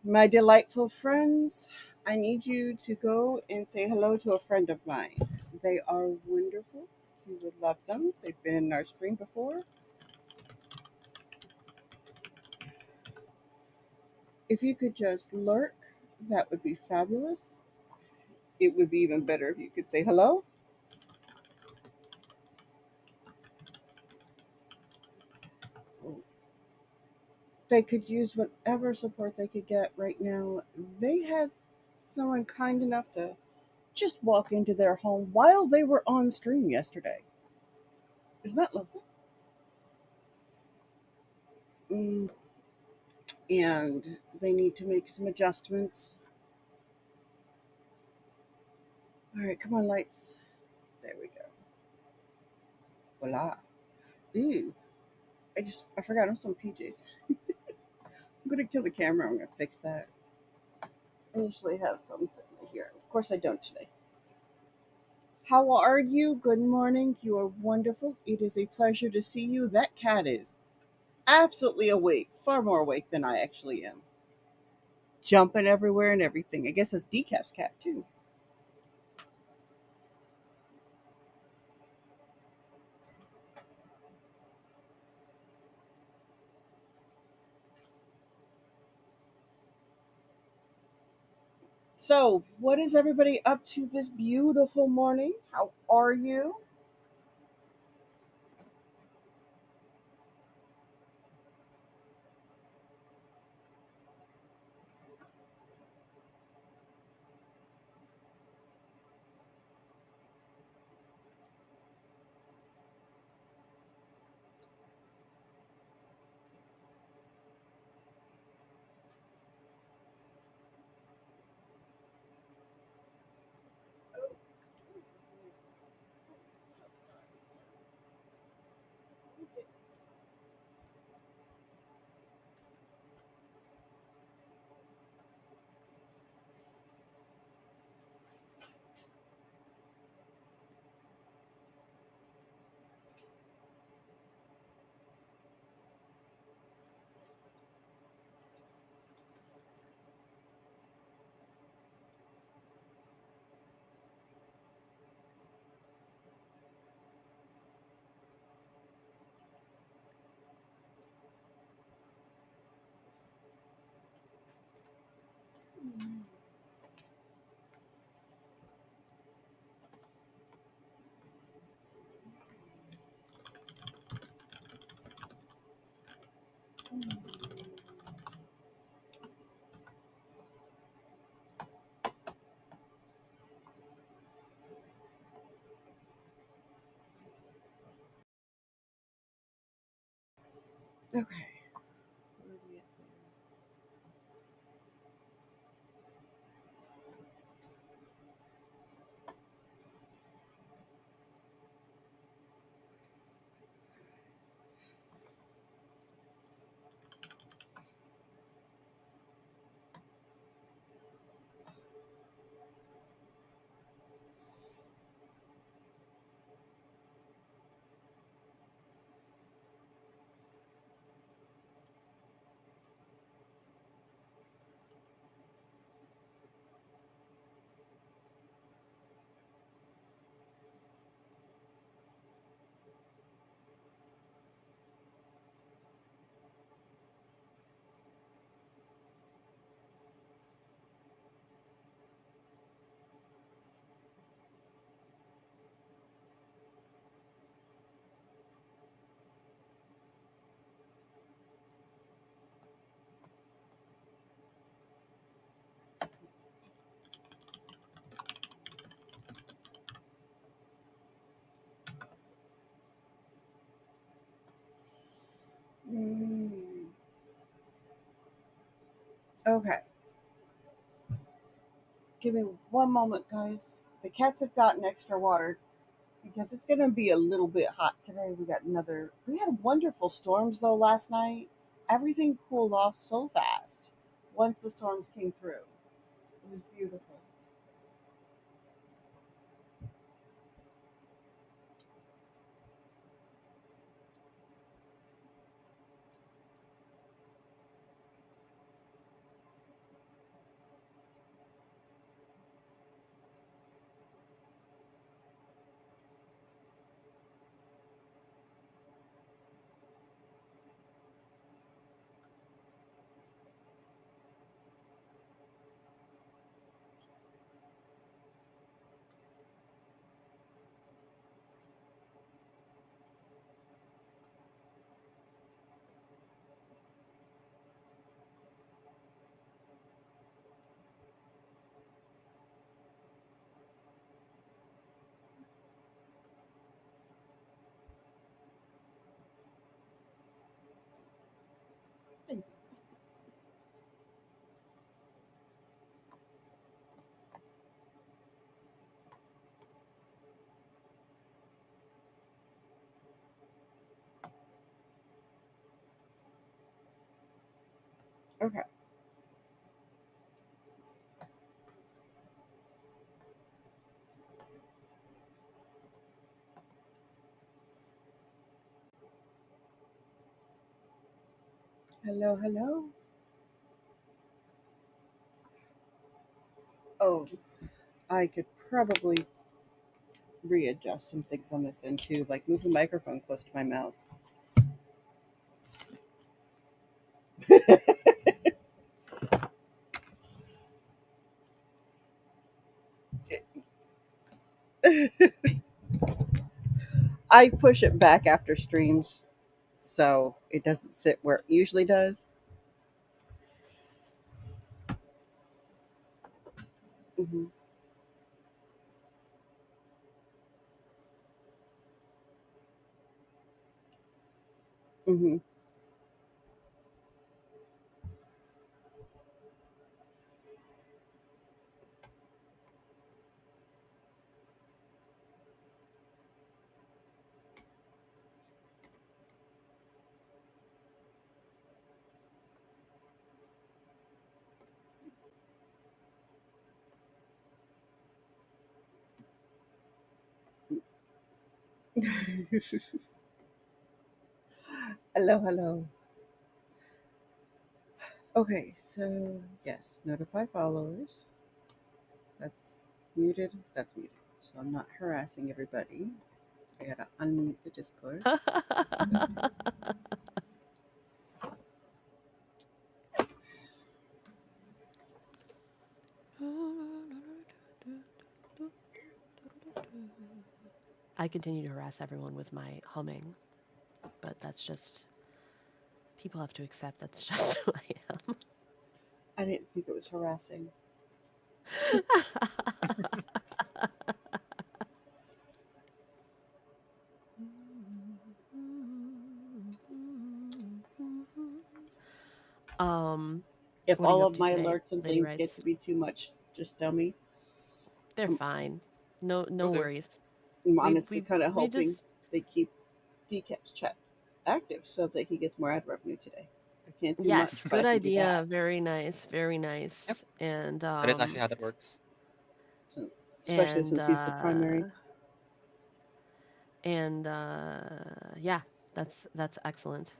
My delightful friends, I need you to go and say hello to a friend of mine. They are wonderful. You would love them. They've been in our stream before. If you could just lurk, that would be fabulous. It would be even better if you could say hello. They could use whatever support they could get right now. They had someone kind enough to just walk into their home while they were on stream yesterday. Isn't that lovely? Mm, and they need to make some adjustments. All right, come on, lights. There we go. Voila. Ooh, I forgot I'm some PJs. I'm gonna kill the camera. I'm gonna fix that. I usually have some sitting right here. Of course, I don't today. How are you? Good morning. You are wonderful. It is a pleasure to see you. That cat is absolutely awake, far more awake than I actually am. Jumping everywhere and everything. I guess it's Decaf's cat too. So, what is everybody up to this beautiful morning? How are you? Okay. Where are we at Okay. Give me one moment, guys. The cats have gotten extra water because it's going to be a little bit hot today. We had wonderful storms though last night. Everything cooled off so fast once the storms came through. It was beautiful. Okay. Hello, hello. Oh, I could probably readjust some things on this end too, like move the microphone close to my mouth. I push it back after streams so it doesn't sit where it usually does. Hmm. Hmm. Hello, hello. Okay, so yes, notify followers. That's muted. That's muted. So I'm not harassing everybody. I gotta unmute the Discord. That's good. I continue to harass everyone with my humming, but that's just people have to accept that's just who I I didn't think it was harassing. am. If What are you all up of to my today, alerts and Lady things get Rights? to be too much, just tell me. They're I'm, fine. No Will do. worries. I'm We honestly we kind of we hoping just they keep Decap's chat active so that he gets more ad revenue today. I can't do yes, much, but I good can do idea. that. Very nice. Very Yep, nice. And that is actually how that works. So, especially and since he's the primary. and yeah, that's excellent.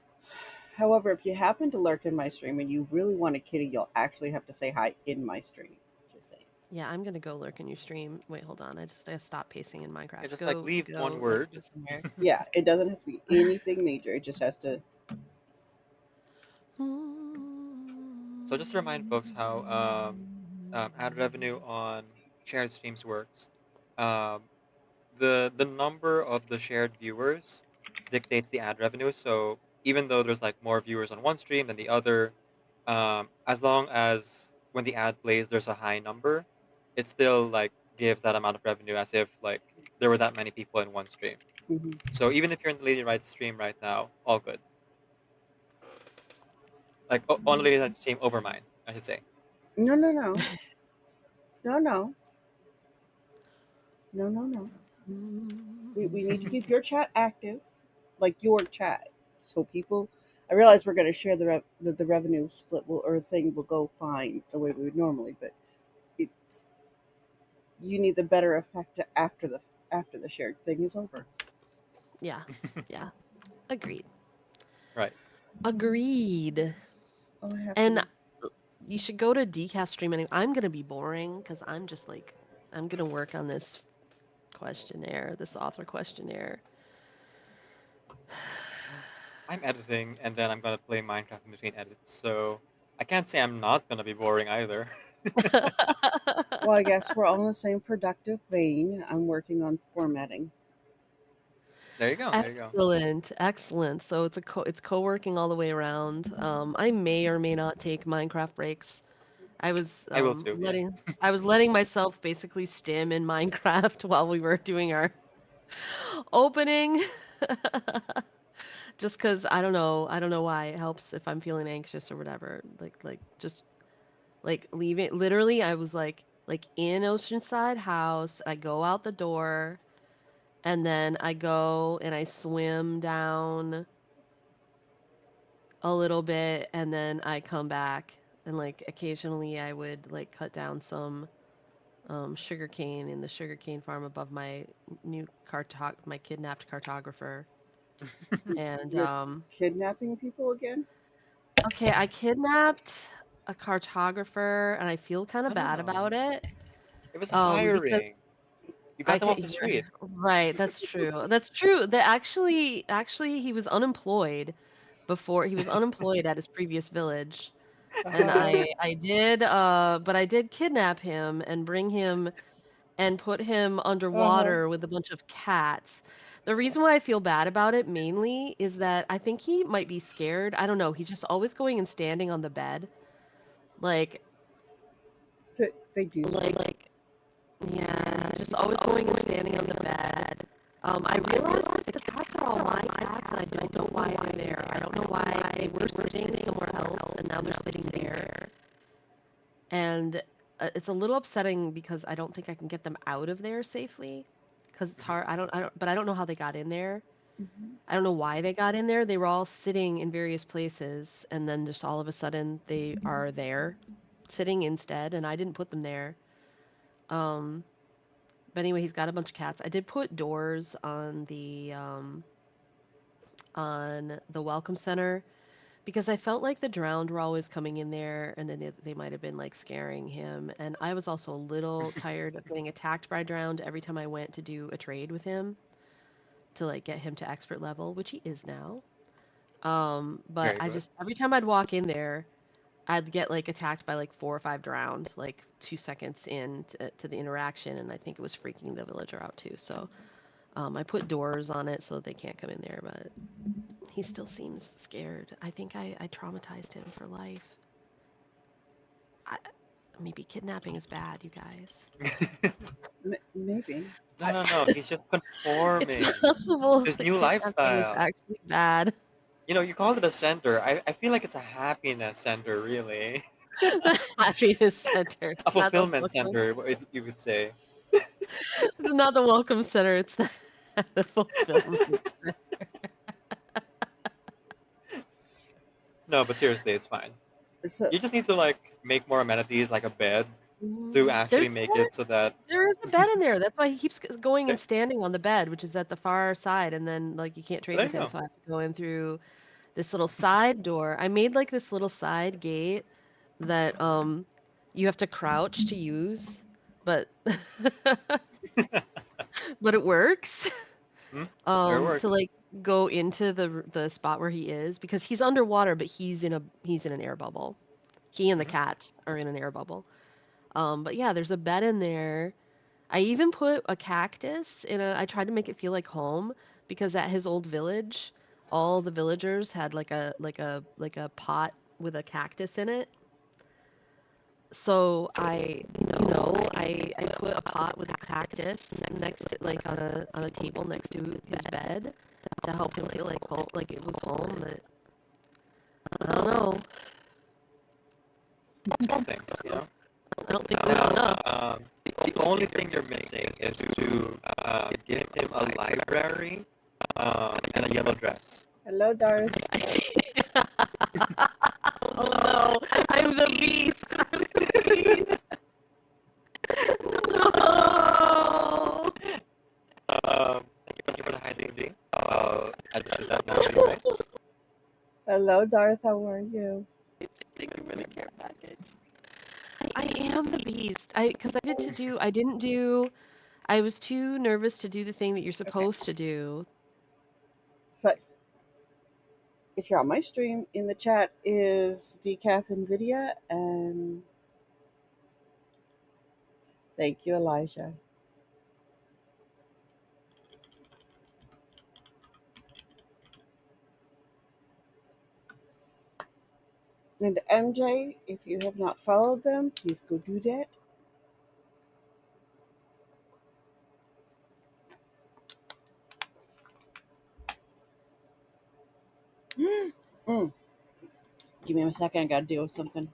However, if you happen to lurk in my stream and you really want a kitty, you'll actually have to say hi in my stream. Just saying. Yeah, I'm gonna go lurk in your stream. Wait, hold on. I stopped pacing in Yeah, Minecraft. just like Go leave one word. listen somewhere. Yeah, it doesn't have to be anything major. It just has to. So just to remind folks how ad revenue on shared streams works. Um, the number of the shared viewers dictates the ad revenue. So even though there's like more viewers on one stream than the other, as long as when the ad plays there's a high number, it still like gives that amount of revenue as if like there were that many people in one stream. Mhm. So even if you're in the Lady Rights stream right now, all good. Like on the Lady Rights stream over mine, I should say. No, no, no, no, no, no, no, no. We need to keep your chat active, like your chat, so people. I realize we're going to share the revenue split will or thing will go fine the way we would normally, but it's you need the better effect after the shared thing is over. Yeah, yeah. Agreed. Right. Agreed. Oh, I have And to. you should go to decaf stream anyway. I'm gonna be boring because I'm just like I'm gonna work on this questionnaire, this author questionnaire. I'm editing and then I'm gonna play Minecraft in between edits, so I can't say I'm not gonna be boring either. Well, I guess we're all in the same productive vein. I'm working on formatting. There you go. There you go. Excellent, excellent. So it's co-working all the way around. I may or may not take Minecraft breaks. I was I will too. Yeah. letting myself basically stim in Minecraft while we were doing our opening. Just 'cause I don't know why it helps if I'm feeling anxious or whatever. Like just like leaving literally I was like in Oceanside House, I go out the door and then I go and I swim down a little bit, and then I come back, and like occasionally I would like cut down some sugarcane in the sugarcane farm above my my kidnapped cartographer. And You're kidnapping people again? okay, I kidnapped a cartographer, and I feel kind of bad Oh, about it. it was Because hiring. You I got them off think the street. right, that's true. That's true. That actually he was unemployed before he was unemployed at his previous village. And Uh-huh. I did but I did kidnap him and bring him and put him Uh-huh. underwater with a bunch of cats. The reason why I feel bad about it mainly is that I think he might be scared. I don't know. He's just always going and standing on the bed. Like They do that. like yeah, he's just always going and standing on the bed. I realized that the cats are all my cats, and I don't know why they're there. I don't know why they were sitting somewhere else, and now they're sitting there. And it's a little upsetting because I don't think I can get them out of there safely because it's hard. But I don't know how they got in there. Mhm. I don't know why they got in there. They were all sitting in various places, and then just all of a sudden they are there, sitting instead, and I didn't put them there. Um, but anyway, he's got a bunch of cats. I did put doors on the welcome center because I felt like the drowned were always coming in there, and then they might have been like scaring him. And I was also a little tired of getting attacked by drowned every time I went to do a trade with him to like get him to expert level, which he is now. But Very I good. just every time I'd walk in there, I'd get like attacked by like 4 or 5 drowned, like 2 seconds in to the interaction, and I think it was freaking the villager out too. So I put doors on it so they can't come in there, but he still seems scared. I think I traumatized him for life. I, maybe kidnapping is bad, you guys. Maybe. No. He's just It's conforming possible to his that new kidnapping is lifestyle. actually bad. You call it a sender. I feel like it's a happiness sender, really. The happiness center. A It's not the fulfillment welcome. center, what you could say. It's not the welcome center. It's the fulfillment. No, but seriously, it's fine. So You just need to like make more amenities like a bed to There's actually a make bed. it so that There is a bed in there. That's why he keeps going and okay, standing on the bed, which is at the far side, and then like you can't well, trade there with you him, go. so I have to go in through this little side door. I made like this little side gate that you have to crouch to use, but but it works. Hmm? There it To works. like go into the spot where he is because he's underwater, but he's in an air bubble. He and the Hmm. cats are in an air bubble. But yeah, there's a bed in there. I even put a cactus in a. I tried to make it feel like home because at his old village, all the villagers had like a pot with a cactus in it. So I put a pot with a cactus next to like on a table next to his bed to help him feel like home, like it was home. But I don't know. Small things. I don't think it was Now, enough. the only thing you're missing is to give him a library and a yellow dress. hello, Doris. I see. Oh no, I'm the beast. I'm the beast. No. Thank you for the hiding, D. I did that now anyway. Hello, Doris. How are you? Thank you for the care package. I am the beast. I didn't do. I was too nervous to do the thing that you're Okay. supposed to do. So if you're on my stream, in the chat is Decaf Nvidia, and thank you, Elijah. And MJ, if you have not followed them, please go do that. Mm. Give me a second. I gotta deal with something.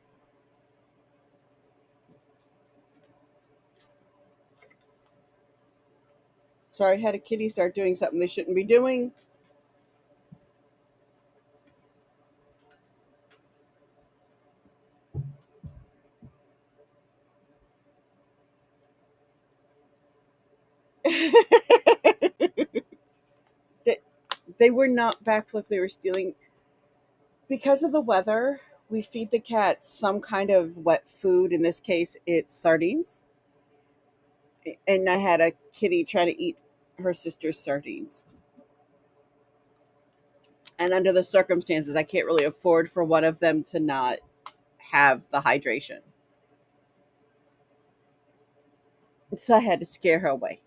Sorry, I had a kitty start doing something they shouldn't be doing. They were not backflip. They were stealing because of the weather. We feed the cats some kind of wet food. In this case, it's sardines. And I had a kitty try to eat her sister's sardines. And under the circumstances, I can't really afford for one of them to not have the hydration. So I had to scare her away.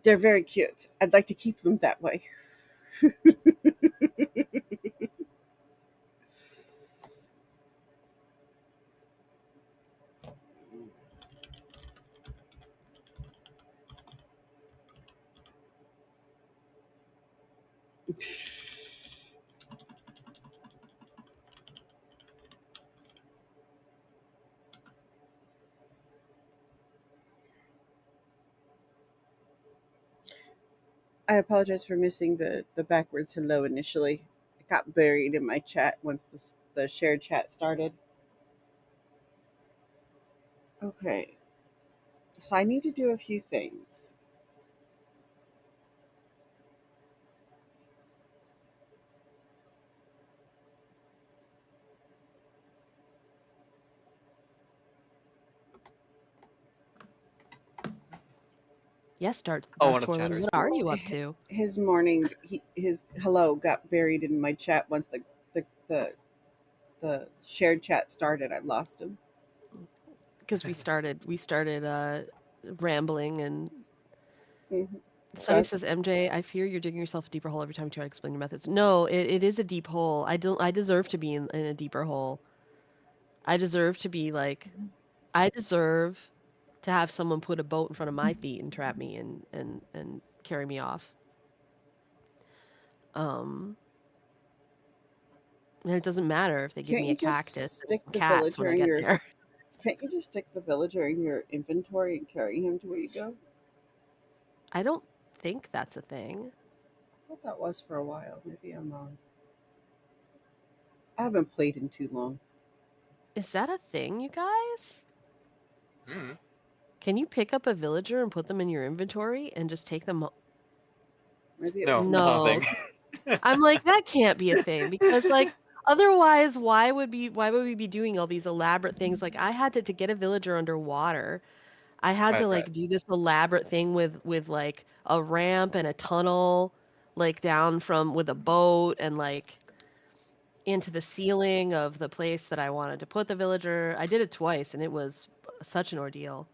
They're very cute. I'd like to keep them that way. I apologize for missing the backwards hello initially. It got buried in my chat once the shared chat started. Okay, so I need to do a few things. Yes, Oh, Dark one of the Twirling. chatters. What are you up to? His morning, his hello got buried in my chat once the, the, the shared chat started. I lost him. Because we started rambling, and Mhm. So I Sunny was, says, MJ, I fear you're digging yourself a deeper hole every time you try to explain your methods. No, it is a deep hole. I deserve to be in a deeper hole. I deserve to be like, I deserve to have someone put a boat in front of my feet and trap me and carry me off. Um, and it doesn't matter if they give can't me you a cactus just and stick some the cats when villager I in get your there. can't you just stick the villager in your inventory and carry him to where you go? I don't think that's a thing. I thought that was for a while. Maybe I'm wrong. I haven't played in too long. Is that a thing, you guys? Hmm. Can you pick up a villager and put them in your inventory and just take them? Maybe it was No, that's me. not a No. thing. I'm like, that can't be a thing because like otherwise why would we be doing all these elaborate things? Like I had to get a villager underwater. I had to Right, right. like do this elaborate thing with like a ramp and a tunnel like down from with a boat and like into the ceiling of the place that I wanted to put the villager. I did it twice and it was such an ordeal.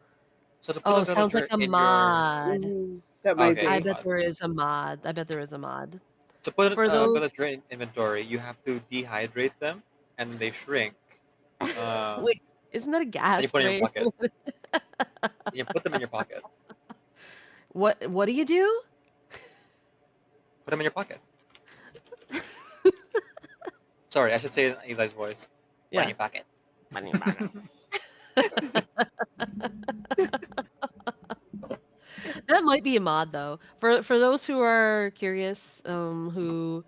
So to put a Oh, sounds like villager a in your mod. That might okay, I it's a be. bet mod. there is a mod. I bet there is a mod. To put For a those villager in inventory, you have to dehydrate them, and they shrink. Um, Wait, isn't that a and you gas put it in your ray? pocket. And you put them in your pocket. What do you do? Put them in your pocket. Sorry, I should say it in Eli's voice. Put it in Yeah. your pocket. That might be a mod though. For those who are curious, who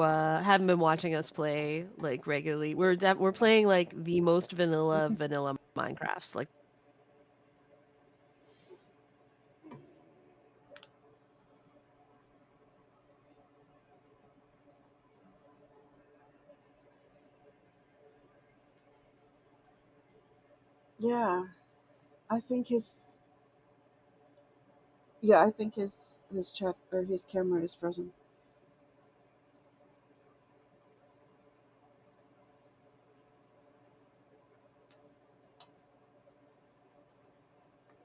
haven't been watching us play like regularly, we're playing like the most vanilla Minecrafts. Like Yeah, I think his yeah, I think his chat or his camera is frozen.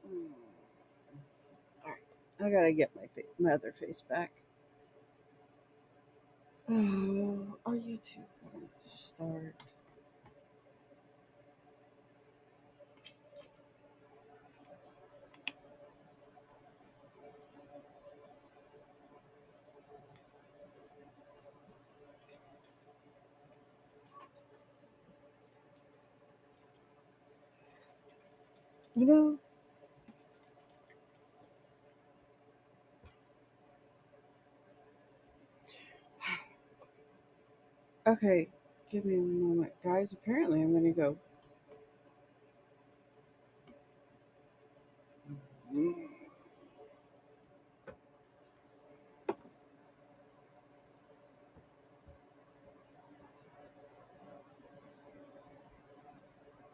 Mm. All right, I gotta get my other face back. Oh, are you two gonna start? You know, okay. Give me a moment, guys. Apparently, I'm gonna go Mm.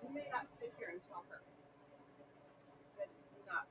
You may not sit here and talk her. That is not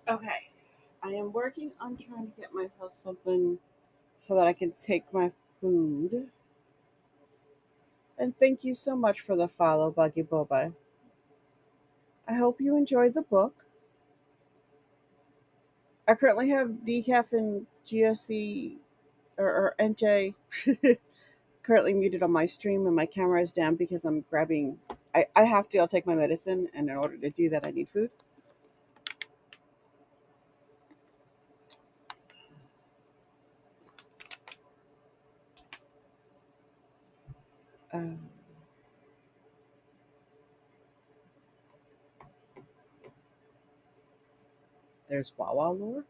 cool. Okay. I am working on trying to get myself something so that I can take my food. And thank you so much for the follow, Buggy Boba. I hope you enjoy the book. I currently have Decaf and GSC or NJ currently muted on my stream, and my camera is down because I'm grabbing. I have to. I'll take my medicine, and in order to do that, I need food. Um, there's Wawa Lore.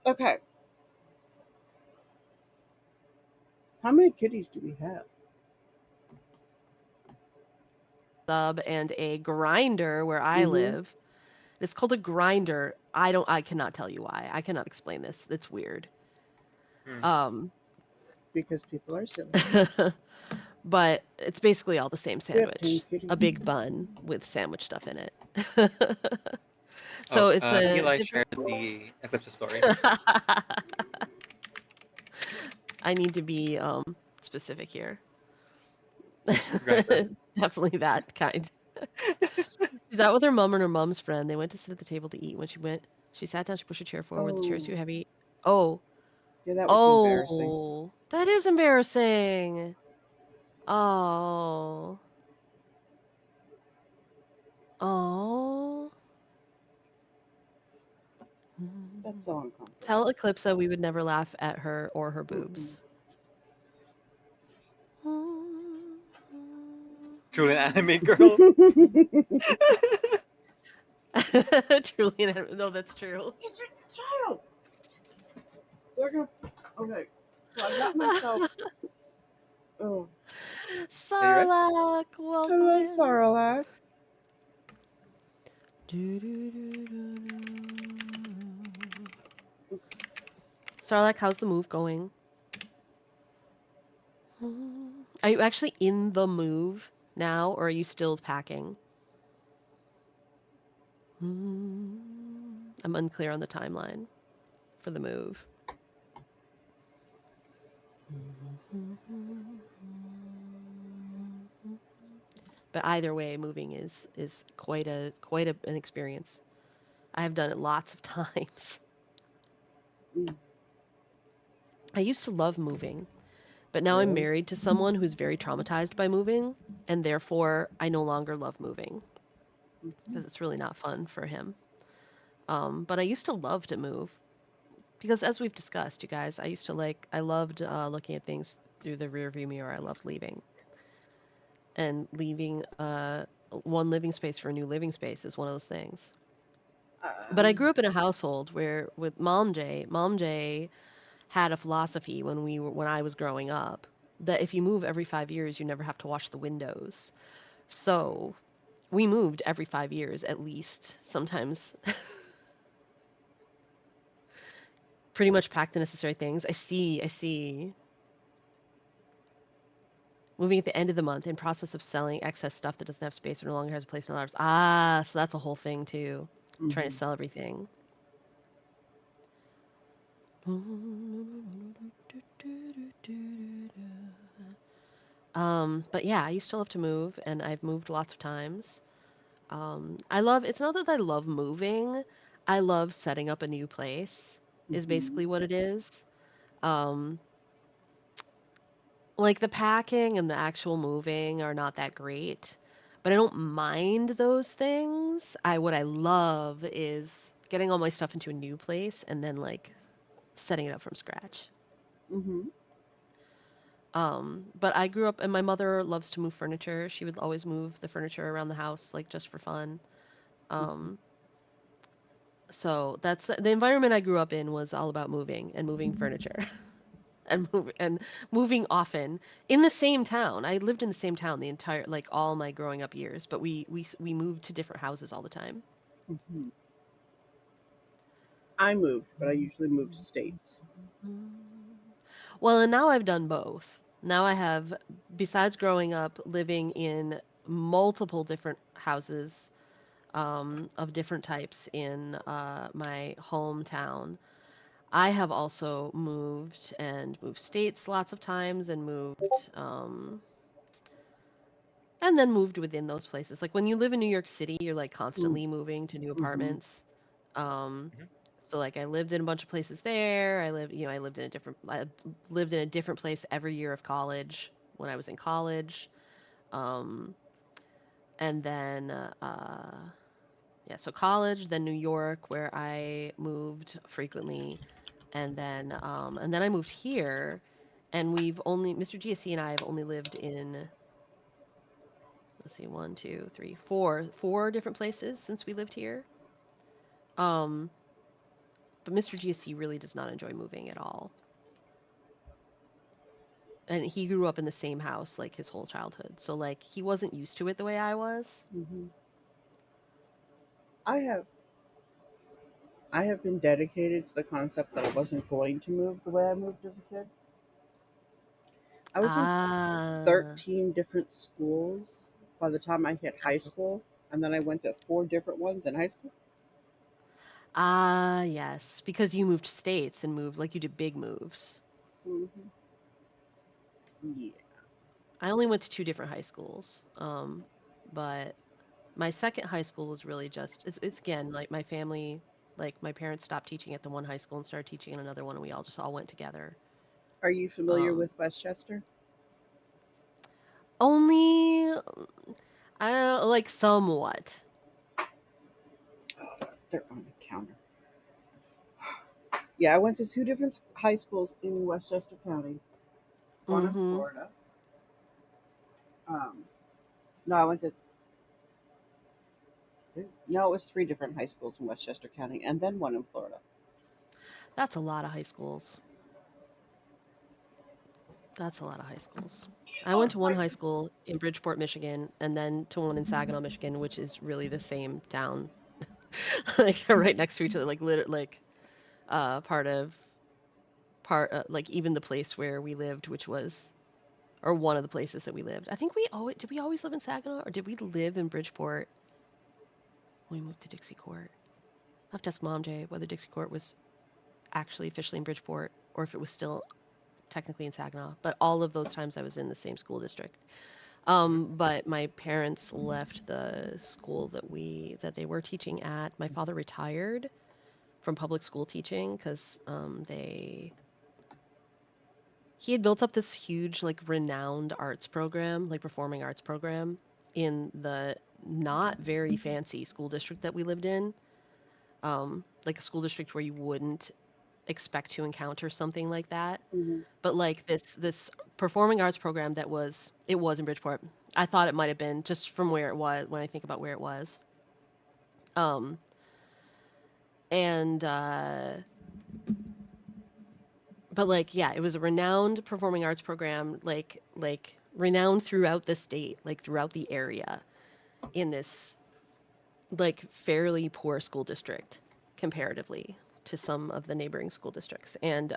Okay. How many kitties do we have? Sub and a grinder where I Mm-hmm. live. It's called a grinder. I cannot tell you why. I cannot explain this. It's weird. Hmm. Um, Because people are silly. but it's basically all the same We have 10 sandwich. A kitties. big bun with sandwich stuff in it. Oh, So it's a Eli different. shared the Eclipse story. I need to be specific here. Grinder. Definitely that kind. She's out with her mom and her mom's friend. They went to sit at the table to eat. When she sat down, she pushed her chair forward. The chair's Oh, too heavy. Oh, yeah, that would be embarrassing. oh, that is embarrassing. Oh, oh. That's so uncomfortable. Tell Eclipsa we would never laugh at her or her boobs. Truly an anime girl. Truly, no, that's true. It's a child. They're gonna. Okay, so I got myself. Oh, Are you right? Sarlacc, welcome hello, in. Sarlacc. Sarlacc, how's the move going? Are you actually in the move now, or are you still packing? I'm unclear on the timeline for the move. But either way, moving is quite an experience. I have done it lots of times. Mm. I used to love moving, but now I'm Really? married to someone who's very traumatized by moving, and therefore I no longer love moving because it's really not fun for him. But I used to love to move because, as we've discussed, you guys, I loved looking at things through the rearview mirror. I loved leaving. And leaving one living space for a new living space is one of those things. But I grew up in a household where, with Mom J had a philosophy when I was growing up that if you move every 5 years, you never have to wash the windows. So we moved every 5 years at least, sometimes. Pretty much packed the necessary things. I see. Moving at the end of the month, in process of selling excess stuff that doesn't have space or no longer has a place in our lives. Ah, so that's a whole thing too. Trying to sell everything. But yeah, I used to love to move, and I've moved lots of times. It's not that I love moving, I love setting up a new place, is basically what it is. Um, like the packing and the actual moving are not that great, but I don't mind those things. What I love is getting all my stuff into a new place and then like setting it up from scratch. Mm-hmm. But I grew up and my mother loves to move furniture. She would always move the furniture around the house like just for fun. So that's the environment I grew up in was all about moving and moving furniture and moving often in the same town. I lived in the same town the entire like all my growing up years, but we moved to different houses all the time. Mm-hmm. I moved, but I usually moved states. Well, and now I've done both. Now I have, besides growing up living in multiple different houses of different types in my hometown, I have also moved states lots of times and then moved within those places. Like when you live in New York City, you're like constantly moving to new Mm-hmm. apartments. Um, Mhm. so like I lived in a bunch of places there. I lived in a different place every year of college when I was in college. Um, and then yeah, so college, then New York where I moved frequently, and then I moved here, and Mr. GSC and I have only lived in, let's see, 4 different places since we lived here. Um, But Mr. GSC really does not enjoy moving at all. And he grew up in the same house like his whole childhood. So like he wasn't used to it the way I was. Hmm. I have been dedicated to the concept that I wasn't going to move the way I moved as a kid. I was in Ah. 13 different schools by the time I hit high school, and then I went to 4 different ones in high school. Ah, yes. Because you moved states and moved, like you did big moves. Hmm. Yeah. I only went to 2 different high schools. But my second high school was really just, it's again, like my family, like my parents stopped teaching at the one high school and started teaching in another one, and we all just all went together. Are you familiar Um, with Westchester? only, like somewhat. Oh, they're on the counter. Yeah, I went to 2 different high schools in Westchester County. One in Mm-hmm. Florida. No, I went to no, it was 3 different high schools in Westchester County, and then one in Florida. That's a lot of high schools. That's a lot of high schools. I went to one high school in Bridgeport, Michigan, and then to one in Saginaw, Michigan, which is really the same town. Like they're right next to each other, like like even the place where we lived, which was or one of the places that we lived. I think did we always live in Saginaw or did we live in Bridgeport when we moved to Dixie Court? I'll have to ask Mom Jay whether Dixie Court was actually officially in Bridgeport or if it was still technically in Saginaw. But all of those times I was in the same school district. But my parents left the school that they were teaching at. My father retired from public school teaching because he had built up this huge, like, renowned arts program, like performing arts program, in the not very fancy school district that we lived in. Like a school district where you wouldn't expect to encounter something like that. Hmm. But like this performing arts program it was in Bridgeport. I thought it might have been just from where it was when I think about where it was. Um, and but like yeah, it was a renowned performing arts program, like renowned throughout the state, like throughout the area, in this like fairly poor school district comparatively to some of the neighboring school districts. And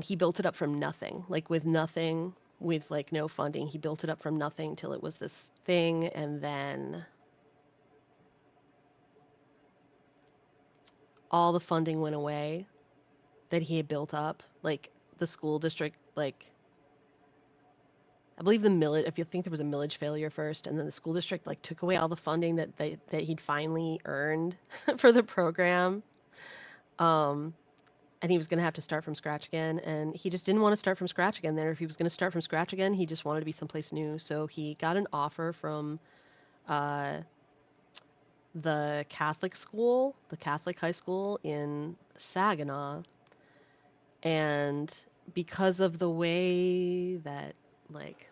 he built it up from nothing, like with nothing, with like no funding. He built it up from nothing till it was this thing, and then all the funding went away that he had built up. Like the school district, like I believe the millage. If you think there was a millage failure first, and then the school district like took away all the funding that he'd finally earned for the program. And he was going to have to start from scratch again, and he just didn't want to start from scratch again there. If he was going to start from scratch again, he just wanted to be someplace new. So he got an offer from uh, the Catholic school, the Catholic high school in Saginaw, and because of the way that like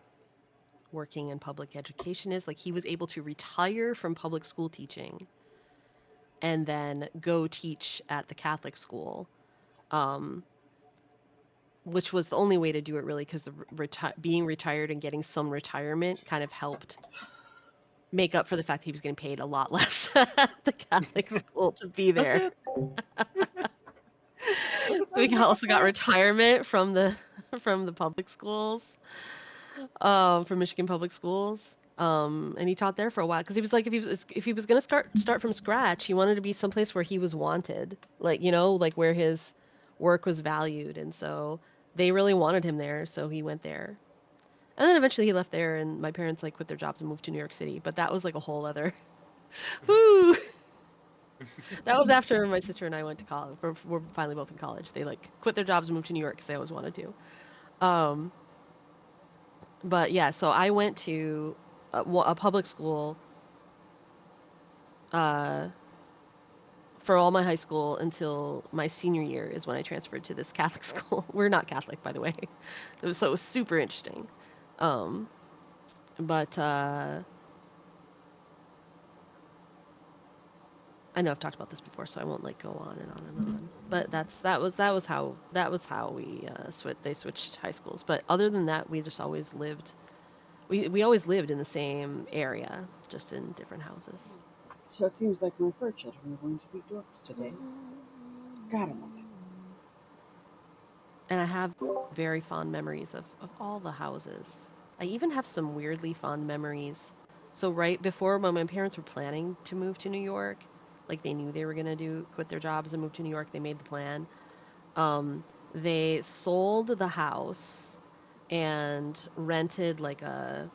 working in public education is, like he was able to retire from public school teaching and then go teach at the Catholic school. Which was the only way to do it really, because being retired and getting some retirement kind of helped make up for the fact he was getting paid a lot less at the Catholic school to be That's there. good. So he also got retirement from the public schools, from Michigan public schools. And he taught there for a while because he was like, if he was gonna start from scratch, he wanted to be someplace where he was wanted, like like where his work was valued, and so they really wanted him there, so he went there. And then eventually he left there, and my parents like quit their jobs and moved to New York City. But that was like a whole other, woo. That was after my sister and I went to college. We're finally both in college. They like quit their jobs and moved to New York because they always wanted to. Um, but yeah, so I went to a public school for all my high school until my senior year is when I transferred to this Catholic school. We're not Catholic, by the way. So it was super interesting. But I know I've talked about this before, so I won't like go on and on and on. But that was how we they switched high schools. But other than that, we just always lived. We always lived in the same area, just in different houses. So it seems like my fur children are going to be dorks today. Gotta love it. And I have very fond memories of all the houses. I even have some weirdly fond memories. So right before, when my parents were planning to move to New York, like they knew they were gonna quit their jobs and move to New York, they made the plan. They sold the house and rented like a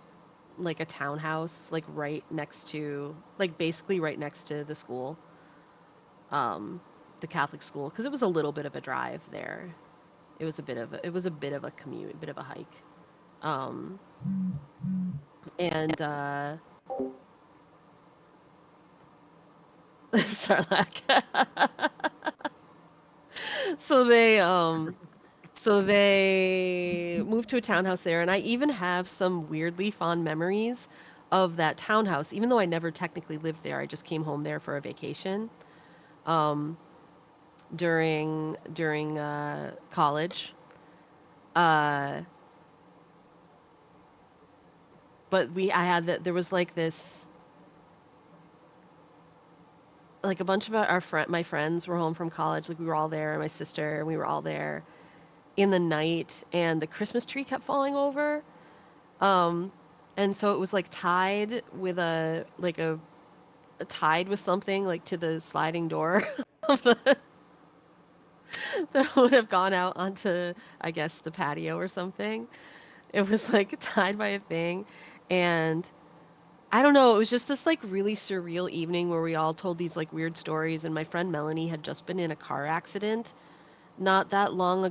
townhouse, like right next to, like basically right next to the school, the Catholic school, because it was a little bit of a drive there. It was a bit of a commute, a bit of a hike. And Sarlacc. So they moved to a townhouse there, and I even have some weirdly fond memories of that townhouse, even though I never technically lived there. I just came home there for a vacation. During college. But there was like this, like a bunch of my friends were home from college, like we were all there, and my sister, and we were all there in the night, and the Christmas tree kept falling over. And so it was like tied with tied with something like to the sliding door of that would have gone out onto, I guess, the patio or something. It was like tied by a thing, and I don't know, it was just this like really surreal evening where we all told these like weird stories, and my friend Melanie had just been in a car accident not that long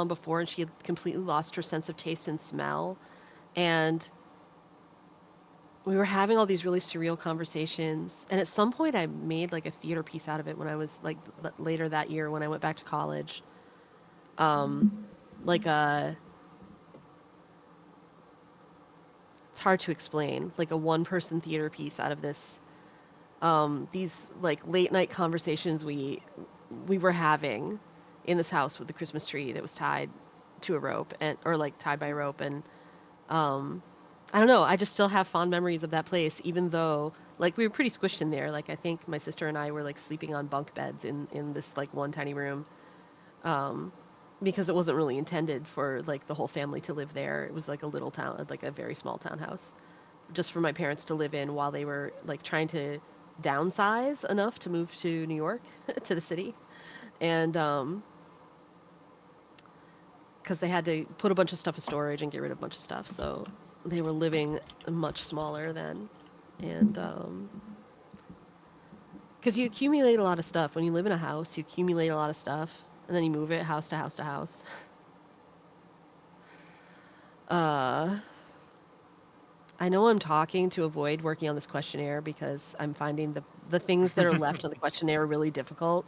before, and she had completely lost her sense of taste and smell. And we were having all these really surreal conversations, and at some point I made like a theater piece out of it when I was like later that year when I went back to college. Like it's hard to explain, like a one-person theater piece out of this, these like late night conversations we were having in this house with the Christmas tree that was tied to a rope, or like tied by a rope. And I don't know, I just still have fond memories of that place, even though like we were pretty squished in there. Like I think my sister and I were like sleeping on bunk beds in this like one tiny room, because it wasn't really intended for like the whole family to live there. It was like a little town, like a very small townhouse, just for my parents to live in while they were like trying to downsize enough to move to New York to the city. And because they had to put a bunch of stuff in storage and get rid of a bunch of stuff, so they were living much smaller then. And because you accumulate a lot of stuff when you live in a house, you accumulate a lot of stuff, and then you move it house to house to house. I know I'm talking to avoid working on this questionnaire because I'm finding the things that are left on the questionnaire really difficult.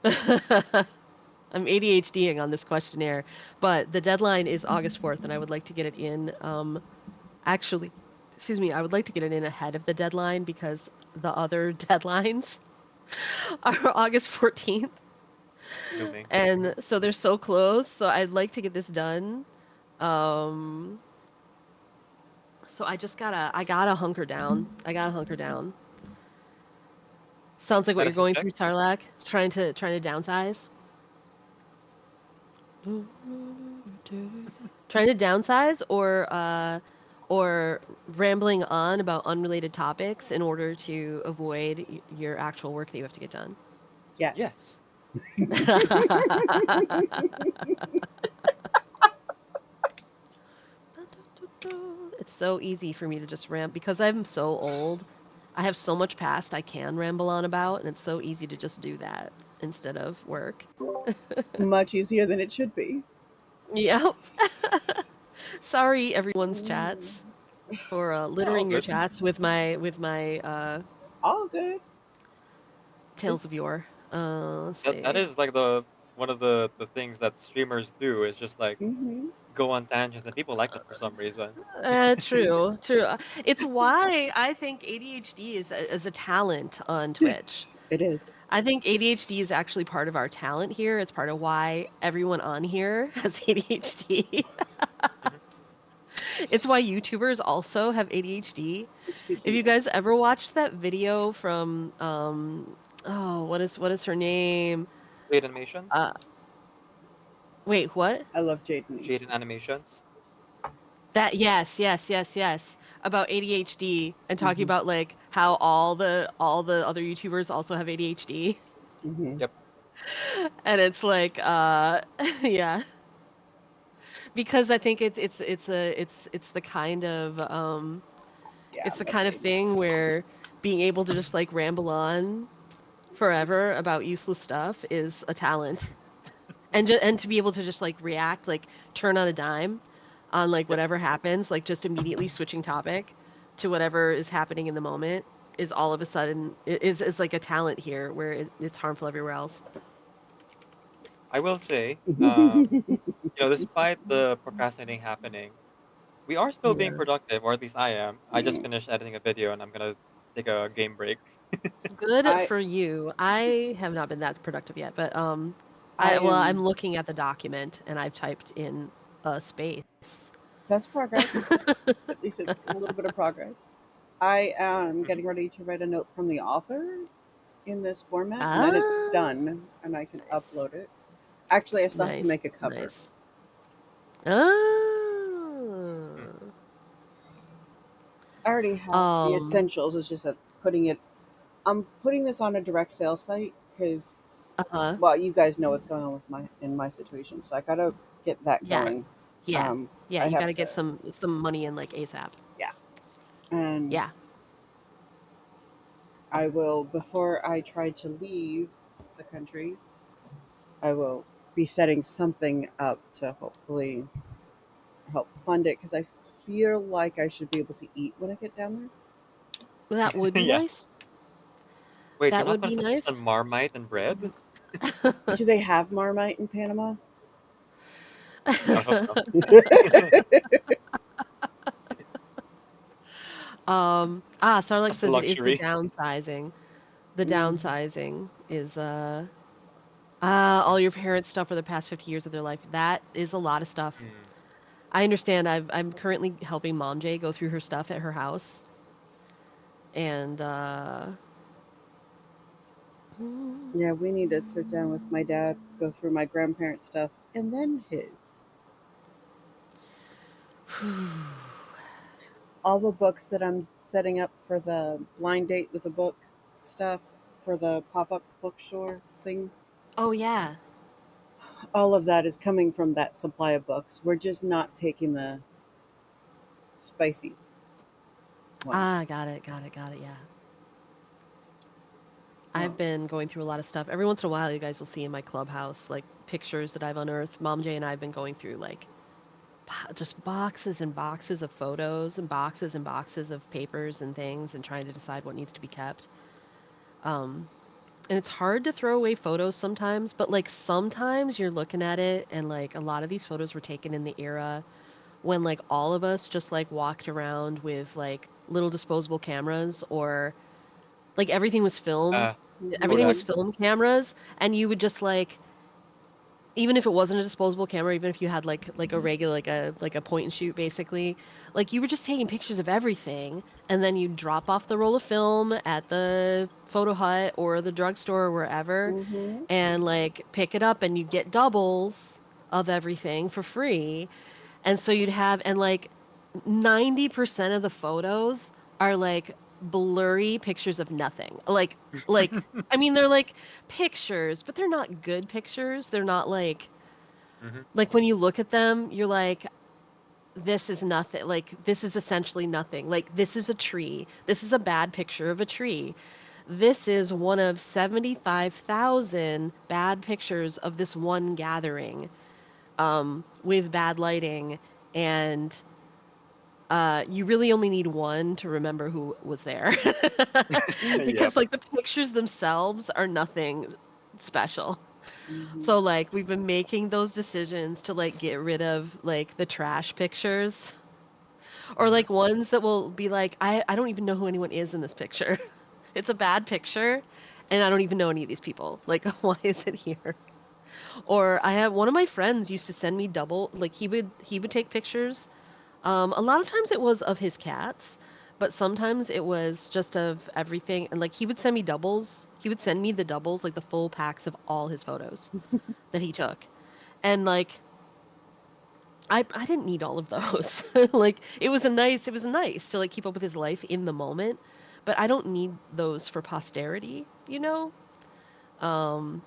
I'm ADHDing on this questionnaire, but the deadline is August 4th, and I would like to get it in. Actually, excuse me, I would like to get it in ahead of the deadline because the other deadlines are August 14th. Moving. And so they're so close, so I'd like to get this done. So I gotta hunker down. Sounds like what you're going through, Sarlacc. Trying to downsize. Trying to downsize, or rambling on about unrelated topics in order to avoid your actual work that you have to get done. Yes. It's so easy for me to just because I'm so old. I have so much past I can ramble on about, and it's so easy to just do that instead of work. Much easier than it should be. Yep. Sorry, everyone's chats, for littering your chats with my all good tales of yore. Let's see. That is like the one of the things that streamers do is just like Hmm. go on tangents, and people like it for some reason. True, true. It's why I think ADHD is a talent on Twitch. It is. I think ADHD is actually part of our talent here. It's part of why everyone on here has ADHD. Mhm. It's why YouTubers also have ADHD. If Speaking you of, guys ever watched that video from oh, what is her name? Jade Animations, Uh wait, what? I love Jade Jade Nation. Animations. That yes. About ADHD and talking Hmm. about like how all the other YouTubers also have ADHD. Hmm. Yep. And it's like yeah. Because I think it's the kind of Yeah, it's I the love kind of Jade thing where being able to just like ramble on forever about useless stuff is a talent. And to be able to just like react, like turn on a dime on like Yep. whatever happens, like just immediately switching topic to whatever is happening in the moment is all of a sudden is like a talent here where it's harmful everywhere else. I will say, Nation. despite the procrastinating happening, we are still being Yeah. productive, or at least I am. I just finished editing a video, and I'm gonna take a game break. Good I for you. I have not been that productive yet, but I I'm am. looking at the document and I've typed in a space. That's progress. At least it's a little bit of progress. I am Mhm. getting ready to write a note from the author in this format, and then it's Ah, done, and I can nice. upload it. Actually, I still have to Nice. make a cover. Nice. Ah. Mm. I already have the Um, essentials. It's just that putting it. I'm putting this on a direct sale site because, uh-huh. well, you guys know what's going on with my situation, so I gotta get that Yeah. going. Yeah. Um, Yeah, I you got have to get to, some money in like ASAP. yeah, and Yeah. I will before I try to leave the country. I will be setting something up to hopefully help fund it because I feel like I should be able to eat when I get down That would be Yeah. nice. Wait, you're That not would gonna be suggest on nice. Marmite and bread? there. Do they have Marmite in Panama? I hope so. Starlight That's a says it is the luxury. downsizing. The Mm, downsizing is all your parents' stuff for the past 50 years of their life. That is a lot of stuff. Mm. I understand. I'm currently helping Mom J go through her stuff at her house. And yeah, we need to sit down with my dad, go through my grandparents' stuff, and then his. All the books that I'm setting up for the blind date with the book stuff for the pop up bookstore thing. Oh yeah. All of that is coming from that supply of books. We're just not taking the spicy ones. Got it, got it, yeah. I've Well, been going through a lot of stuff. Every once in a while, you guys will see in my clubhouse, like, pictures that I've unearthed. Mom J and I have been going through, like, just boxes and boxes of photos and boxes of papers and things and trying to decide what needs to be kept. Um, and it's hard to throw away photos sometimes, but, like, sometimes you're looking at it and, like, a lot of these photos were taken in the era when, like, all of us just, like, walked around with, like, little disposable cameras or like everything was film. Everything Kodak. was mhm, film cameras, and you would just like, even if it wasn't a disposable camera, even if you had like a regular like a point and shoot basically, like you were just taking pictures of everything, and then you drop off the roll of film at the photo hut or the drugstore or wherever, mhm. and like pick it up, and you'd get doubles of everything for free, and so you'd have and like 90% of the photos are like blurry pictures of nothing. Like I mean they're like pictures, but they're not good pictures. They're not Hmm. like when you look at them, you're like this is nothing. Like this is essentially nothing. Like this is a tree. This is a bad picture of a tree. This is one of 75,000 bad pictures of this one gathering with bad lighting and you really only need one to remember who was there. Yep. Because like the pictures themselves are nothing special. Mhm. So like we've been making those decisions to like get rid of like the trash pictures or Mhm. like ones that will be like I don't even know who anyone is in this picture. It's a bad picture and I don't even know any of these people. Like why is it here? Or I have one of my friends used to send me double like he would take pictures. A lot of times it was of his cats, but sometimes it was just of everything. And like he would send me doubles. He would send me the doubles, like the full packs of all his photos that he took. And like I didn't need all of those. Like it was nice to like keep up with his life in the moment, but I don't need those for posterity, you know? Um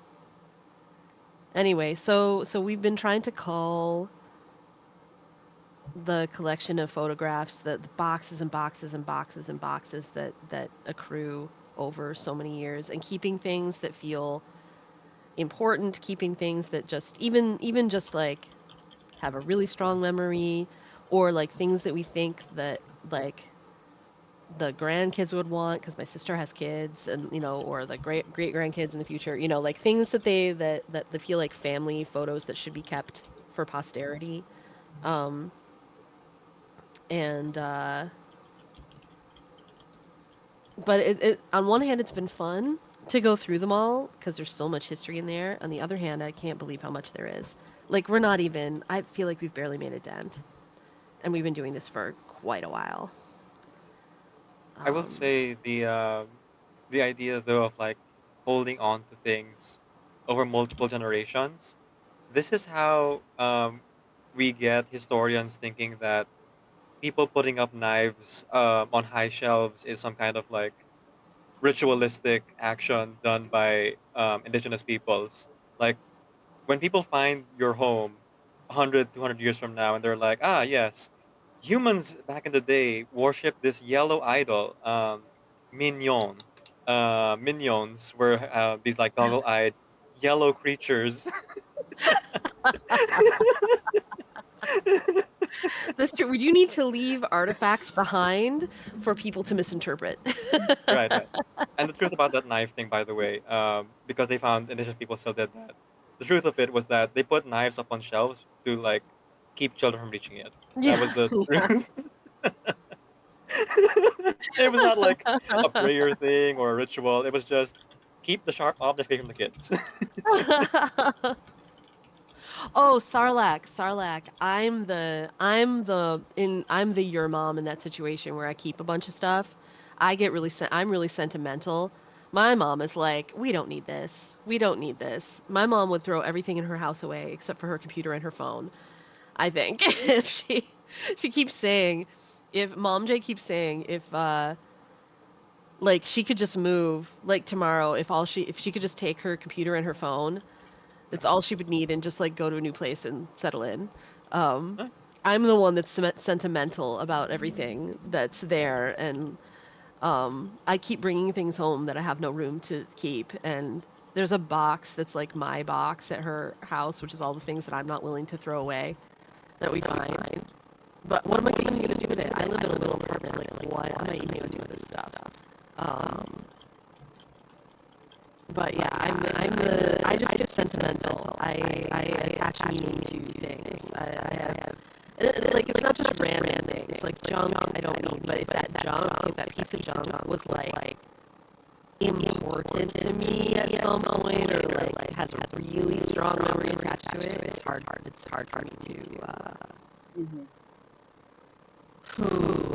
anyway, so we've been trying to call the collection of photographs, the boxes and boxes and boxes and boxes that accrue over so many years, and keeping things that feel important, keeping things that just even just like have a really strong memory, or like things that we think that like the grandkids would want because my sister has kids, and or the great grandkids in the future, like things that they feel like family photos that should be kept for posterity. um and But on one hand, it's been fun to go through them all because there's so much history in there. On the other hand, I can't believe how much there is. Like, we're not even, I feel like we've barely made a dent. And we've been doing this for quite a while. I will Um, say the idea though of like holding on to things over multiple generations. This is how we get historians thinking that people putting up knives on high shelves is some kind of like ritualistic action done by indigenous peoples. Like when people find your home 100, 200 years from now and they're like, ah, yes, humans back in the day worshipped this yellow idol, Mignon. Minions were these like goggle-eyed yellow creatures. that's true. We do need to leave artifacts behind for people to misinterpret. Right, right. And the truth about that knife thing, by the way, because they found indigenous people still did that. The truth of it was that they put knives up on shelves to like keep children from reaching it. That was Yeah, the yeah. truth. It was not like a prayer thing or a ritual. It was just keep the sharp objects away from the kids. Oh, Sarlacc. I'm the your mom in that situation where I keep a bunch of stuff. I'm really sentimental. My mom is like, we don't need this. We don't need this. My mom would throw everything in her house away except for her computer and her phone, I think. If she keeps saying, if Mom J keeps saying if like she could just move like tomorrow, if she could just take her computer and her phone, that's all she would need, and just like go to a new place and settle in. Um, Huh? I'm the one that's sentimental about everything that's there, and I keep bringing things home that I have no room to keep. And there's a box that's like my box at her house, which is all the things that I'm not willing to throw away that we find. But what am I even gonna do with it? I live in a little apartment. Like, what am I even gonna do with this stuff? Um, but yeah, I just get sentimental. I attach meaning to things. I have like it's not just random things. Like junk, I don't need. But if that piece of junk was like important to me at some point, or like has a really strong memory attached to it, it's hard for me to. Mhm. Phew.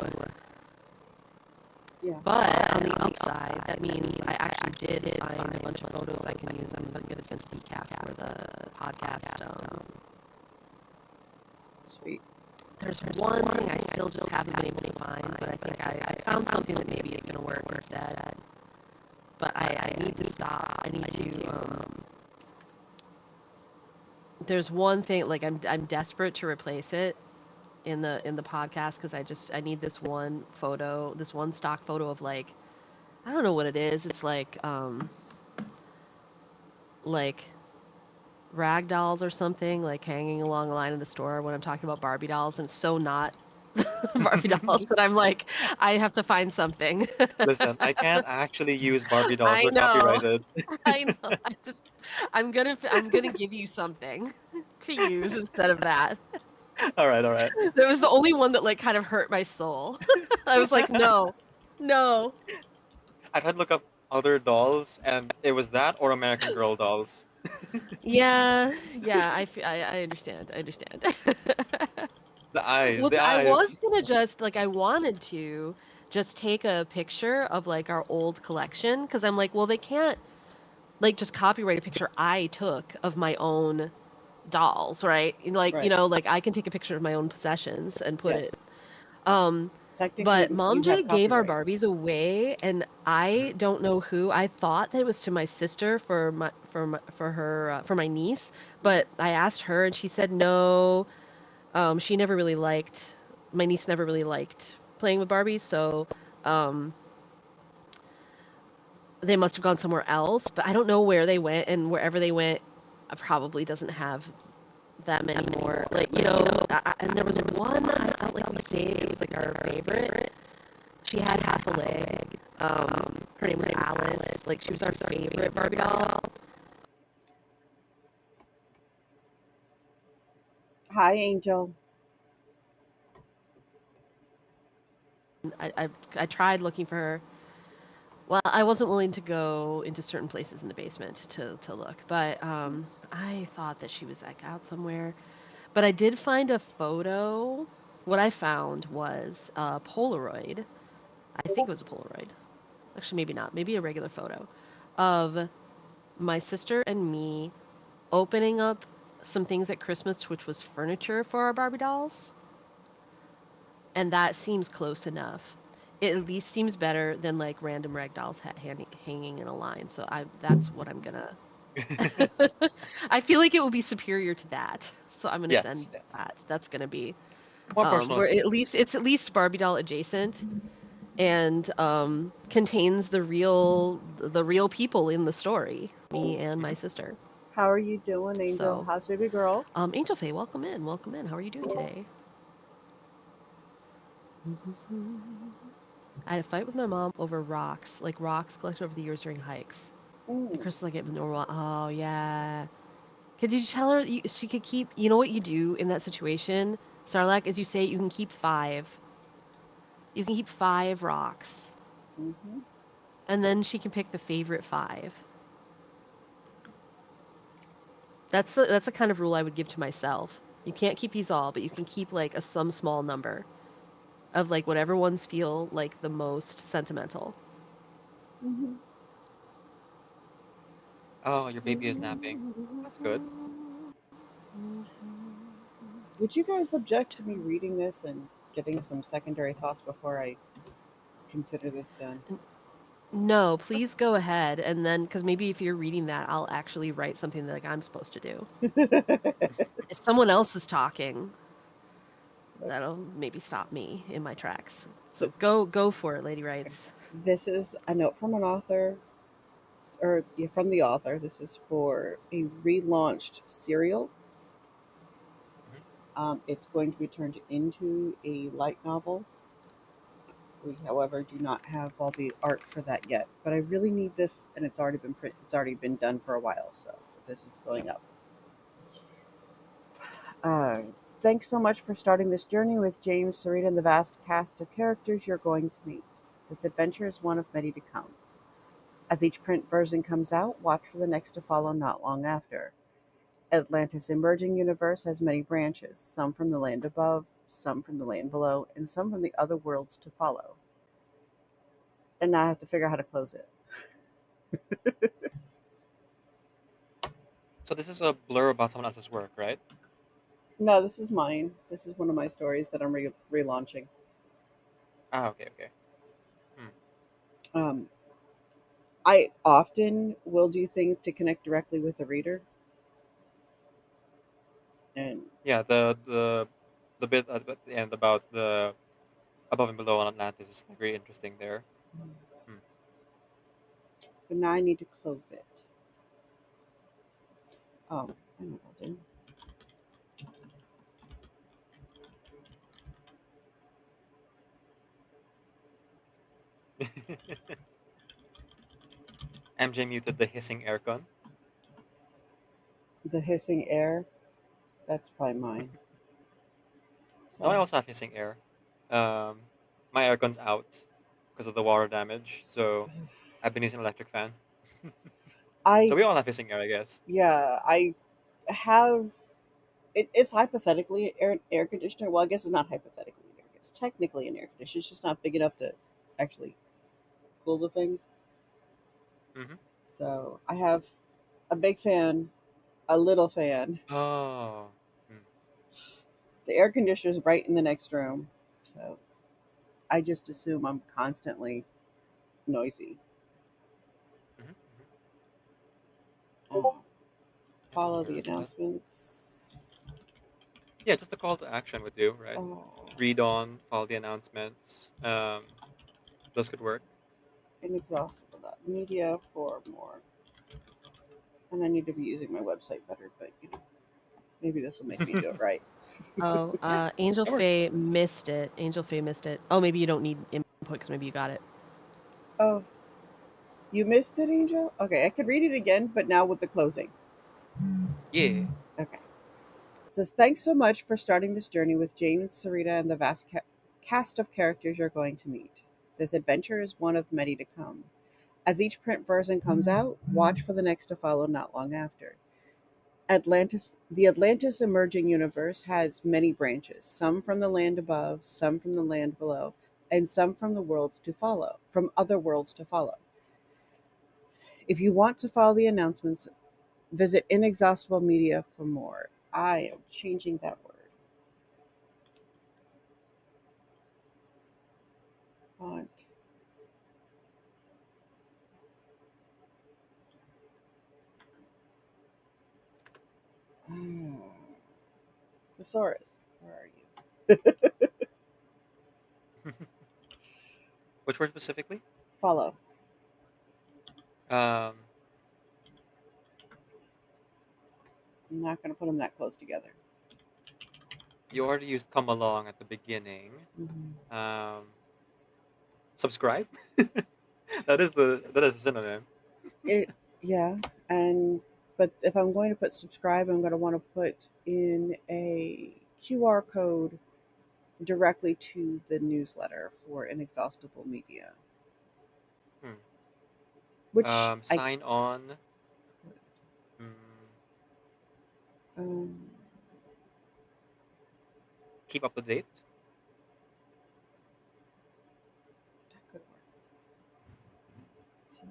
Yeah. But on the upside, that means I actually did find a bunch of photos I can use. I'm gonna send to Decaf for the podcast. Sweet. There's one thing I still just haven't been able to find, but I think I found something that maybe is gonna work instead. But I need to stop. I need to. There's one thing, like I'm desperate to replace it in the podcast because I need this one photo, this one stock photo of like, I don't know what it is. It's like rag dolls or something, like hanging along the line in the store when I'm talking about Barbie dolls, and it's so not Barbie dolls, but I'm like, I have to find something. Listen, I can't actually use Barbie dolls. I They're know. copyrighted. I know. I'm gonna give you something to use instead of that. All right, all right. That was the only one that like kind of hurt my soul. I was like, no, no. I tried to look up other dolls, and it was that or American Girl dolls. Yeah, yeah. I understand. I understand. The eyes, Well, the I was eyes. gonna just like I wanted to just take a picture of like our old collection because I'm like, well, they can't like just copyright a picture I took of my own dolls, right? Like, Right. like I can take a picture of my own possessions and put it. Yes. But Technically, Mom you have J gave our copyright. Barbies away, and I Mhm. don't know who. I thought that it was to my sister for my niece, but I asked her, and she said no. She never really liked my niece never really liked playing with Barbies, so um, they must have gone somewhere else. But I don't know where they went, and wherever they went, probably doesn't have them anymore. Like and there was one I felt like we saved. It was like our favorite. She had half a leg. Her name was Alice. Like she was our favorite Barbie doll. Hi, Angel. I tried looking for her. Well, I wasn't willing to go into certain places in the basement to look, but I thought that she was like out somewhere. But I did find a photo. What I found was a Polaroid. I think it was a Polaroid. Actually, maybe not. Maybe a regular photo of my sister and me opening up some things at Christmas, which was furniture for our Barbie dolls. And that seems close enough. It at least seems better than like random rag dolls hanging in a line. So that's what I'm gonna. I feel like it will be superior to that. So I'm gonna send Yes, yes. that. That's gonna be More personal where space. it's at least Barbie doll adjacent and contains the real people in the story, me and my Mhm. sister. How are you doing, Angel? So How's baby girl? Angel Faye, welcome in, welcome in. How are you doing today? I had a fight with my mom over rocks, like rocks collected over the years during hikes. The Mm. crystals I get normal. Oh yeah. Could you tell her she could keep? You know what you do in that situation, Sarlacc, is you say you can keep 5. You can keep 5 rocks, Mm-hmm. and then she can pick the favorite 5. That's the kind of rule I would give to myself. You can't keep these all, but you can keep like some small number of like whatever ones feel like the most sentimental. Mm-hmm. Oh, your baby is napping. That's good. Would you guys object to me reading this and getting some secondary thoughts before I consider this done? No, please go ahead, and then because maybe if you're reading that, I'll actually write something that like I'm supposed to do. If someone else is talking, that'll maybe stop me in my tracks. So go for it, Lady Writes. This is a note from an author, or yeah, from the author. This is for a relaunched serial. Mhm. It's going to be turned into a light novel. We, however, do not have all the art for that yet. But I really need this, and it's already been it's already been done for a while, so this is going up. Uh, Thanks so much for starting this journey with James, Sarita, and the vast cast of characters you're going to meet. This adventure is one of many to come. As each print version comes out, watch for the next to follow not long after. Atlantis Emerging Universe has many branches, some from the land above, some from the land below, and some from the other worlds to follow. And now I have to figure out how to close it. So this is a blur about someone else's work, right? No, this is mine. This is one of my stories that I'm relaunching. Ah, okay, okay. Hmm. Um, I often will do things to connect directly with the reader, and Yeah, the bit at the end about the above and below on Atlantis is like very interesting there. Hmm. but now I need to close it. Oh, I know what I'll do. MJ muted the hissing aircon. The hissing air, that's probably mine. No, I So also have hissing air. Um, my aircon's out because of the water damage, so I've been using an electric fan. So I we all have hissing air, I guess. yeah, I have it's hypothetically an air conditioner. Well, I guess it's not hypothetically an air. It's technically an air conditioner. It's just not big enough to actually cool the things. Hmm. So I have a big fan, a little fan. Oh. Mm. The air conditioner is right in the next room. So I just assume I'm constantly noisy. Hmm. Uh, follow the Alright, announcements. yeah, just a call to action would do, right? Uh, Read on, follow the announcements. Those could work. Inexhaustible.media for more. And I need to be using my website better, but maybe this will make me do it right. Oh, Yeah, Angel that works. Faye missed it. Angel Faye missed it. Oh, maybe you don't need input because maybe you got it. Oh, you missed it, Angel? Okay, I could read it again, but now with the closing. Yeah. Okay. It says, thanks so much for starting this journey with James, Sarita, and the vast cast of characters you're going to meet. This adventure is one of many to come. As each print version comes out, watch for the next to follow not long after. The Atlantis emerging universe has many branches, some from the land above, some from the land below, and some from other worlds to follow. If you want to follow the announcements, visit Inexhaustible Media for more. I am changing that word. Font. Thesaurus, where are you? Which word specifically? Follow. Um, I'm not going to put them that close together. you already used come along at the beginning. Mm-hmm. Subscribe? That is a synonym. Yeah, but if I'm going to put subscribe, I'm going to want to put in a QR code directly to the newsletter for Inexhaustible Media, Hmm. which I Sign on. Mm, um, keep up to date. that could work. So,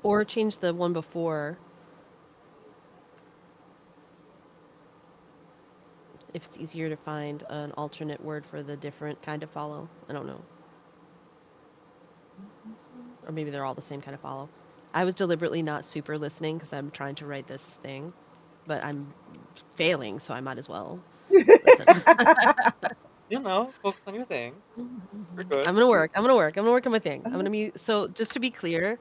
Or change the one before if it's easier to find an alternate word for the different kind of follow. I don't know. Or maybe they're all the same kind of follow. I was deliberately not super listening because I'm trying to write this thing, but I'm failing, so I might as well listen. You know, focus on your thing. You're good. I'm gonna work. I'm gonna work. I'm gonna work on my thing. I'm gonna mute. So just to be clear,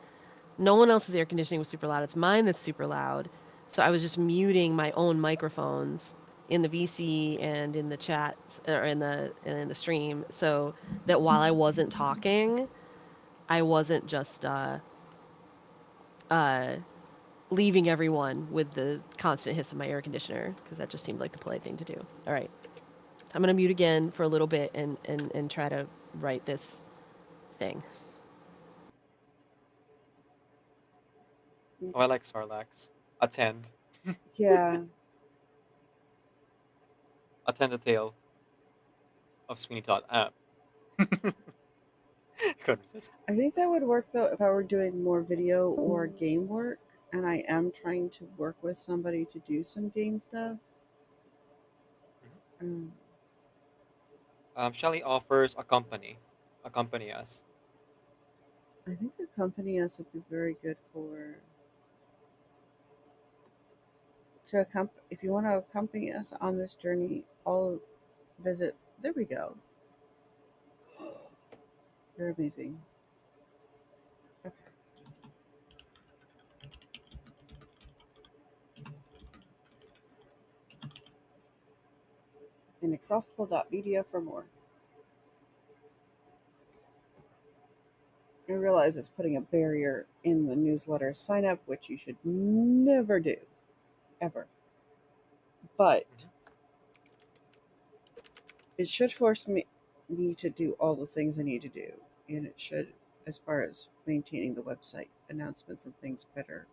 no one else's air conditioning was super loud. It's mine that's super loud. So I was just muting my own microphones in the VC and in the chat or in the stream, so that while I wasn't talking, I wasn't just uh, leaving everyone with the constant hiss of my air conditioner because that just seemed like the polite thing to do. All right, I'm gonna mute again for a little bit and try to write this thing. Oh, I like Sarlax. Attend. yeah, Attend the tale of Sweeney Todd. Couldn't resist. I think that would work though if I were doing more video or game work, and I am trying to work with somebody to do some game stuff. Um, Shelly offers accompany us. I think accompany us would be very good if you want to accompany us on this journey. I'll visit. There we go. You're amazing. Okay. inexhaustible.media for more. I realize it's putting a barrier in the newsletter sign up, which you should never do, ever. But it should force me to do all the things I need to do, and it should, as far as maintaining the website announcements and things better.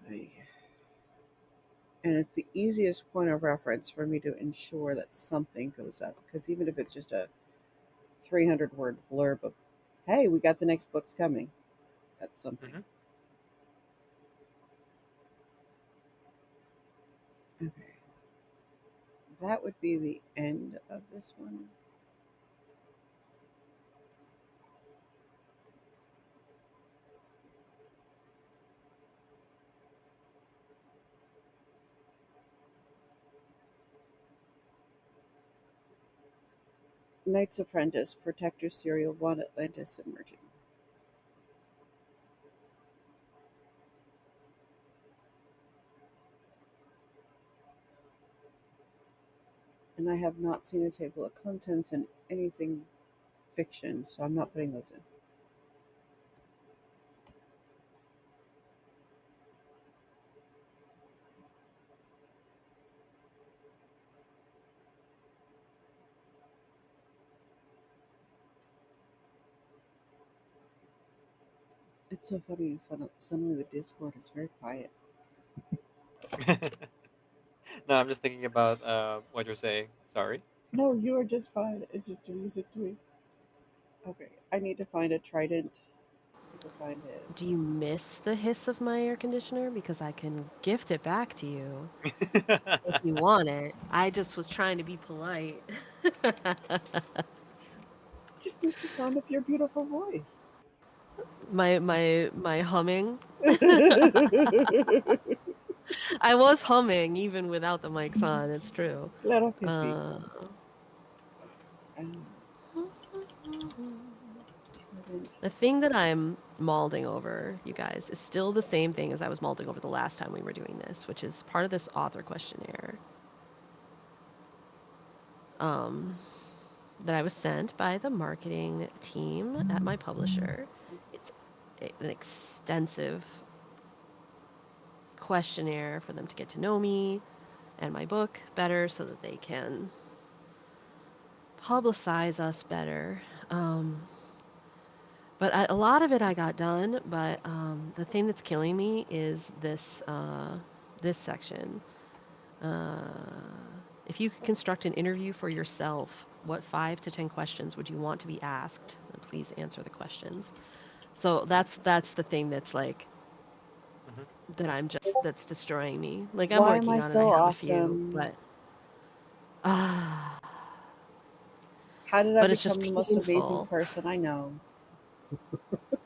And it's the easiest point of reference for me to ensure that something goes up, because even if it's just a 300-word blurb of, hey, we got the next book's coming, that's something. Okay. That would be the end of this one. Knight's Apprentice, Protector Serial 1, Atlantis Emerging. And I have not seen a table of contents in anything fiction, so I'm not putting those in. It's so funny, suddenly the Discord is very quiet. No, I'm just thinking about what you're saying. Sorry. No, you are just fine. It's just a music to me. Okay, I need to find a trident. I need to find his. Do you miss the hiss of my air conditioner? Because I can gift it back to you if you want it. I just was trying to be polite. Just miss the sound of your beautiful voice. my humming. I was humming even without the mics on. It's true. Claro que sí. The thing that I'm malding over, you guys, is still the same thing as I was malding over the last time we were doing this, which is part of this author questionnaire that I was sent by the marketing team at my publisher. It's an extensive questionnaire for them to get to know me and my book better so that they can publicize us better. But a lot of it I got done, but the thing that's killing me is this this section. If you could construct an interview for yourself, what 5 to 10 questions would you want to be asked? And please answer the questions. So that's the thing that's like that that's destroying me. Like I'm Why working am I on it. so I have awesome? a few, but how did I but it's just become the most amazing painful. person I know?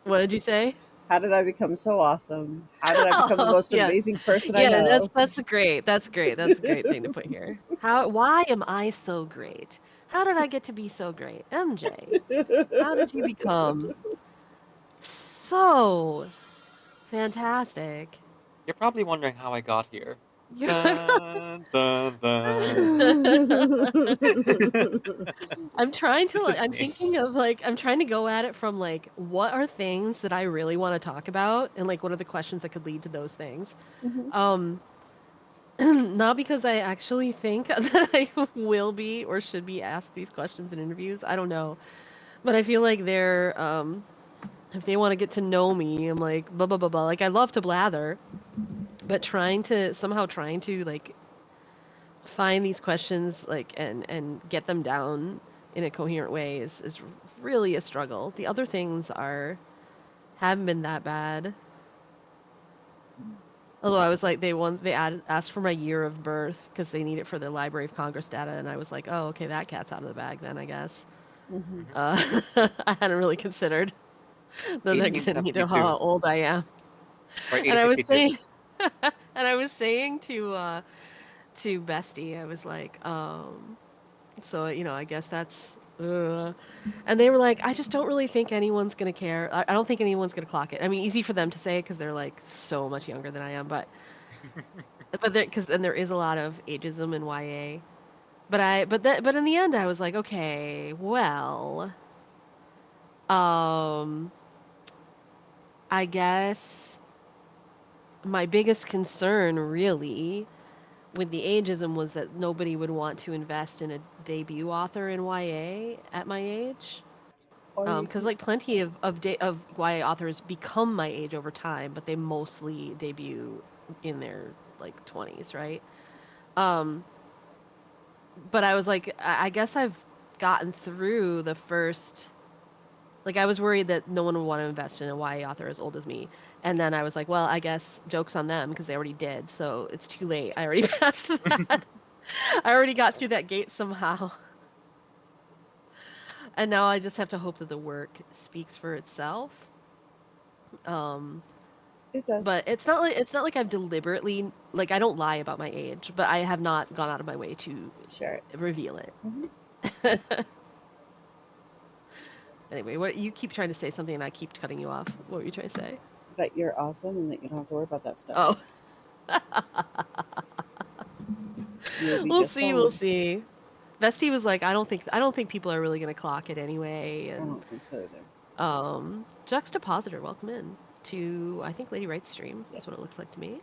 What did you say? How did I become so awesome? How did I become the most yeah. amazing person I Yeah, know? that's great. That's great. That's a great thing to put here. Why am I so great? How did I get to be so great? MJ, how did you become so fantastic? You're probably wondering how I got here. You- Dun, dun, dun. I'm trying to This is I'm me. thinking of I'm trying to go at it from what are things that I really want to talk about and what are the questions that could lead to those things. Not because I actually think that I will be or should be asked these questions in interviews. I don't know. But I feel like they're if they want to get to know me, I'm like blah blah blah blah. I love to blather, but trying to find these questions and get them down in a coherent way is really a struggle. The other things haven't been that bad. Although I was like, they asked for my year of birth because they need it for their Library of Congress data, and I was like, oh, okay, that cat's out of the bag then, I guess. I hadn't really considered that they're gonna need to know how old I am. Or And I was 1862. saying to Bestie, I was like, so I guess that's. And they were like, I just don't really think anyone's gonna care. I don't think anyone's gonna clock it. I mean, easy for them to say because they're so much younger than I am, but but because then there is a lot of ageism in YA. But in the end, I was like, okay, well, I guess my biggest concern really with the ageism was that nobody would want to invest in a debut author in YA at my age. Or you Because can, like plenty of YA authors become my age over time, but they mostly debut in their like 20s, right? But I was like, I guess I've gotten through the first. Like I was worried that no one would want to invest in a YA author as old as me, and then I was like, well, I guess joke's on them because they already did, so it's too late. I already passed that. I already got through that gate somehow. And now I just have to hope that the work speaks for itself. it does. But it's not like I've deliberately, like, I don't lie about my age, but I have not gone out of my way to Share it. reveal it. Mhm. Anyway, what you keep trying to say something and I keep cutting you off. What were you trying to say? That you're awesome and that you don't have to worry about that stuff. Oh. You'll be We'll just see, fine. we'll see. Bestie was like, I don't think people are really gonna clock it anyway. I And don't think so either. Juxtapositor, welcome in to I think Lady Wright's stream. That's Yes. what it looks like to me.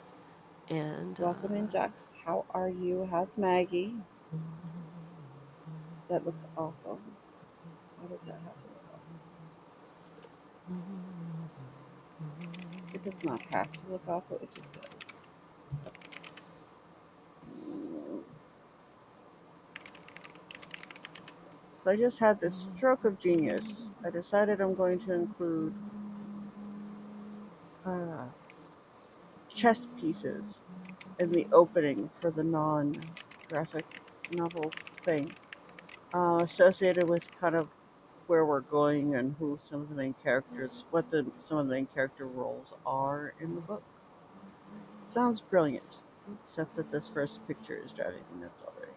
And Welcome in, Jax. How are you? How's Maggie? That looks awful. How does that have to look awful? It does not have to look awful. It just does. So I just had this stroke of genius. I decided I'm going to include chess pieces in the opening for the non-graphic novel thing, associated with kind of where we're going and who some of the main characters, some of the main character roles are in the book. Sounds brilliant, except that this first picture is driving me nuts already.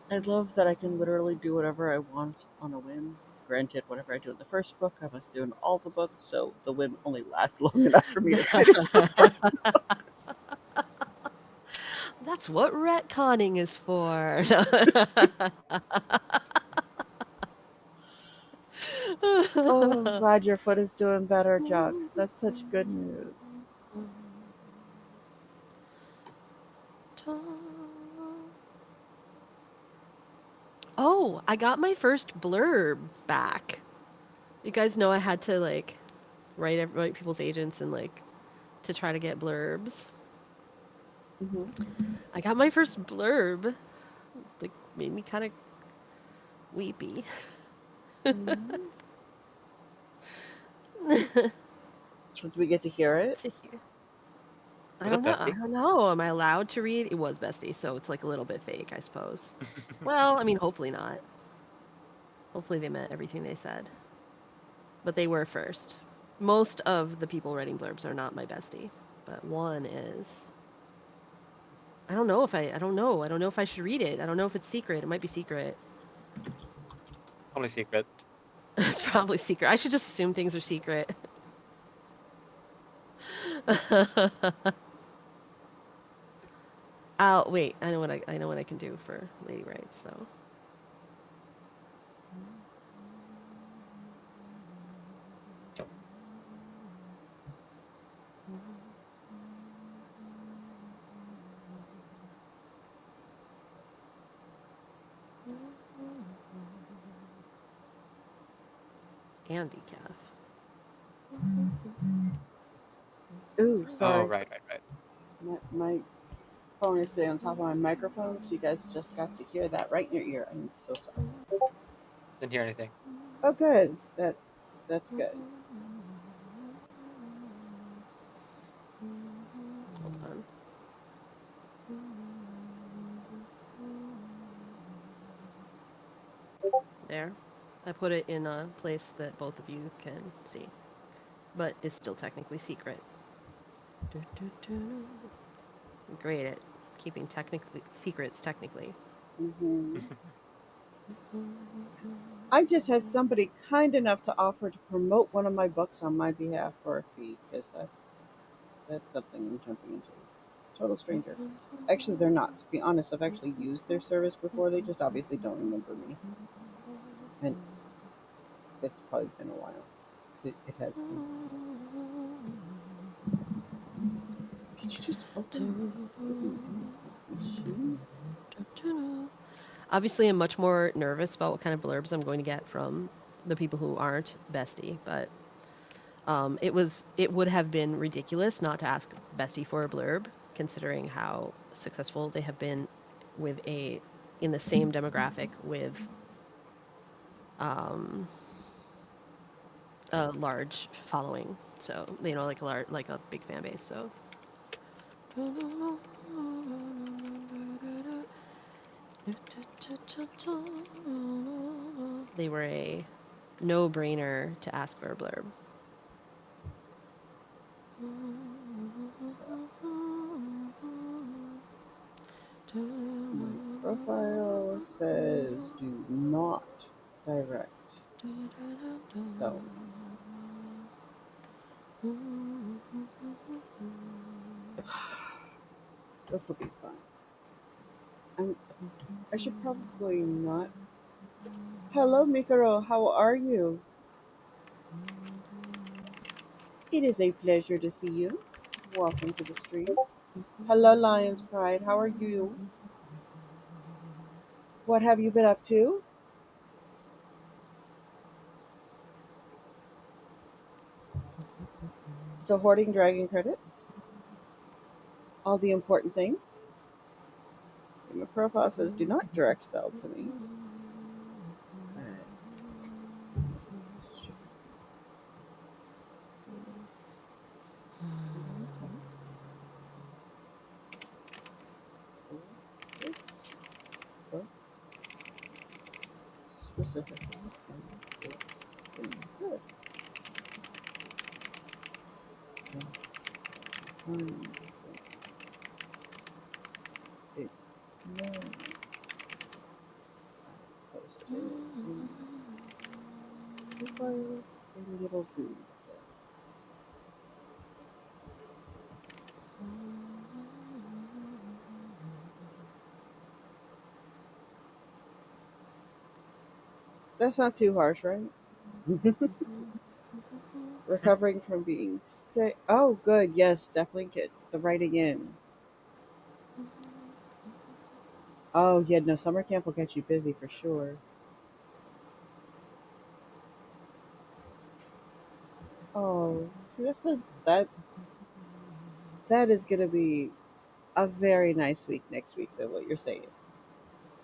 I love that I can literally do whatever I want on a whim. Granted, whatever I do in the first book, I must do in all the books, so the whim only lasts long enough for me to finish the first book. That's what retconning is for. Oh, I'm glad your foot is doing better, Jux. That's such good news. Oh, I got my first blurb back. You guys know I had to like write people's agents and like to try to get blurbs. I got my first blurb. Like made me kind of weepy. Should we get to hear it? I Was don't it know. I Bestie? don't know. Am I allowed to read? It was Bestie, so it's like a little bit fake, I suppose. Well, I mean, hopefully not. Hopefully they meant everything they said. But they were first. Most of the people writing blurbs are not my bestie, but one is. I don't know. I don't know if I should read it. I don't know if it's secret. It might be secret. Only secret. It's probably secret. I should just assume things are secret. Wait. I know what I can do for Lady Wrights though. And decaf. Ooh, sorry. Oh, right. My phone is sitting on top of my microphone, so you guys just got to hear that right in your ear. I'm so sorry. Didn't hear anything. Oh, good. That's good. Hold on. There. I put it in a place that both of you can see, but is still technically secret. Great at keeping secrets technically. I just had somebody kind enough to offer to promote one of my books on my behalf for a fee, because that's something I'm jumping into. Total stranger. Actually, they're not. To be honest, I've actually used their service before. They just obviously don't remember me, and it's probably been a while. It has been. Could you just open the freaking machine? Obviously, I'm much more nervous about what kind of blurbs I'm going to get from the people who aren't Bestie, but it would have been ridiculous not to ask Bestie for a blurb, considering how successful they have been in the same demographic with a large following. So like a big fan base. So they were a no-brainer to ask for a blurb. My profile says do not direct. So this will be fun. I should probably not. Hello, Mikaro. How are you? It is a pleasure to see you. Welcome to the stream. Hello, Lion's Pride. How are you? What have you been up to? Still hoarding dragon credits? All the important things? My profile says do not direct sell to me. This book specifically, and it's been good. Find it more posted in profile in little booth. That's not too harsh, right? Recovering from being sick. Oh, good. Yes, definitely get the writing in. Oh, yeah, no, summer camp will get you busy for sure. Oh, see, that is going to be a very nice week next week, than what you're saying.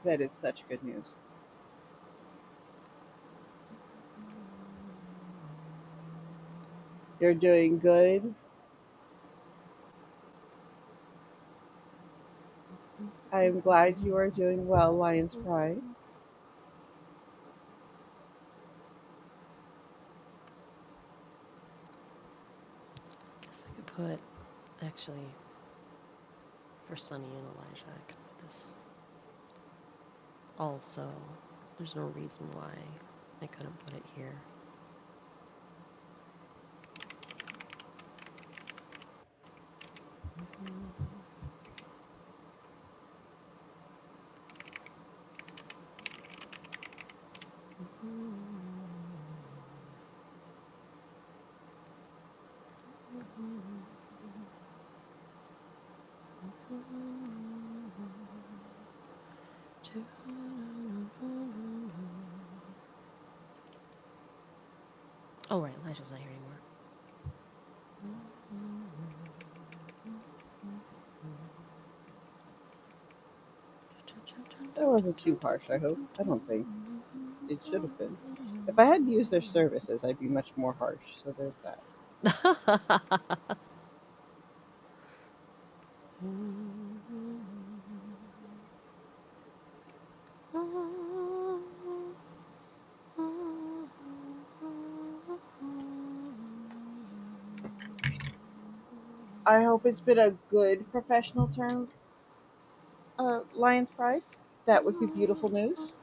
That is such good news. You're doing good. I am glad you are doing well, Lion's Pride. I guess I could put, actually, for Sunny and Elijah, I could put this also. There's no reason why I couldn't put it here. Oh, right, Elijah's not here anymore. That wasn't too harsh, I hope. I don't think. It should have been. If I hadn't used their services, I'd be much more harsh, so there's that. I hope it's been a good professional term, Lion's Pride. That would be beautiful news.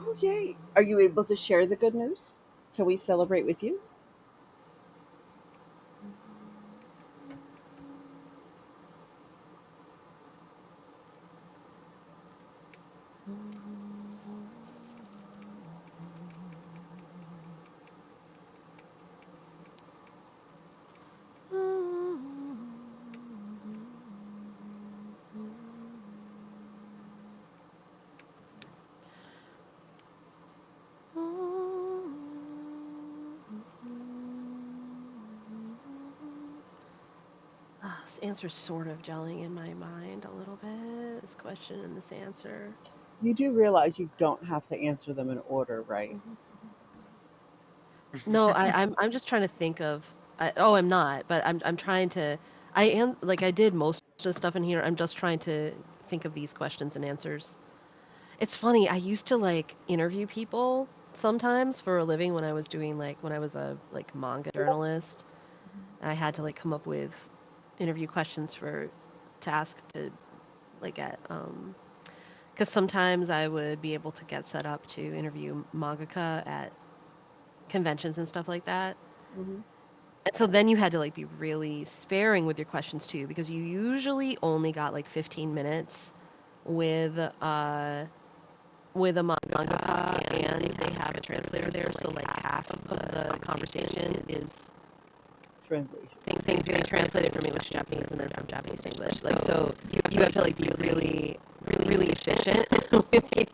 Oh, yay. Are you able to share the good news? Can we celebrate with you? This answer's sort of gelling in my mind a little bit. This question and this answer. You do realize you don't have to answer them in order, right? No, I'm just trying to think of. I'm not, but I'm trying to. I am like I did most of the stuff in here. I'm just trying to think of these questions and answers. It's funny. I used to like interview people sometimes for a living when I was doing when I was a like manga journalist. I had to like come up with interview questions to ask to like get because sometimes I would be able to get set up to interview mangaka at conventions and stuff like that. Mm-hmm. And so then you had to like be really sparing with your questions too, because you usually only got like 15 minutes with a mangaka, and they have a translator there, so like half of the conversation is Translation. things being translated from English to Japanese and then from Japanese to English. Like so you have to like be really efficient with your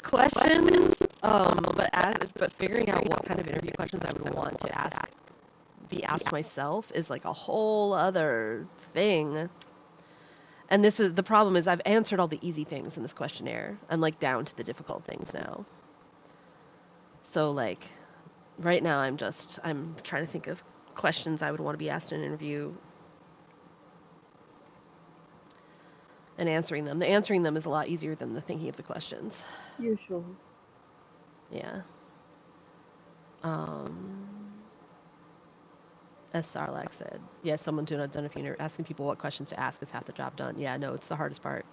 questions. But figuring out what kind of interview questions I would want to be asked myself is like a whole other thing. And this is the problem is I've answered all the easy things in this questionnaire. I'm like down to the difficult things now. So like right now I'm trying to think of questions I would want to be asked in an interview and answering them. The answering them is a lot easier than the thinking of the questions. Usually. Yeah. As Sarlacc said, yeah, someone doing a done if you're asking people what questions to ask is half the job done. Yeah, no, it's the hardest part.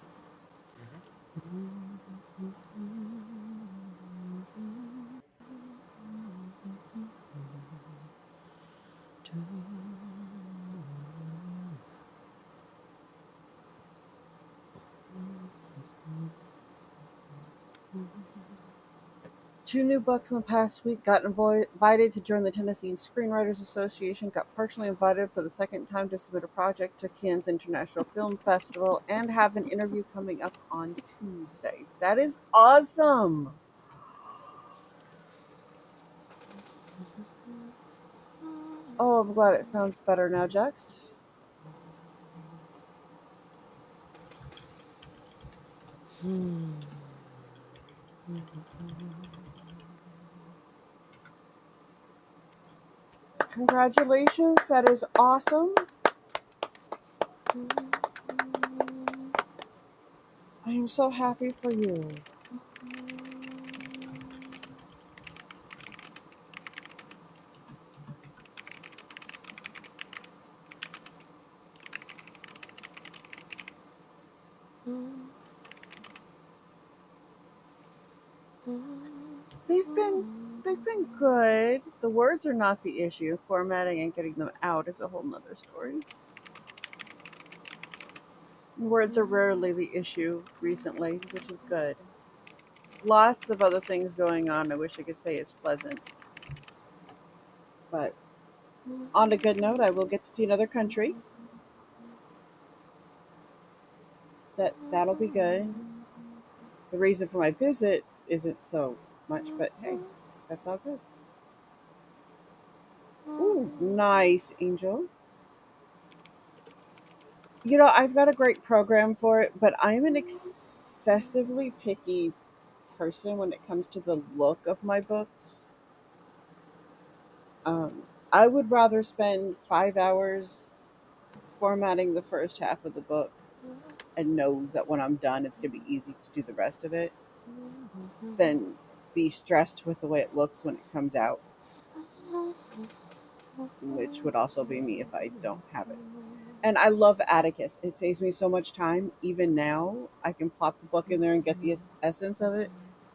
Two new books in the past week. Got invited to join the Tennessee Screenwriters Association. Got personally invited for the second time to submit a project to Cannes International Film Festival and have an interview coming up on Tuesday. That is awesome. Oh, I'm glad it sounds better now, Jext. Congratulations, that is awesome. I am so happy for you. They've been good. The words are not the issue. Formatting and getting them out is a whole nother story. Words are rarely the issue recently, which is good. Lots of other things going on. I wish I could say it's pleasant. But on a good note, I will get to see another country. That'll be good. The reason for my visit isn't so much, but hey, that's all good. Ooh, nice, Angel. You know, I've got a great program for it, but I'm an excessively picky person when it comes to the look of my books. I would rather spend 5 hours formatting the first half of the book and know that when I'm done, it's going to be easy to do the rest of it than be stressed with the way it looks when it comes out, which would also be me if I don't have it. And I love Atticus. It saves me so much time. Even now, I can plop the book in there and get the essence of it.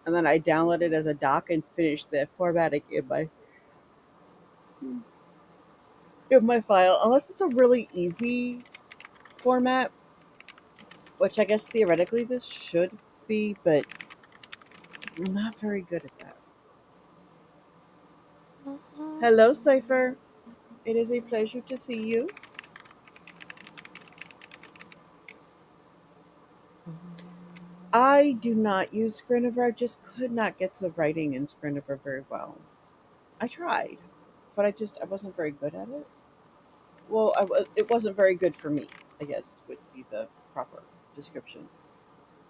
and then I download it as a doc and finish the formatting in my file. Unless it's a really easy format, which I guess theoretically this should be, but I'm not very good at that. Hello, Cypher. It is a pleasure to see you. I do not use Skriniver. I just could not get to writing in Skriniver very well. I tried, but I wasn't very good at it. Well, it wasn't very good for me, I guess would be the proper description.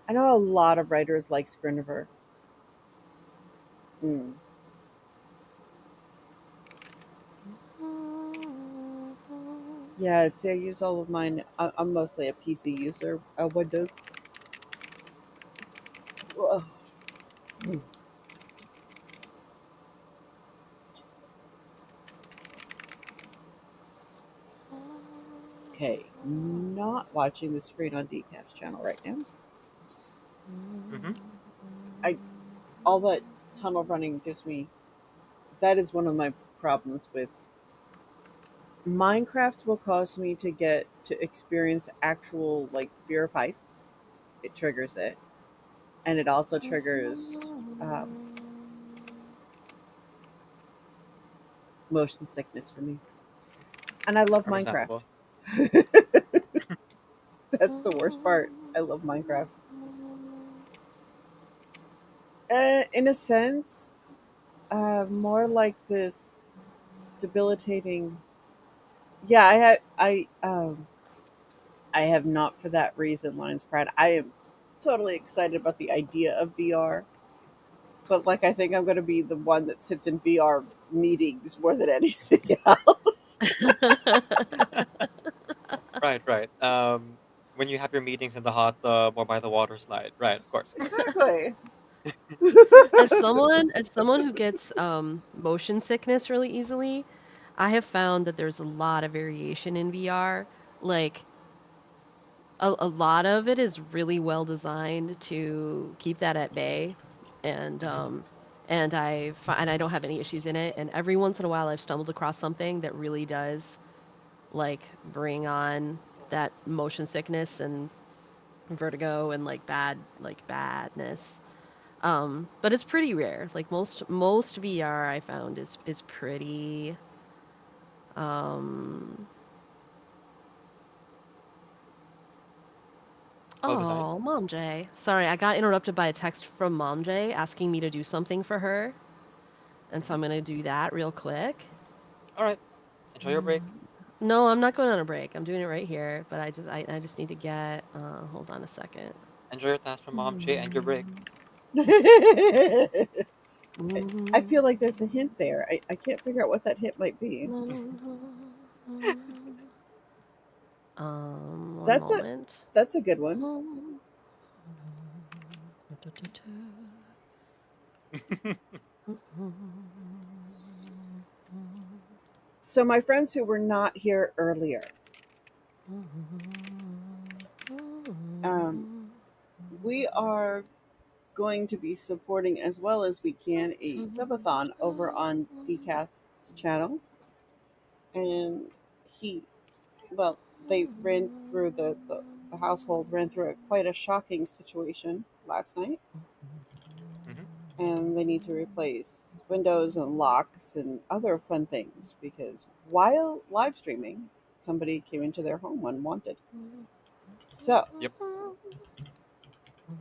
I know a lot of writers like Skriniver. Mm. Yeah, see, I use all of mine. I'm mostly a PC user. Windows. Ugh. Mm. Okay, not watching the screen on Decaf's channel right now. Mm-hmm. All that tunnel running gives me. That is one of my problems with Minecraft. Will cause me to get to experience actual like fear of heights. It triggers it, and it also triggers motion sickness for me. And I love Minecraft. Understandable. That's the worst part. I love Minecraft. In a sense, more like this debilitating. Yeah, I have not for that reason, Lions Pride. I am totally excited about the idea of VR, but like I think I'm going to be the one that sits in VR meetings more than anything else. Right, right. When you have your meetings in the hot tub or by the water slide. Right, of course. Exactly. As someone who gets motion sickness really easily, I have found that there's a lot of variation in VR. Like a lot of it is really well designed to keep that at bay, and I don't have any issues in it. And every once in a while, I've stumbled across something that really does like bring on that motion sickness and vertigo and like badness. But it's pretty rare. Like most VR I found is pretty um Well designed. Oh, Mom J. Sorry, I got interrupted by a text from Mom J asking me to do something for her. And so Mm-hmm. I'm gonna do that real quick. All right. Enjoy your break. No, I'm not going on a break. I'm doing it right here, but I just need to get hold on a second. Enjoy your task from Mom J and your break. I feel like there's a hint there. I can't figure out what that hint might be. One That's a moment. that's a good one. So my friends who were not here earlier, we are going to be supporting as well as we can a subathon over on Decaf's channel, and he, well, they ran through the household ran through quite a shocking situation last night, Mm-hmm. and they need to replace windows and locks and other fun things because while live streaming, somebody came into their home unwanted. So Yep.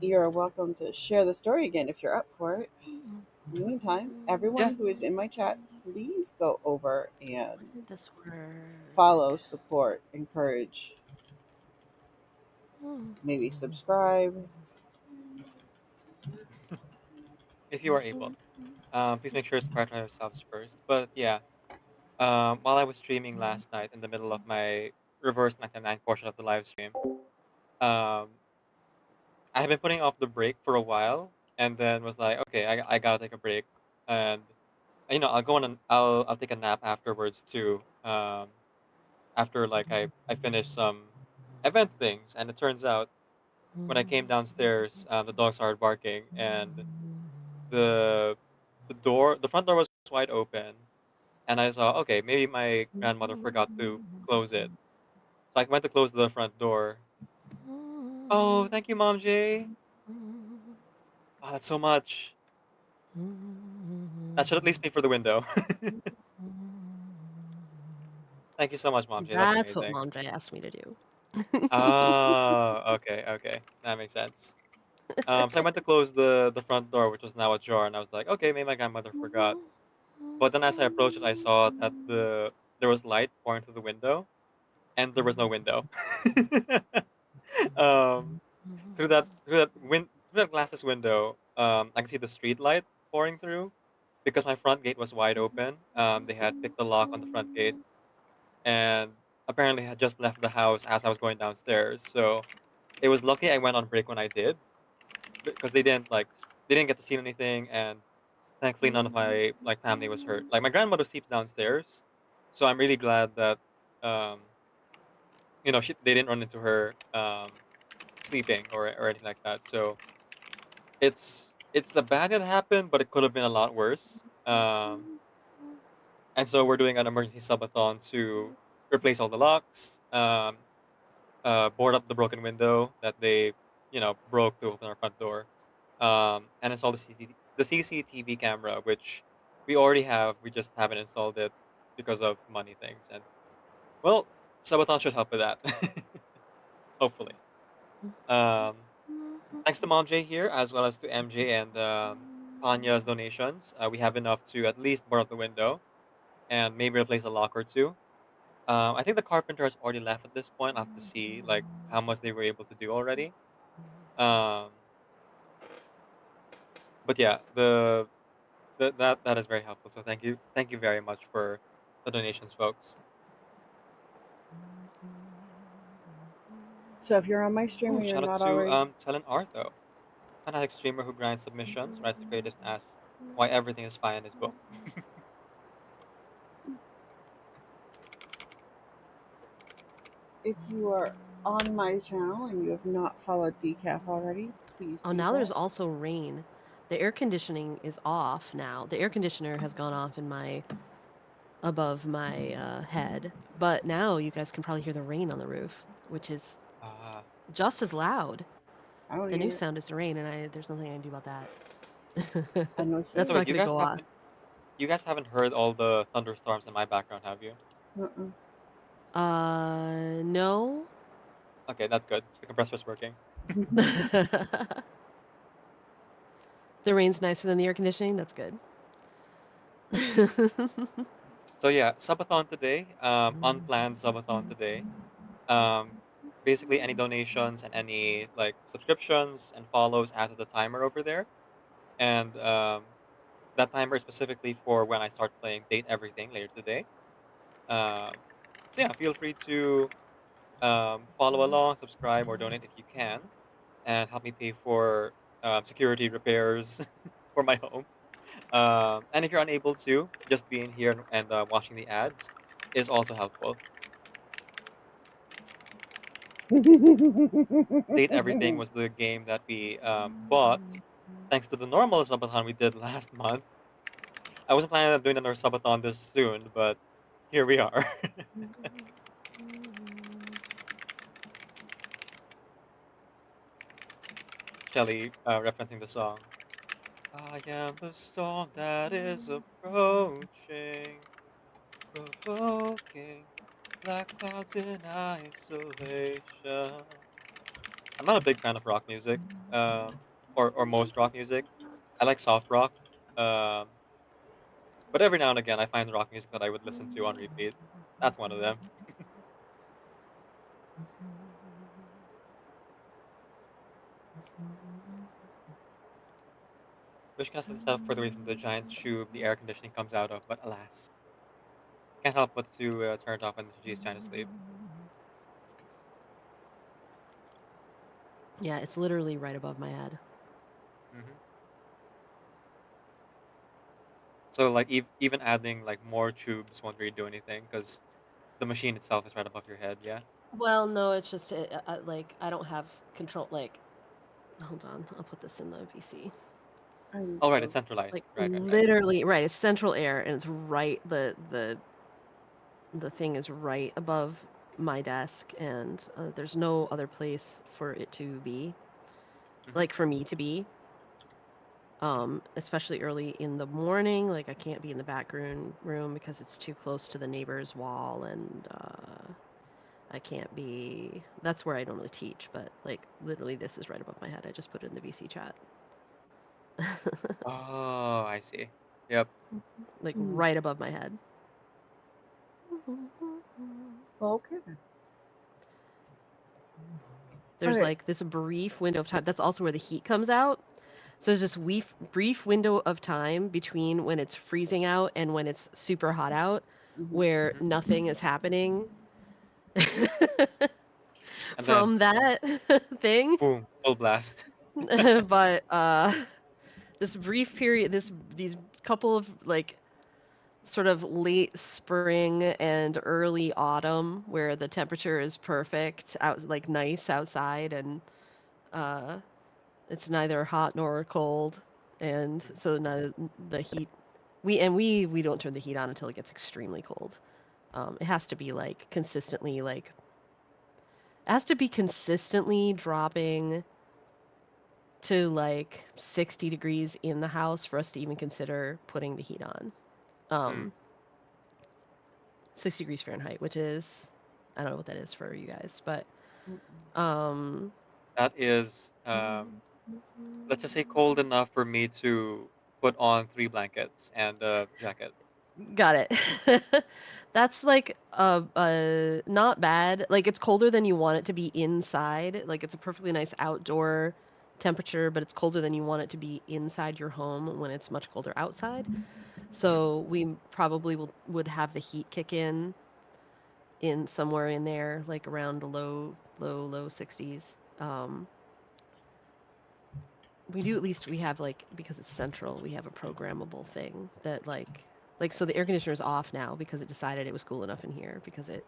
you're welcome to share the story again if you're up for it. In the meantime, Yeah. everyone who is in my chat, please go over and This word. follow, support, encourage, maybe subscribe. If you are able. Please make sure to prioritize yourselves first. But yeah, while I was streaming last night in the middle of my reverse 99 portion of the live stream, um, I have been putting off the break for a while, and then was like, okay, I gotta take a break, and I'll go on and I'll take a nap afterwards too. After like I finish some event things, and it turns out when I came downstairs, the dogs started barking, and the the front door was wide open, and I saw, okay, maybe my grandmother forgot to close it. So I went to close the front door. Oh, thank you, Mom J. Oh, that's so much. That should at least pay for the window. Thank you so much, Mom J. That's That's what amazing. Mom J asked me to do. Oh, okay. That makes sense. So I went to close the front door, which was now ajar, and I was like, okay, maybe my grandmother forgot. But then as I approached it, I saw that there was light pouring through the window, and there was no window. um, through that glassless window, I can see the street light pouring through because my front gate was wide open. They had picked the lock on the front gate, and apparently had just left the house as I was going downstairs. So it was lucky I went on break when I did, because they didn't get to see anything, and thankfully none of my family was hurt. Like my grandmother sleeps downstairs, so I'm really glad that um they didn't run into her sleeping or anything like that. So it's a bad that happened, but it could have been a lot worse. And so we're doing an emergency subathon to replace all the locks, board up the broken window that they broke to open our front door, and install the CCTV camera, which we already have. We just haven't installed it because of money things. And well, subathon should help with that, hopefully. Um, Thanks to Mom J here, as well as to MJ and Tanya's donations. We have enough to at least board up the window and maybe replace a lock or two. I think the carpenter has already left at this point. I have to see how much they were able to do already. Um, but yeah, that is very helpful. So thank you very much for the donations, folks. So if you're on my stream Oh, and you're shout out not to already, Telen Artho, fanatic streamer who grinds submissions, writes the greatest, and asks why everything is fine in his book. if you are on my channel and you have not followed Decaf already, please Oh, do now there's that. also rain. The air conditioning is off now. The air conditioner has gone off above my head, but now you guys can probably hear the rain on the roof, which is Ah, just as loud. I don't The new hear it. sound is the rain, and there's nothing I can do about that. I don't hear That's so it. not wait, gonna go off. you guys haven't heard all the thunderstorms in my background, have you? No. Okay, that's good. The compressor's working. The rain's nicer than the air conditioning. That's good. So yeah, subathon today, unplanned subathon today. Um, Basically any donations and any subscriptions and follows add to the timer over there, and that timer is specifically for when I start playing Date Everything later today. Um, so yeah, feel free to follow along, subscribe, or donate if you can, and help me pay for security repairs for my home. And if you're unable to, just being here and watching the ads is also helpful. Date Everything was the game that we bought thanks to the normal subathon we did last month. I wasn't planning on doing another subathon this soon, but here we are. Shelly referencing the song. I am the storm that is approaching, provoking black clouds in isolation. I'm not a big fan of rock music, or most rock music. I like soft rock, um, but every now and again I find rock music that I would listen to on repeat. That's one of them. Wish can set this up further away from the giant tube the air conditioning comes out of, but alas, can't help but to turn it off when G is trying to sleep. Yeah, it's literally right above my head. Hmm So even adding more tubes won't really do anything because the machine itself is right above your head. Yeah. Well, no, it's just I don't have control. Hold on, I'll put this in the VC. I'm Oh, right, so it's centralized. Like Right. literally, right, it's central air and it's right the thing is right above my desk and there's no other place for it to be. Mhm. Like for me to be. Especially early in the morning, like I can't be in the back room because it's too close to the neighbor's wall and I can't be. That's where I normally teach, but like literally this is right above my head. I just put it in the VC chat. Oh, I see. Yep. Like Hmm. right above my head. Okay. There's Alright. like this brief window of time. That's also where the heat comes out. So there's this brief window of time between when it's freezing out and when it's super hot out where Mhm. nothing is happening. And then From that thing. boom, full blast. But this brief period, these couple of like sort of late spring and early autumn where the temperature is perfect out, like nice outside, and uh it's neither hot nor cold, and Mhm. so the heat we don't turn the heat on until it gets extremely cold. It has to be like consistently like it has to be consistently dropping to like 60 degrees in the house for us to even consider putting the heat on. Mm. 60 degrees Fahrenheit, which is, I don't know what that is for you guys, but Mm-mm. um, That is, let's just say cold enough for me to put on 3 blankets and a jacket. got it. That's like not bad. Like it's colder than you want it to be inside. Like it's a perfectly nice outdoor temperature, but it's colder than you want it to be inside your home when it's much colder outside. Mhm. So we probably would have the heat kick in somewhere in there, like around the low 60s. We do at least we have like because it's central, we have a programmable thing that like so the air conditioner is off now because it decided it was cool enough in here because it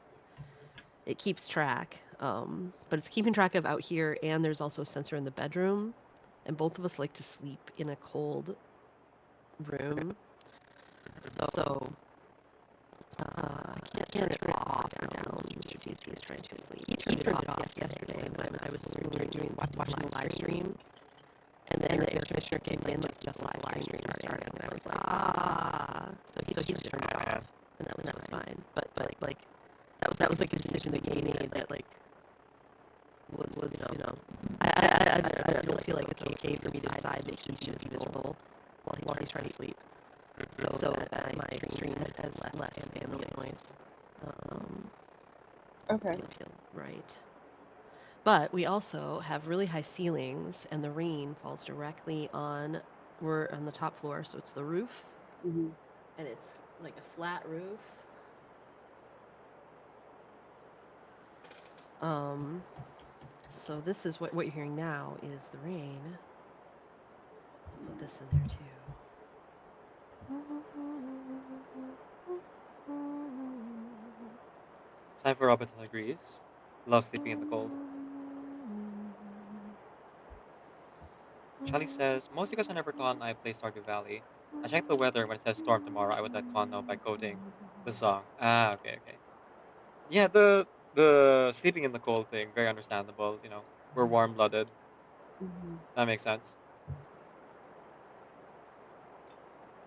keeps track. But it's keeping track of out here, and there's also a sensor in the bedroom, and both of us like to sleep in a cold room. So I can't turn it off or down. Mr. DC is trying to sleep. He turned it off yesterday when I was doing watching the live stream, and then the air conditioner came in like just as the live stream starting, and I was like, ah. So he just turned it off, and that was fine. But like that was like a decision that he made that like was you know I don't feel like it's okay for me to decide that he should be miserable while he's trying to sleep. So my stream has less ambient noise. Okay. Doesn't feel right. But we also have really high ceilings, and the rain falls directly on. We're on the top floor, so it's the roof, Mm-hmm. and it's like a flat roof. So this is what you're hearing now is the rain. Put this in there too. Cypher Robinson agrees. Love sleeping in the cold. Charlie says, mostly because whenever Con and I play Stardew Valley, I check the weather when it says storm tomorrow. I would let Con know by coding the song. Ah, okay. Yeah, the sleeping in the cold thing, very understandable. You know, we're warm-blooded. Mm-hmm. That makes sense.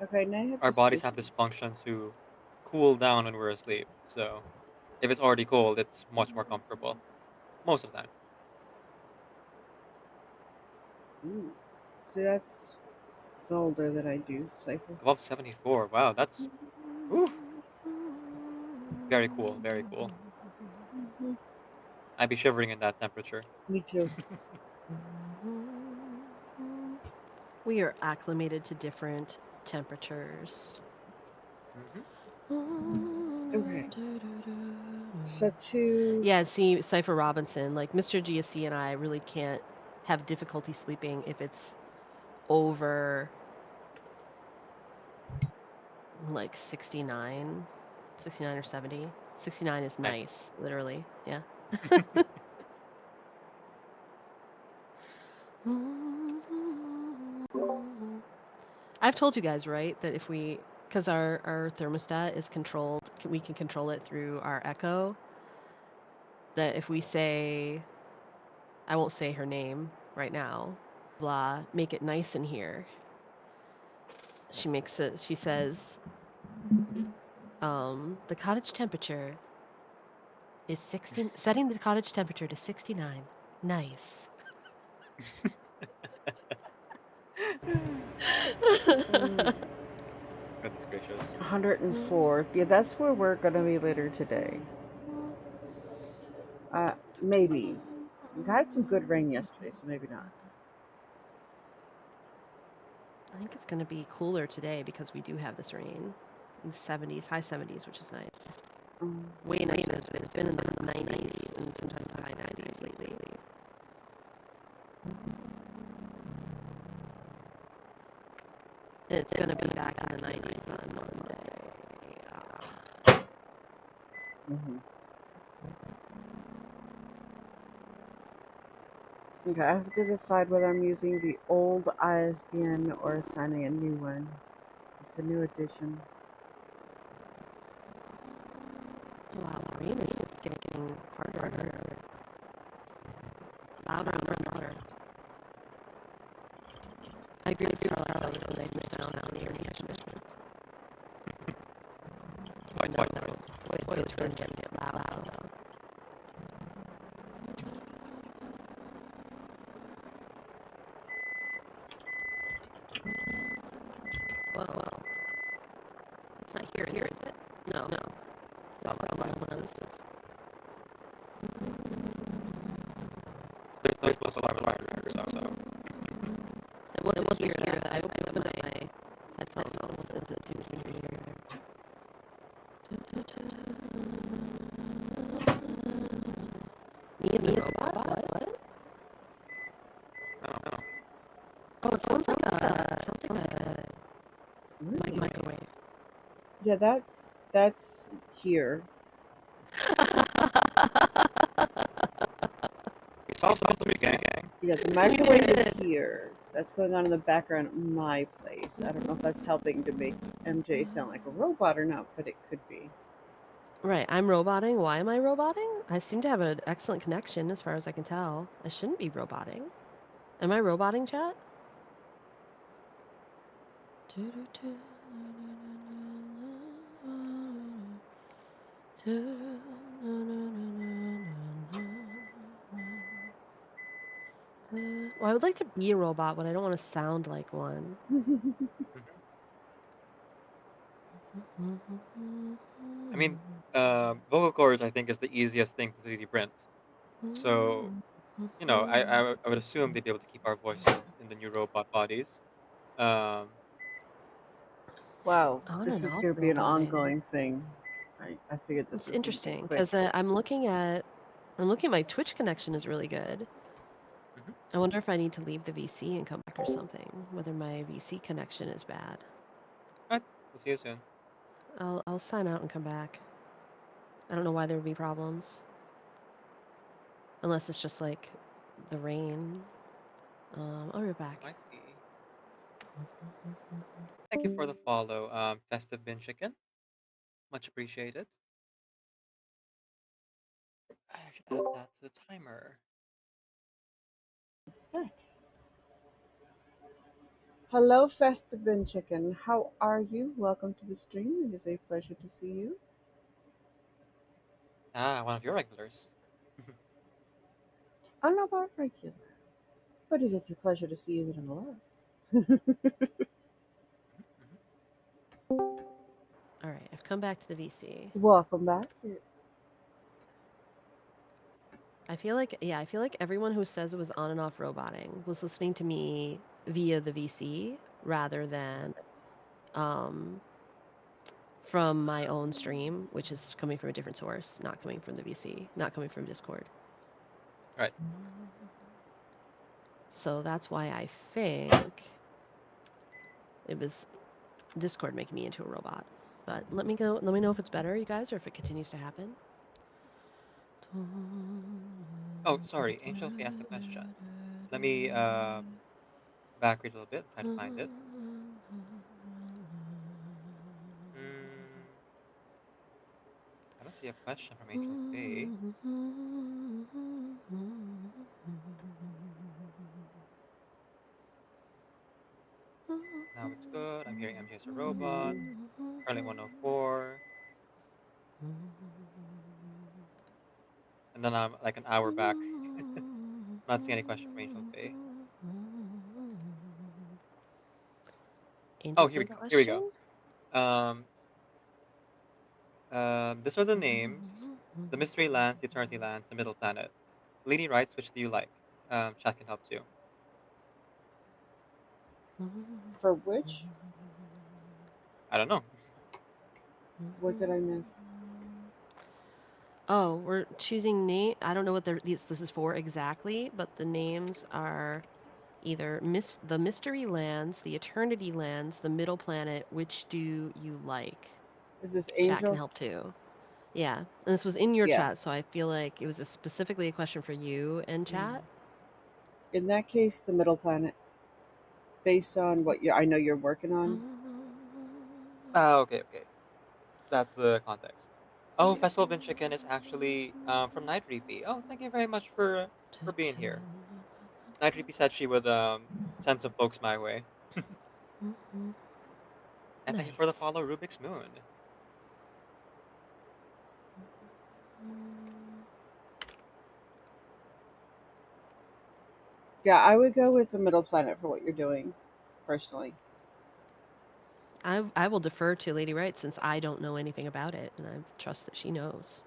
Okay, now I have Our bodies have this decisions. function to cool down when we're asleep. So if it's already cold, it's much more comfortable. Most of the time. Ooh. So that's older than I do, Cypher. Above 74. Wow, that's oof, very cool. Very cool. Mm-hmm. I'd be shivering in that temperature. Me too. We are acclimated to different temperatures. Okay. So to Yeah, see, Cypher Robinson, like Mr. GSC and I really can't have difficulty sleeping if it's over like 69 or 70. 69 is Nice. nice, literally. Yeah. I've told you guys, right, that if we, because our thermostat is controlled, we can control it through our Echo. That if we say, I won't say her name right now, blah, make it nice in here. She makes it. She says, the cottage temperature is 60. Setting the cottage temperature to 69. Nice. Goodness gracious. 104. Yeah, that's where we're gonna be later today. Maybe. We had some good rain yesterday, so maybe not. I think it's going to be cooler today because we do have this rain. In the 70s, high 70s, which is nice. Way nicer than it's been in the 90s and sometimes the high 90s lately. And it's going to be back in the 90s on Monday. Okay, I have to decide whether I'm using the old ISBN or assigning a new one. It's a new edition. Wow, the rain is getting harder and harder. Louder and louder. I agree with Starlight, though, there's a nicer sound on the air conditioner. Voice really get loud. Whoa. It's not here, is it? No. That's someone else's. There's supposed to be a alarm here, so. It wasn't here. I opened up my headphones as it seems to be here. Me as a robot? What? No. Oh, it sounds like a Really? microwave. Yeah, that's here. You saw supposed to be gang. Yeah, the microwave is here. That's going on in the background at my place. I don't know if that's helping to make MJ sound like a robot or not, but it could be. Right, I'm roboting. Why am I roboting? I seem to have an excellent connection as far as I can tell. I shouldn't be roboting. Am I roboting, chat? Well, I would like to be a robot, but I don't want to sound like one. I mean, vocal cords I think is the easiest thing to 3D print. So, I would assume they'd be able to keep our voices in the new robot bodies. Um, Wow, On this and is off going to be an roboting. ongoing thing. I figured this It's was going to be interesting quick. because I'm looking at my Twitch connection is really good. Mhm. I wonder if I need to leave the VC and come back or something. Whether my VC connection is bad. Alright, we'll see you soon. I'll sign out and come back. I don't know why there would be problems. Unless it's just like the rain. I'll be right back. Might be. Thank you for the follow, Festive Bin Chicken. Much appreciated. I should add that to the timer. That. Hello, Festivin Chicken. How are you? Welcome to the stream. It is a pleasure to see you. One of your regulars. I don't know about regular, but it is a pleasure to see you nonetheless. All right, I've come back to the VC. Welcome back. I feel like everyone who says it was on and off roboting was listening to me via the VC rather than from my own stream, which is coming from a different source, not coming from the VC, not coming from Discord. Right. So that's why I think it was Discord making me into a robot. But let me know if it's better, you guys, or if it continues to happen. Oh, sorry, Angel Fee asked a question. Let me back read a little bit, try to find it. see a question from Angel Faye. Now it's good. I'm hearing MJ's a robot. Currently 104. And then I'm like an hour back. Not seeing any question from Angel Faye. Angel Oh, here we Faye go. Here we go. question? These are the names: the Mystery Lands, the Eternity Lands, the Middle Planet. Lady writes, which do you like? Chat can help too. For which? I don't know. What did I miss? Oh, we're choosing name. I don't know what this is for exactly, but the names are either the Mystery Lands, the Eternity Lands, the Middle Planet. Which do you like? Is this Chat can Angel? help too. Yeah, and this was in your Yeah. chat, so I feel like it was specifically a question for you and chat. In that case, the Middle Planet. Based on what I know you're working on. Okay. That's the context. Oh, Festival of Chicken is actually from Night Reapy. Oh, thank you very much for being here. Night Reapy said she would send some folks my way. And thank you for the Nice. follow, Rubik's Moon. Yeah, I would go with the Middle Planet for what you're doing, personally. I will defer to Lady Wright since I don't know anything about it, and I trust that she knows.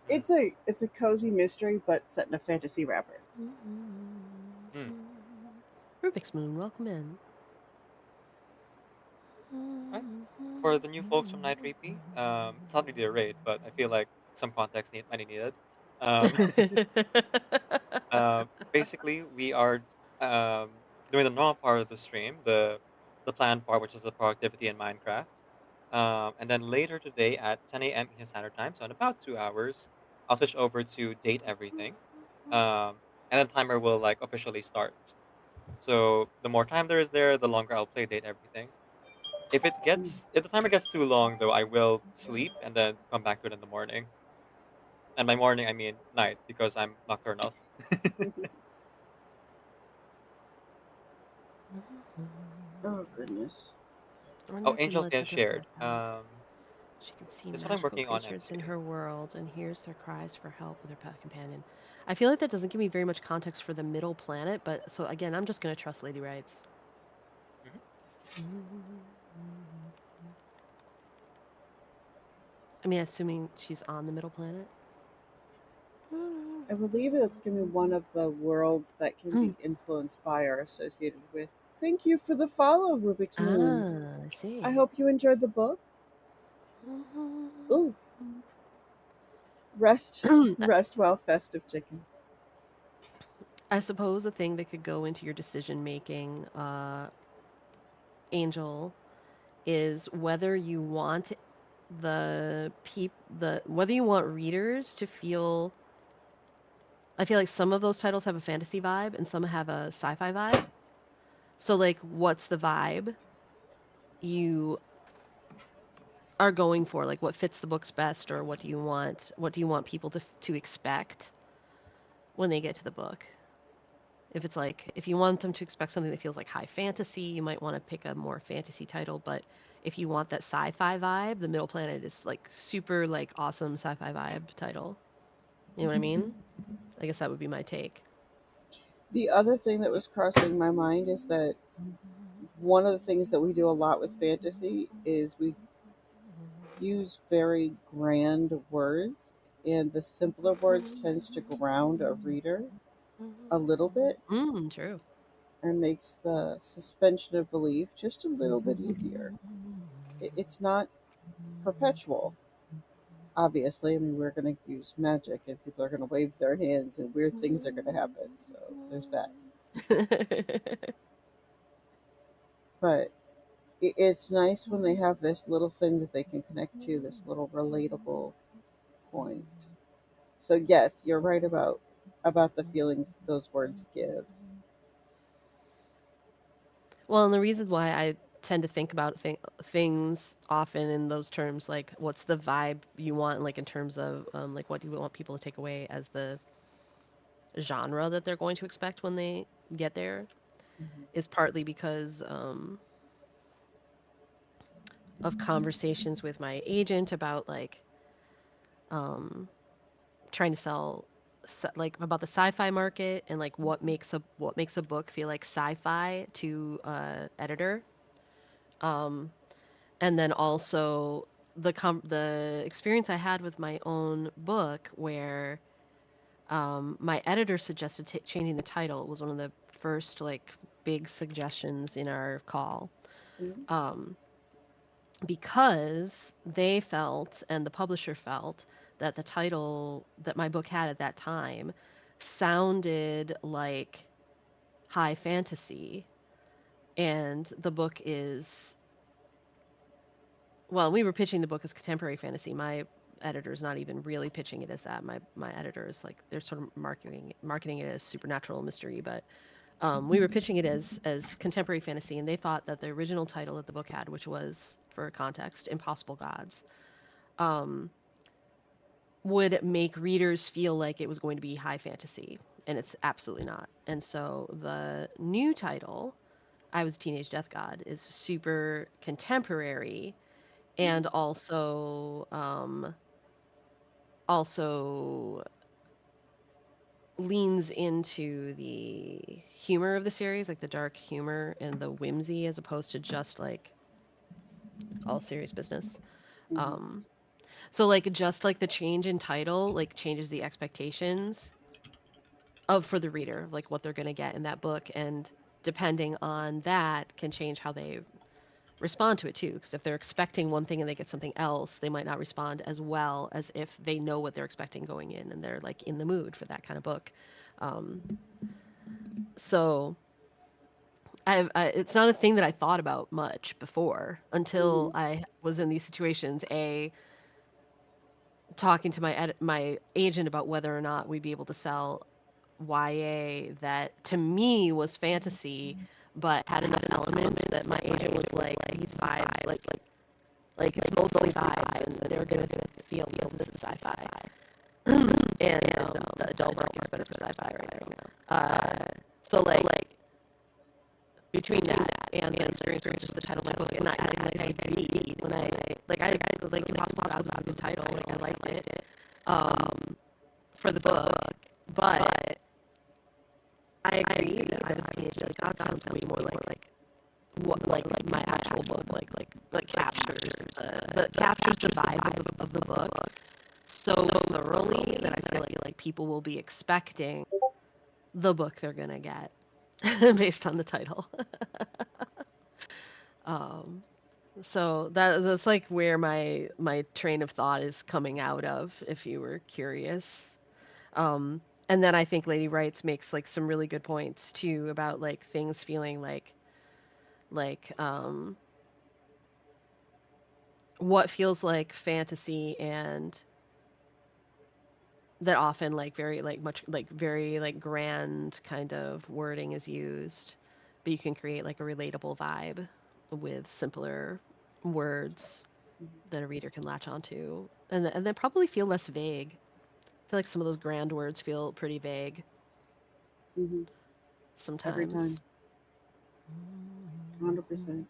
It's a cozy mystery, but set in a fantasy wrapper. Rubik's Moon, welcome in. Right. For the new folks from Night Reapy, it's not really a raid, but I feel like some context might be needed. Basically, we are doing the normal part of the stream, the planned part, which is the productivity in Minecraft. And then later today at 10 a.m. Eastern Standard Time, so in about 2 hours, I'll switch over to date everything. And then timer will like officially start. So the more time there is there, the longer I'll play date everything. If the timer gets too long though, I will sleep and then come back to it in the morning. And by morning I mean night because I'm nocturnal. Oh goodness. Oh, Angel has shared. She can see This is what I'm magical working on, creatures in MC. her world and hears their cries for help with her pet companion. I feel like that doesn't give me very much context for the Middle Planet, but so again, I'm just gonna trust Lady Wrights. I mean, assuming she's on the Middle Planet. I believe it's going to be one of the worlds that can be influenced by or associated with. Thank you for the follow, Rubik's Moon. I see. I hope you enjoyed the book. Ooh. Rest well, festive chicken. I suppose the thing that could go into your decision making, Angel, is whether you want whether you want readers to feel. I feel like some of those titles have a fantasy vibe and some have a sci-fi vibe. So like, what's the vibe you are going for? Like, what fits the books best, or what do you want people to expect when they get to the book? If you want them to expect something that feels like high fantasy, you might want to pick a more fantasy title. But if you want that sci-fi vibe, the Middle Planet is like super like awesome sci-fi vibe title. You know what I mean? I guess that would be my take. The other thing that was crossing my mind is that one of the things that we do a lot with fantasy is we use very grand words, and the simpler words tends to ground a reader a little bit True. and makes the suspension of belief just a little bit easier. It's not perpetual, obviously. I mean, we're going to use magic and people are going to wave their hands and weird things are going to happen, so there's that. But it's nice when they have this little thing that they can connect to, this little relatable point. So yes, you're right about the feelings those words give. Well, and the reason why tend to think about things often in those terms, like what's the vibe you want, like in terms of like what do you want people to take away as the genre that they're going to expect when they get there, Mhm. is partly because of conversations with my agent about like trying to sell like about the sci-fi market and like what makes a book feel like sci-fi to editor. Um, and then also the experience I had with my own book where my editor suggested changing the title. It was one of the first like big suggestions in our call. Mhm. Because they felt and the publisher felt that the title that my book had at that time sounded like high fantasy, and the book is, well, we were pitching the book as contemporary fantasy. My editor's not even really pitching it as that. My editor is like, they're sort of marketing it as supernatural mystery, but we were pitching it as contemporary fantasy, and they thought that the original title that the book had, which was, for context, Impossible Gods, would make readers feel like it was going to be high fantasy, and it's absolutely not. And so the new title, I Was a Teenage Death God, is super contemporary and also leans into the humor of the series, like the dark humor and the whimsy, as opposed to just like all serious business. Mhm. So like just like the change in title like changes the expectations of for the reader, like what they're going to get in that book, and depending on that can change how they respond to it too, because if they're expecting one thing and they get something else, they might not respond as well as if they know what they're expecting going in and they're like in the mood for that kind of book. So it's not a thing that I thought about much before until Mhm. I was in these situations, talking to my agent about whether or not we'd be able to sell YA that to me was fantasy, but had enough elements that my agent was like, these vibes, like it's mostly vibes, and they're gonna feel that this is sci-fi. And the adult market's better for sci-fi right now. So like between that and the experience with just the title of my book, and I agreed when I like Impossible Gods was a good title, like I liked it for the book, but I agree that I Was a Teenage Death God sounds way more like what like my actual book like captures the vibe of the book so thoroughly that I feel like people will be expecting the book they're gonna get based on the title. um, so that's like where my train of thought is coming out of, if you were curious. Um, and then I think Lady Wrights makes like some really good points too about like things feeling like what feels like fantasy, and that often like very like much like very like grand kind of wording is used, but you can create like a relatable vibe with simpler words that a reader can latch onto, and then probably feel less vague. I feel like some of those grand words feel pretty vague Mhm. Every sometimes. time, 100%.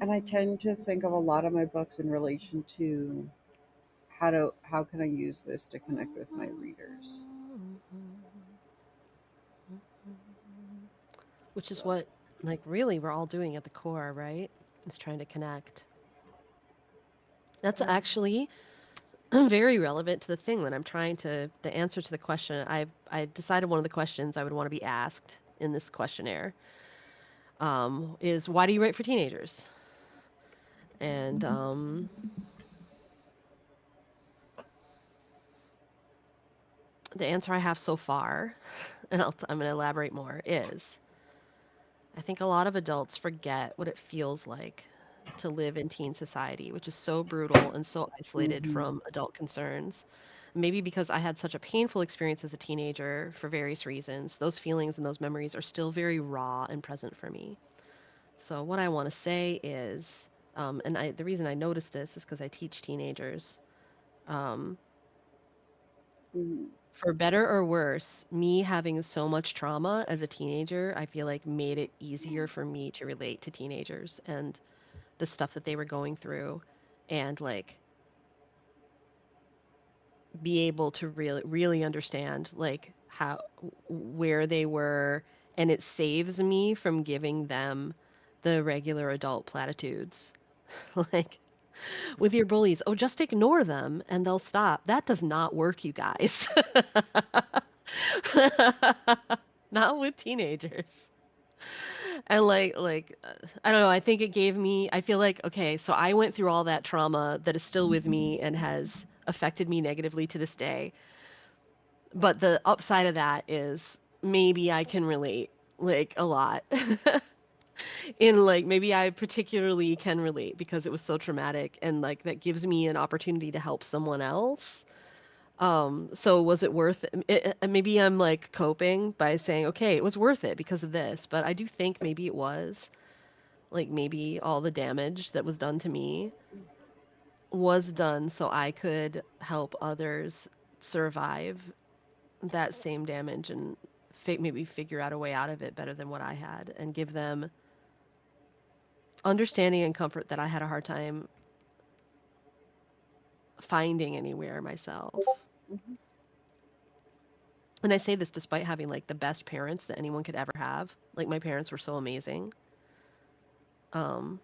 And I tend to think of a lot of my books in relation to how can I use this to connect with my readers. Which is So, what like really we're all doing at the core, right? Is trying to connect. That's yeah. actually very relevant to the thing that I'm trying to the answer to the question. I decided one of the questions I would want to be asked in this questionnaire is why do you write for teenagers? And the answer I have so far, and I'm going to elaborate more, is I think a lot of adults forget what it feels like to live in teen society, which is so brutal and so isolated Mhm. from adult concerns, Maybe because I had such a painful experience as a teenager for various reasons, those feelings and those memories are still very raw and present for me. So what I want to say is, the reason I notice this is because I teach teenagers. Um, Mhm. for better or worse, me having so much trauma as a teenager, I feel like made it easier for me to relate to teenagers and the stuff that they were going through, and like be able to really understand like how where they were, and it saves me from giving them the regular adult platitudes. Like with your bullies, oh, just ignore them and they'll stop. That does not work, you guys. Not with teenagers. And I don't know, I think it gave me, I feel like, okay, so I went through all that trauma that is still with me and has affected me negatively to this day. But the upside of that is maybe I can relate like a lot. In like maybe I particularly can relate because it was so traumatic, and like that gives me an opportunity to help someone else. So was it worth it? Maybe I'm like coping by saying, okay, it was worth it because of this, but I do think maybe it was like maybe all the damage that was done to me was done so I could help others survive that same damage and maybe figure out a way out of it better than what I had, and give them understanding and comfort that I had a hard time finding anywhere myself. Mhm. And I say this despite having like the best parents that anyone could ever have. Like my parents were so amazing. Um,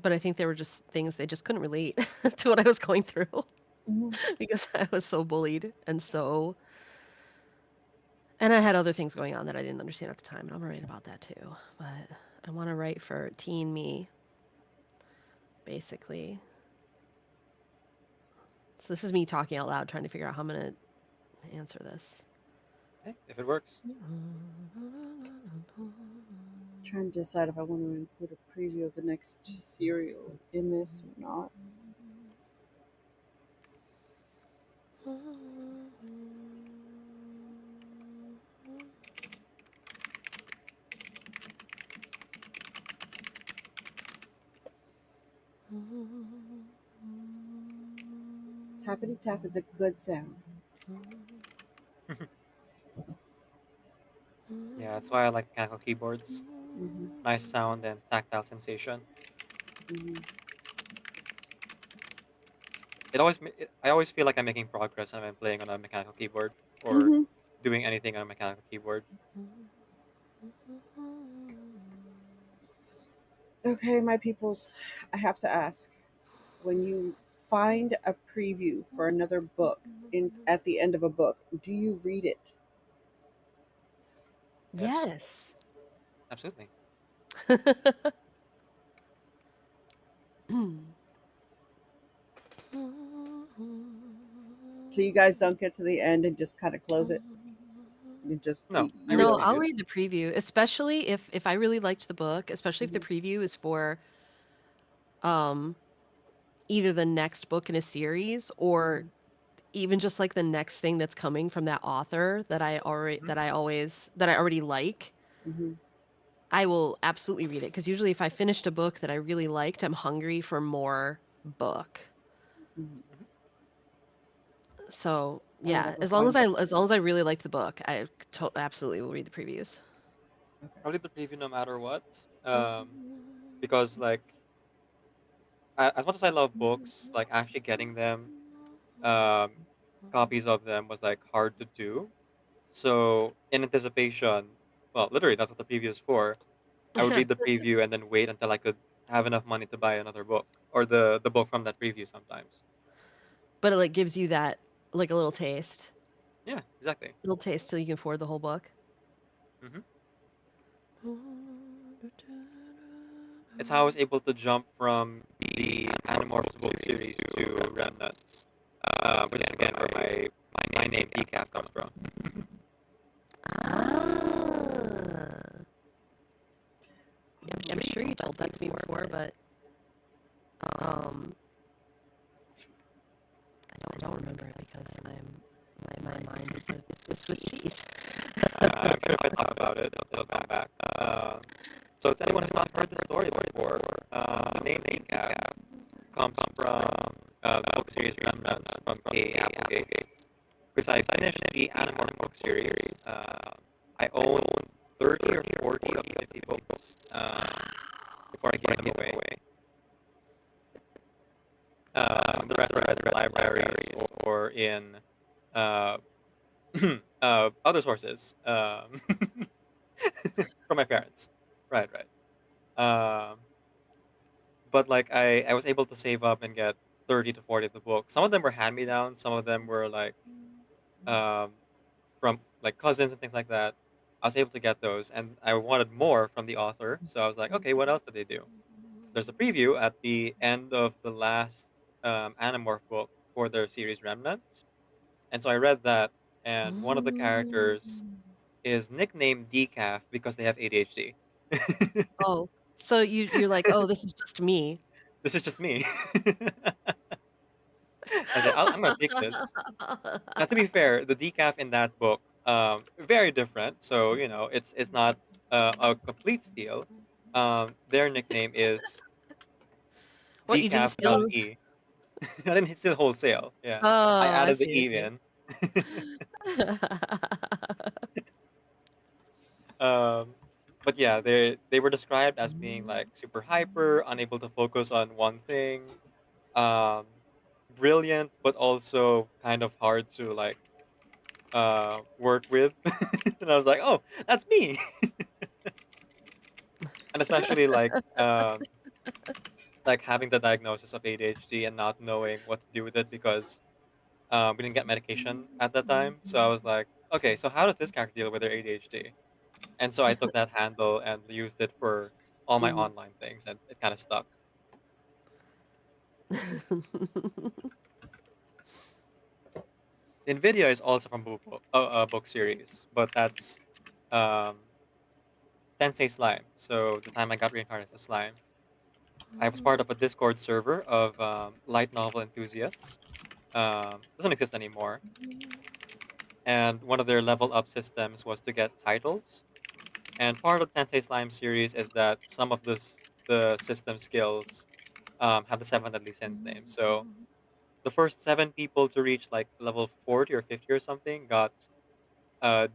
but I think there were just things they just couldn't relate to what I was going through Mhm. because I was so bullied and I had other things going on that I didn't understand at the time, and I'm gonna write about that too. But I want to write for teen me, basically. So this is me talking out loud, trying to figure out how I'm gonna answer this. Hey, if it works. Trying to decide if I want to include a preview of the next serial in this or not. Tappity tap is a good sound. Yeah, that's why I like mechanical keyboards. Mm-hmm. Nice sound and tactile sensation. Mm-hmm. I always feel like I'm making progress when I'm playing on a mechanical keyboard or Mm-hmm. doing anything on a mechanical keyboard. Okay, my peoples, I have to ask. When you find a preview for another book at the end of a book, do you read it? Yes, Yes. absolutely. So you guys don't get to the end and just kind of close it. You just No, I read the No, don't. I'll previews. read the preview, especially if I really liked the book, especially if the Mhm. preview is for um either the next book in a series or Mhm. even just like the next thing that's coming from that author Mhm. that I already like. Mhm. I will absolutely read it because usually if I finished a book that I really liked, I'm hungry for more book. Mhm. Mhm. So I don't yeah, ever find books. as long as I really liked the book, absolutely will read the previews. I'll Okay. read the preview no matter what. Because like as much as I love books, like actually getting them, um, copies of them was like hard to do. So in anticipation, well, literally that's what the preview is for. I would read the preview and then wait until I could have enough money to buy another book or the book from that preview sometimes. But it like gives you that like a Yeah, exactly. little taste till you can afford the whole book. hmm It's how I was able to jump from the Animorphs book series to Remnants, which is again where my name Decaf comes from. Ah. I'm sure you told that to me before, but um, don't remember it because my mind is a Swiss cheese. I'm sure if I talk about it, it'll come back. So it's anyone who's not heard the story before. The name Decaf comes from the book series Remnants from K. Applegate. Because I finished the Animorph book series. I own 30 or 40 of the 50 books before I gave them away. The rest are in libraries or in other sources from my parents. Right. But like I was able to save up and get 30 to 40 of the books. Some of them were hand-me-downs. Some of them were like um, from like cousins and things like that. I was able to get those, and I wanted more from the author. So I was like, okay, what else did they do? There's a preview at the end of the last Animorph book for their series Remnants, and so I read that, and one of the characters is nicknamed Decaf because they have ADHD. Oh, so you're like, oh, this is just me. This is just me. I said, I'm gonna take this. Now, to be fair, the decaf in that book, very different. So you know, it's not a complete steal. Their nickname is What, you didn't steal? decaf.e. I didn't steal wholesale. Yeah, I Oh, I added the see. e in. But yeah, they were described as being like super hyper, unable to focus on one thing, um, brilliant, but also kind of hard to like work with. And I was like, oh, that's me. And especially like having the diagnosis of ADHD and not knowing what to do with it because we didn't get medication at that time. So I was like, okay, so how does this character deal with their ADHD? And so I took that handle and used it for all my online things, and it kind of stuck. NVIDIA is also from book series, but that's um, Tensei Slime. So the time I got reincarnated as Slime, I was part of a Discord server of light novel enthusiasts. Doesn't exist anymore. And one of their level up systems was to get titles. And part of the Tensei Slime series is that some of the system skills have the 7 deadly sins name. So the first 7 people to reach like level 40 or 50 or something got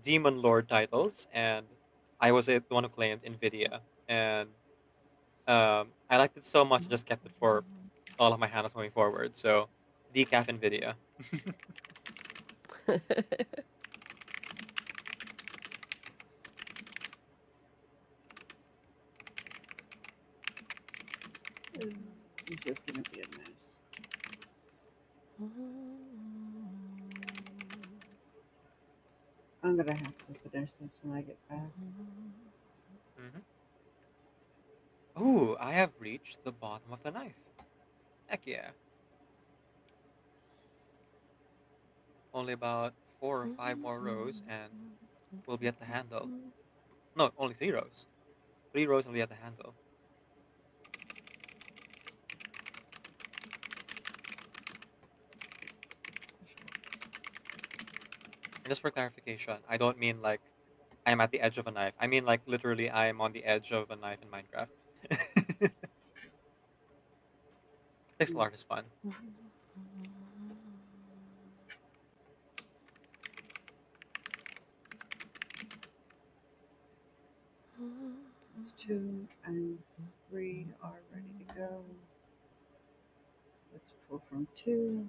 Demon Lord titles, and I was the one who claimed NVIDIA. And I liked it so much, I just kept it for all of my handles moving forward. So decaf NVIDIA. This is gonna be a mess. I'm gonna have to finish this when I get back. Ooh, I have reached the bottom of the knife. Heck yeah. Only about 4 or 5 more rows and we'll be at the handle. No, only 3 rows. 3 rows and we'll be at the handle. And just for clarification, I don't mean like I'm at the edge of a knife. I mean like literally I am on the edge of a knife in Minecraft. Pixel art is fun. It's 2 and 3 are ready to go. Let's pull from 2.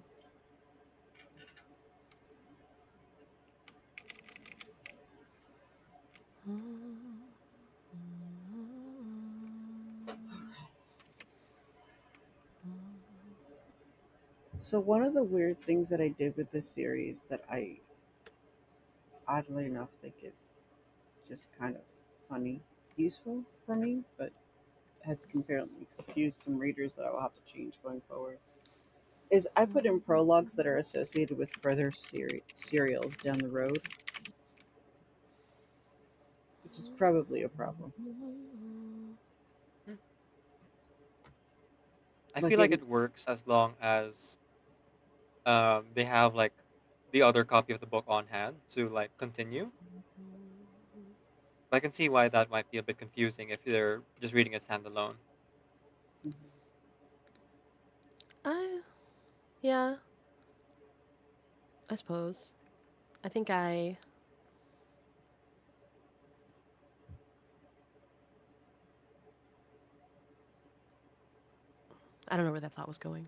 So one of the weird things that I did with this series that I oddly enough think is just kind of funny, useful for me, but has apparently confused some readers that I will have to change going forward, is I put in prologues that are associated with further serials down the road, which is probably a problem. I Like feel like in, it works as long as they have like the other copy of the book on hand to like continue. But I can see why that might be a bit confusing if they're just reading it standalone. Mhm. I yeah, I suppose. I think I don't know where that thought was going.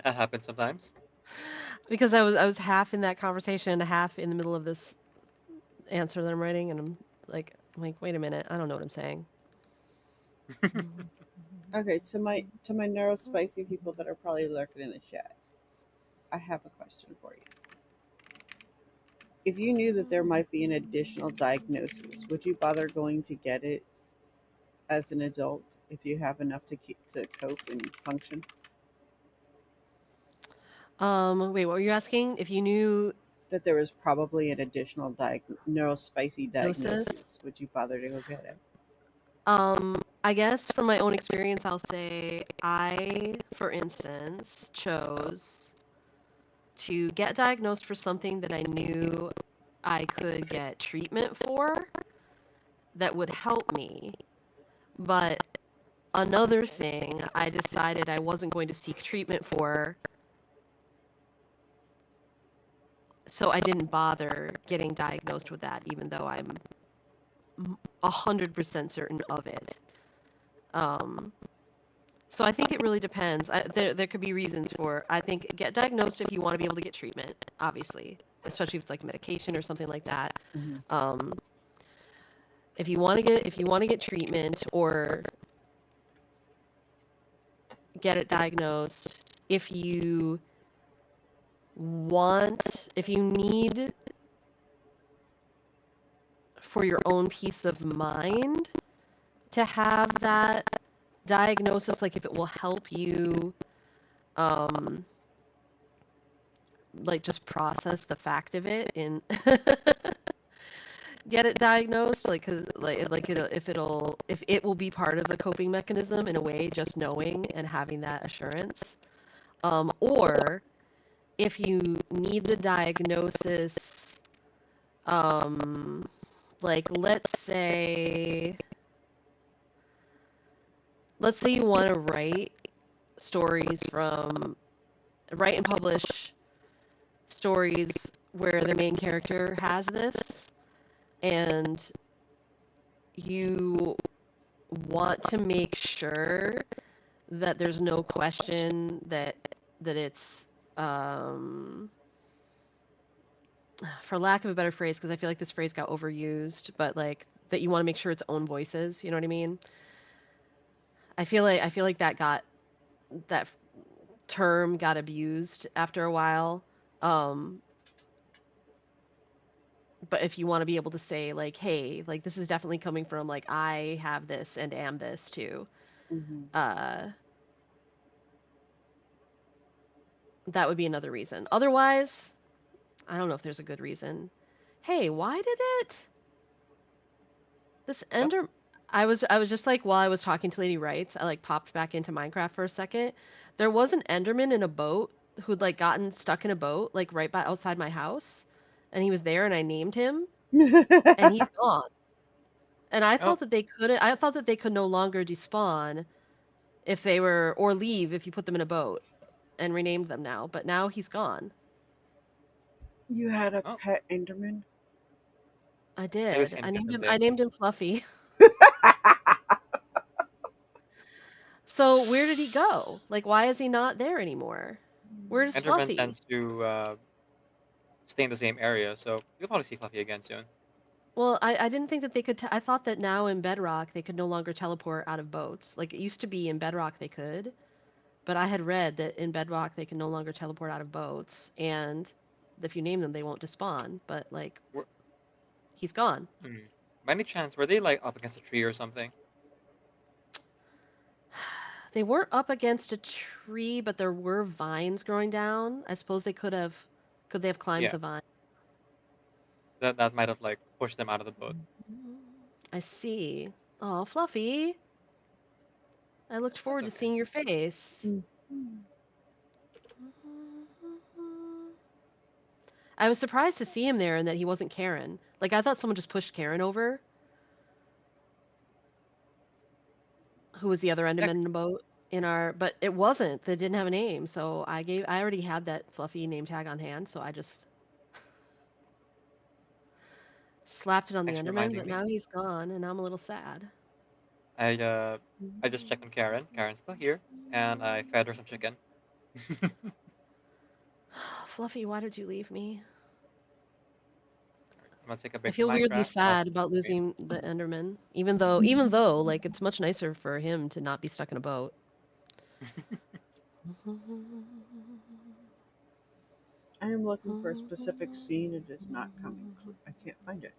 That happens sometimes. Because I was half in that conversation and half in the middle of this answer that I'm writing, and I'm like, wait a minute, I don't know what I'm saying. Okay, to my neurospicy people that are probably lurking in the chat, I have a question for you. If you knew that there might be an additional diagnosis, would you bother going to get it as an adult if you have enough to cope and function? Wait, what were you asking? If you knew That there was probably an additional neurospicy gnosis? diagnosis, would you bother to go get it? I guess from my own experience, I'll say I, for instance, chose to get diagnosed for something that I knew I could get treatment for that would help me. But another thing I decided I wasn't going to seek treatment for, so I didn't bother getting diagnosed with that, even though I'm 100% certain of it. So I think it really depends. There could be reasons for, I think, get diagnosed if you want to be able to get treatment, obviously, especially if it's like medication or something like that. Mm-hmm. If you want to get treatment or get it diagnosed, if you need for your own peace of mind to have that diagnosis, like if it will help you like just process the fact of it and get it diagnosed, like, cause like if it will be part of the coping mechanism in a way, just knowing and having that assurance, or if you need the diagnosis, like let's say you want to write and publish stories where the main character has this, and you want to make sure that there's no question that it's for lack of a better phrase, because I feel like this phrase got overused, but like that you want to make sure it's own voices, you know what I mean? I feel like that term got abused after a while. But if you want to be able to say like, hey, like this is definitely coming from like I have this and am this too, Mm-hmm. that would be another reason. Otherwise, I don't know if there's a good reason. Hey, why did this So, ender? I was just like, while I was talking to Lady Wrights, I like popped back into Minecraft for a second. There was an Enderman in a boat who'd like gotten stuck in a boat like right by outside my house, and he was there, and I named him, and he's gone. And I oh, thought that they couldn't. I thought that they could no longer despawn if they were, or leave if you put them in a boat, and renamed them now. But now he's gone. You had a oh, pet Enderman? I it was did. named differently. I named him Fluffy. So where did he go? Like, why is he not there anymore? Where's Enderman Fluffy? tends to stay in the same area, so you'll probably see Fluffy again soon. Well, I didn't think that they could. I thought that now in Bedrock they could no longer teleport out of boats. Like it used to be in Bedrock they could, but I had read that in Bedrock they can no longer teleport out of boats, and if you name them, they won't despawn. But like, Were, he's gone. hmm, by any chance, were they like up against a tree or something? They weren't up against a tree, but there were vines growing down. I suppose could they have climbed Yeah, the vine? that might have like pushed them out of the boat. I see. Oh, Fluffy. I looked That's forward to okay. seeing your face. Mm-hmm. I was surprised to see him there and that he wasn't Karen. Like, I thought someone just pushed Karen over, who was the other Enderman in the boat but it wasn't. They didn't have a name, so I already had that fluffy name tag on hand, so I just slapped it on the Thanks for Enderman, reminding but me. now he's gone, and I'm a little sad. I just checked on Karen. Karen's still here, and I fed her some chicken. Fluffy, why did you leave me? I'm gonna take a I break from feel weirdly Minecraft and also sad about from the stream. losing the Enderman, even though like it's much nicer for him to not be stuck in a boat. I am looking for a specific scene. It is not coming. I can't find it.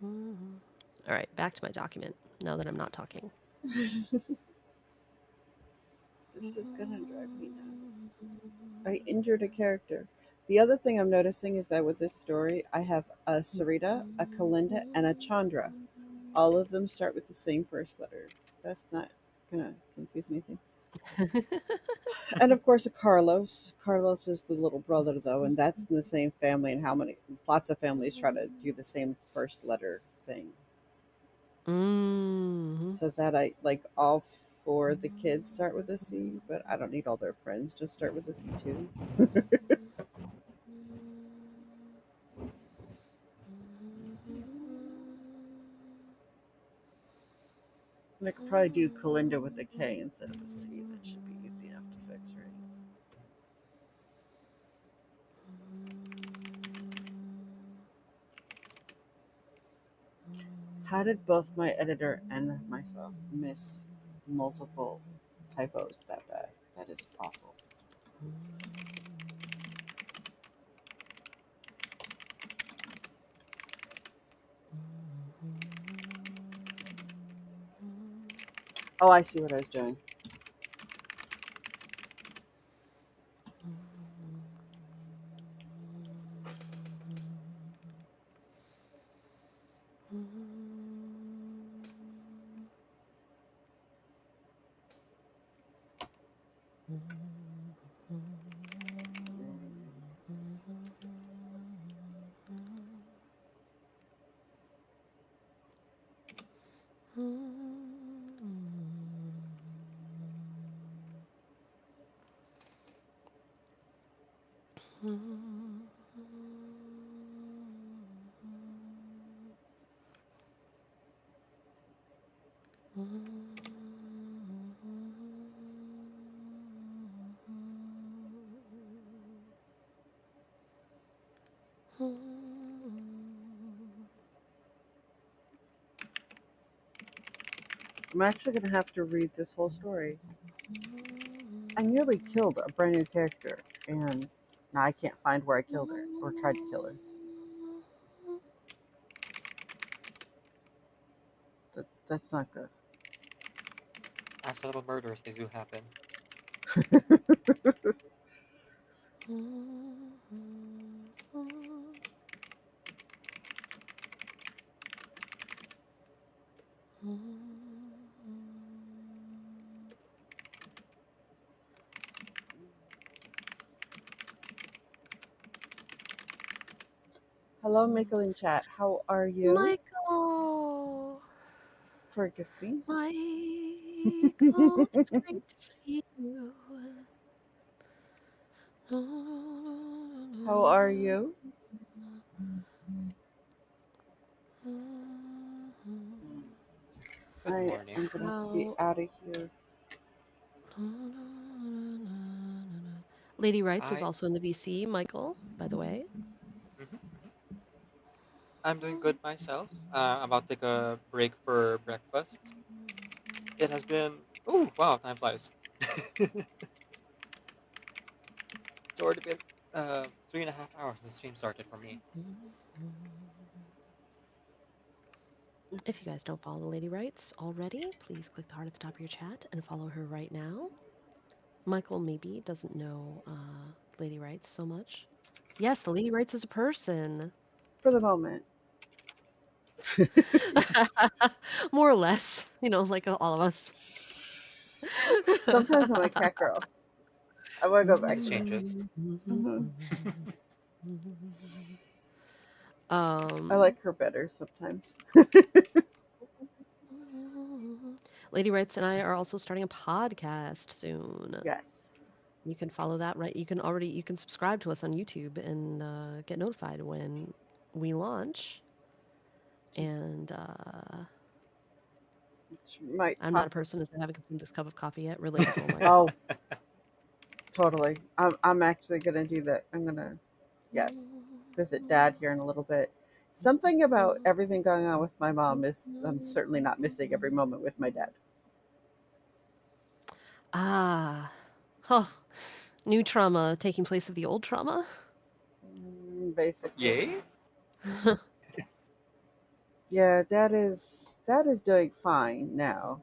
All right, back to my document now that I'm not talking. This is gonna drive me nuts. I injured a character. The other thing I'm noticing is that with this story, I have a Sarita, a Kalinda, and a Chandra. All of them start with the same first letter. That's not gonna confuse anything. And of course, a Carlos. Carlos is the little brother, though, and that's in the same family. And lots of families try to do the same first letter thing. So that I like all four of the kids start with a C, but I don't need all their friends to start with a C too. And I could probably do Kalinda with a K instead of a C. That should be easy enough to fix, right? How did both my editor and myself miss multiple typos that bad? That is awful. Oh, I see what I was doing. I'm actually going to have to read this whole story. I nearly killed a brand new character, and now I can't find where I killed her or tried to kill her. That's not good. Accidental murders, they do happen. Hello, Michael in chat. How are you? Michael! Forgive me. Michael, it's great to see you. How are you? Good I morning. am going to have to be out of here. Lady Wrights is also in the VC, Michael, by the way. I'm doing good myself. I'm about to take a break for breakfast. It has been... Oh, wow, time flies. It's already been 3.5 hours since the stream started for me. If you guys don't follow the Lady Wrights already, please click the heart at the top of your chat and follow her right now. Michael maybe doesn't know Lady Wrights so much. Yes, the Lady Wrights is a person. For the moment. More or less, you know, like all of us. Sometimes I'm a cat girl. I want to go back Things to that. changes. I like her better sometimes. Lady Wrights and I are also starting a podcast soon. Yes. You can follow that, right? You can subscribe to us on YouTube and get notified when we launch. And Which might I'm not a person as I haven't consumed this cup of coffee yet. Relatable, Michael. Oh, totally. I'm actually gonna do that. I'm gonna, yes, visit Dad here in a little bit. Something about everything going on with my mom is I'm certainly not missing every moment with my dad. Ah, huh. New trauma taking place of the old trauma. Basically. Yay? Yeah, Dad is doing fine now.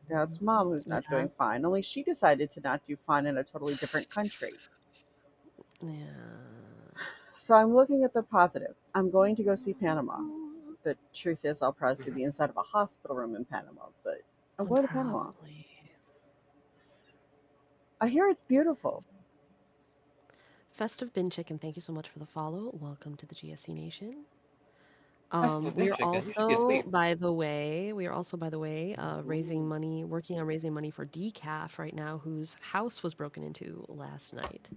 Now it's Mom who's not Yeah, doing fine. Only she decided to not do fine in a totally different country. yeah. So I'm looking at the positive. I'm going to go see Panama. The truth is, I'll probably see the inside of a hospital room in Panama, but I'm going to Panama. Probably. I hear it's beautiful. Festive Bin Chicken, thank you so much for the follow. Welcome to the GSC Nation. That's the We bin are chicken. You should be also, asleep. by the way, raising money, working on raising money for Decaf right now, whose house was broken into last night.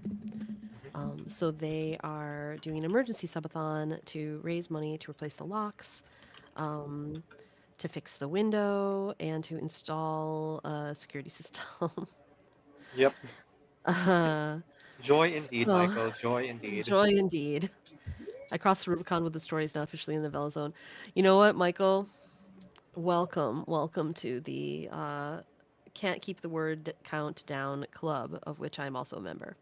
So they are doing an emergency subathon to raise money to replace the locks, to fix the window, and to install a security system. Yep. uh, Joy indeed, so, Michael. Joy indeed. joy indeed. I crossed the Rubicon with the stories now officially in the Vela Zone. You know what, Michael? Welcome to the Can't Keep the Word Count Down Club, of which I'm also a member.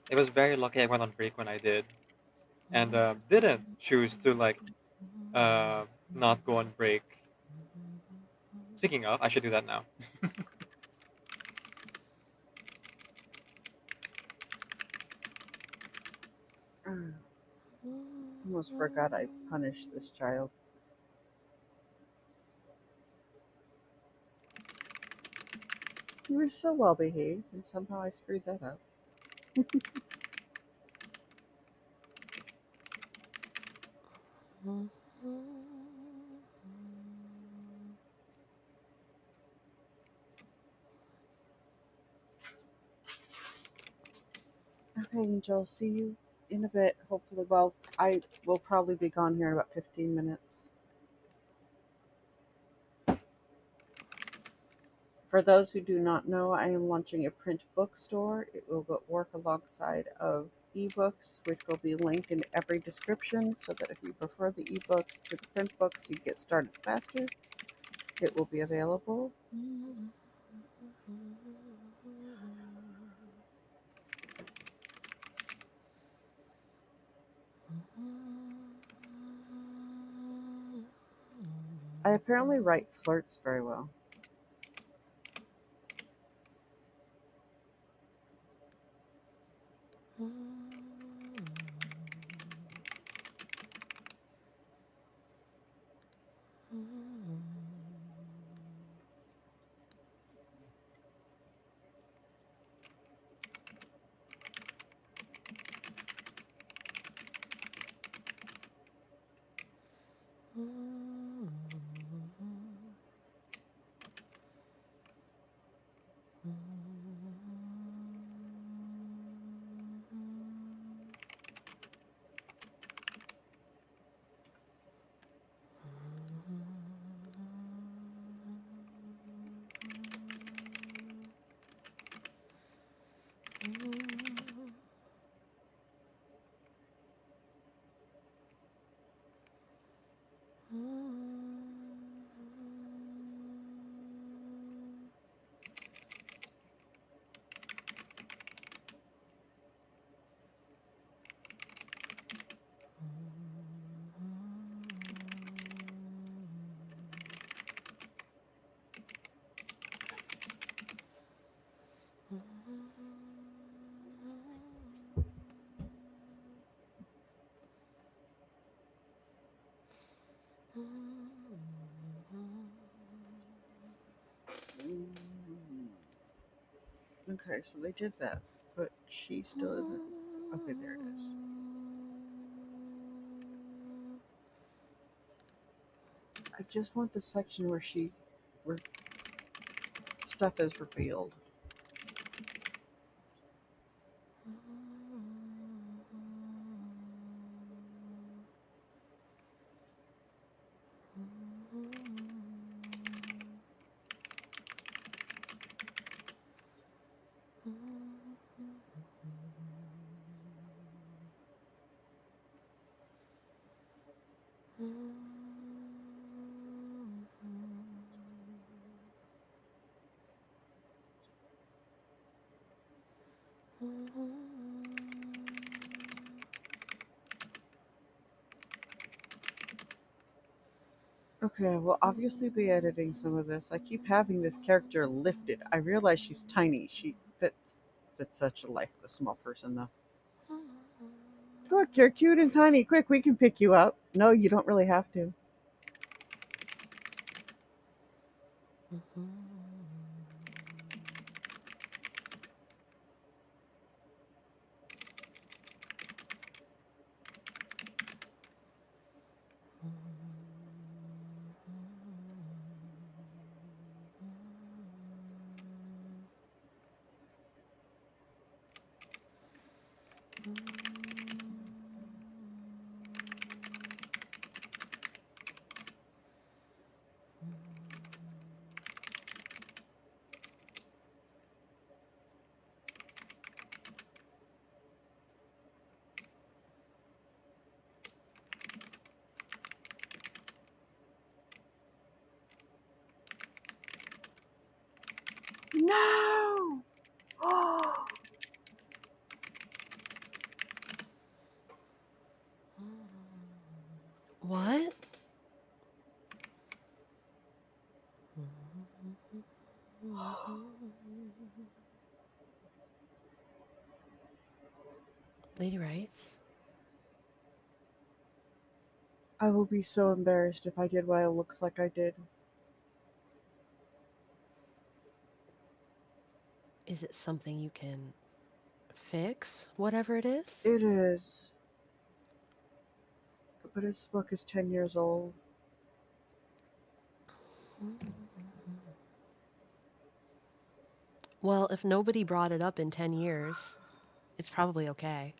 It was very lucky I went on break when I did, and didn't choose to like not go on break. Speaking of, I should do that now. Almost forgot I punished this child. You were so well behaved, and somehow I screwed that up. Okay, Angel, see you in a bit. Hopefully, well, I will probably be gone here in about 15 minutes. For those who do not know, I am launching a print bookstore. It will work alongside of ebooks, which will be linked in every description, so that if you prefer the ebook to the print books, you get started faster. It will be available. I apparently write flirts very well. Okay, so they did that, but she still isn't. Okay, there it is. I just want the section where stuff is revealed. Okay, we'll obviously be editing some of this. I keep having this character lifted. I realize she's tiny. That's such a life of a small person, though. Look, you're cute and tiny. Quick, we can pick you up. No, you don't really have to. No! What? Lady writes. I will be so embarrassed if I did what it looks like I did. Is it something you can fix? Whatever it is? It is. But his book is 10 years old. Well, if nobody brought it up in 10 years, it's probably okay.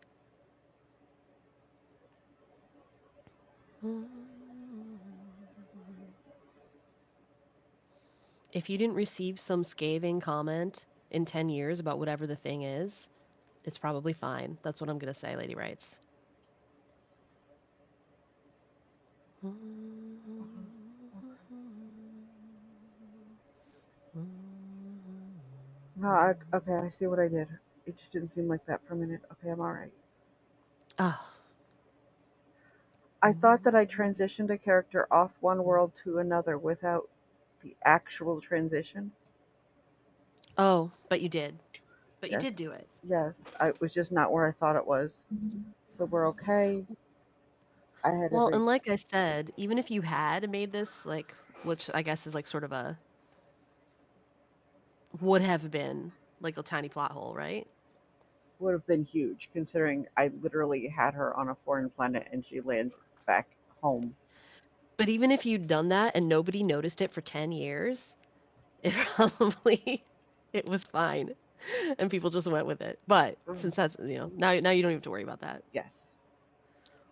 If you didn't receive some scathing comment in 10 years about whatever the thing is, it's probably fine. That's what I'm going to say, Lady writes. No, okay, I see what I did. It just didn't seem like that for a minute. Okay, I'm alright. Ah. I thought that I transitioned a character off one world to another without the actual transition. Oh, but you did. But you Yes. did do it. Yes, it was just not where I thought it was. So we're okay. I had Well, and like I said, even if you had made this, like, which I guess is like sort of a would have been like a tiny plot hole, right? would have been huge considering I literally had her on a foreign planet and she lands back home. But even if you'd done that and nobody noticed it for 10 years, it probably it was fine. And people just went with it. But since that's, now you don't even have to worry about that. Yes.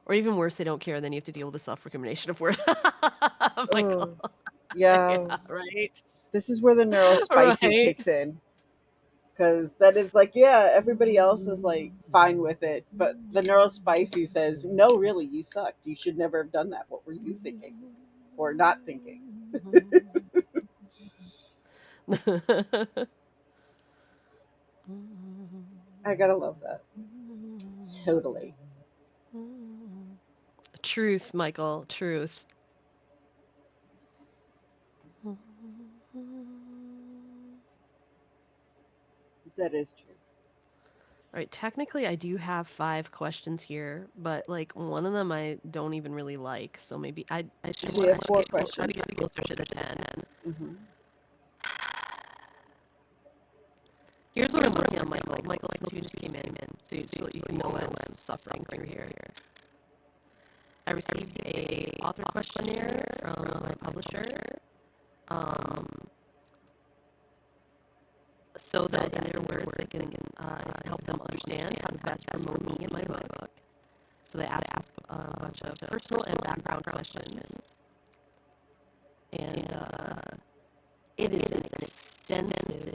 Or even worse, they don't care, and then you have to deal with the self-recrimination of where Michael. Yeah. Right? This is where the neurospicy Right. kicks in. Because that is like, yeah, everybody else is like fine with it, but the neurospicy says, no, really, you sucked. You should never have done that. What were you thinking? Or not thinking? I gotta love that. Totally. Truth, Michael. Truth. That is true. All right, technically I do have 5 questions here, but like one of them I don't even really like, so maybe I should So you have 4 try questions. to get closer to the 10. Mm-hmm. Here's what I'm working on, Michael. Michael, since you just came in, so you can know what I'm suffering through here. I received a author questionnaire from my publisher, so that in their words I can help them understand how to best promote me and my book. So they ask a bunch of personal and background questions, and it is an extensive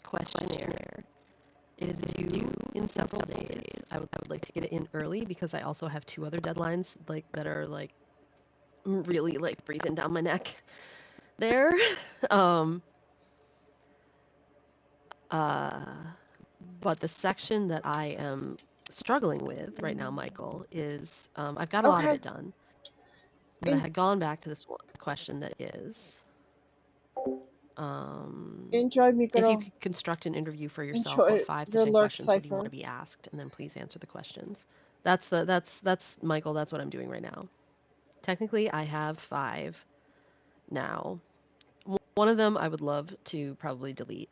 questionnaire. It is due in several days. I would like to get it in early because I also have 2 other deadlines that are really breathing down my neck there. But the section that I am struggling with right now, Michael, is I've got a lot of Okay. it done, but I had gone back to this one question that is, Enjoy me, if you girl. could construct an interview for yourself, what Enjoy 5 to your 10 lurk questions would you want cipher. to be asked, and then please answer the questions. That's Michael. That's what I'm doing right now. Technically, I have 5 now. One of them I would love to probably delete,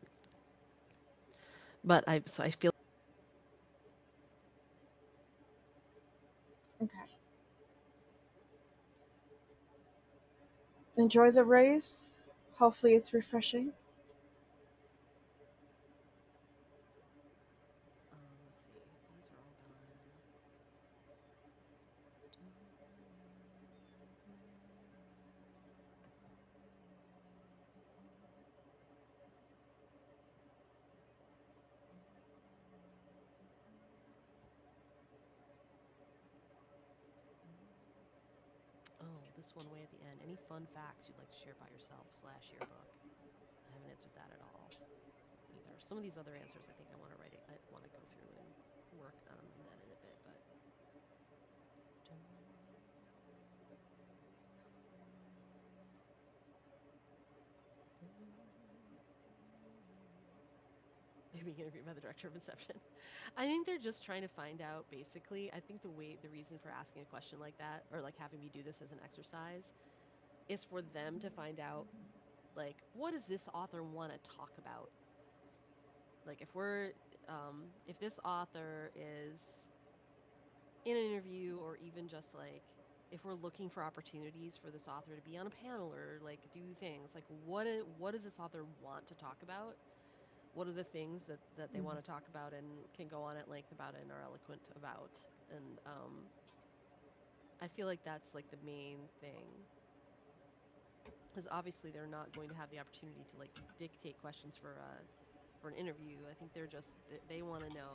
but I feel. Okay. Enjoy the race. Hopefully it's refreshing. Let's see. These are all done. Oh, this one way at the end. Any fun facts you'd like to share about yourself / your book? I haven't answered that at all either. Some of these other answers I think I want to write it. I want to go through and work on that in a bit, but. Maybe interviewed by the director of Inception. I think they're just trying to find out, basically. I think the reason for asking a question like that, or having me do this as an exercise, is for them to find out, what does this author want to talk about? If this author is in an interview, or even just if we're looking for opportunities for this author to be on a panel or do things, what does this author want to talk about? What are the things that they want to talk about and can go on at length about and are eloquent about? And I feel like that's the main thing, because obviously they're not going to have the opportunity to dictate questions for an interview. I think they want to know,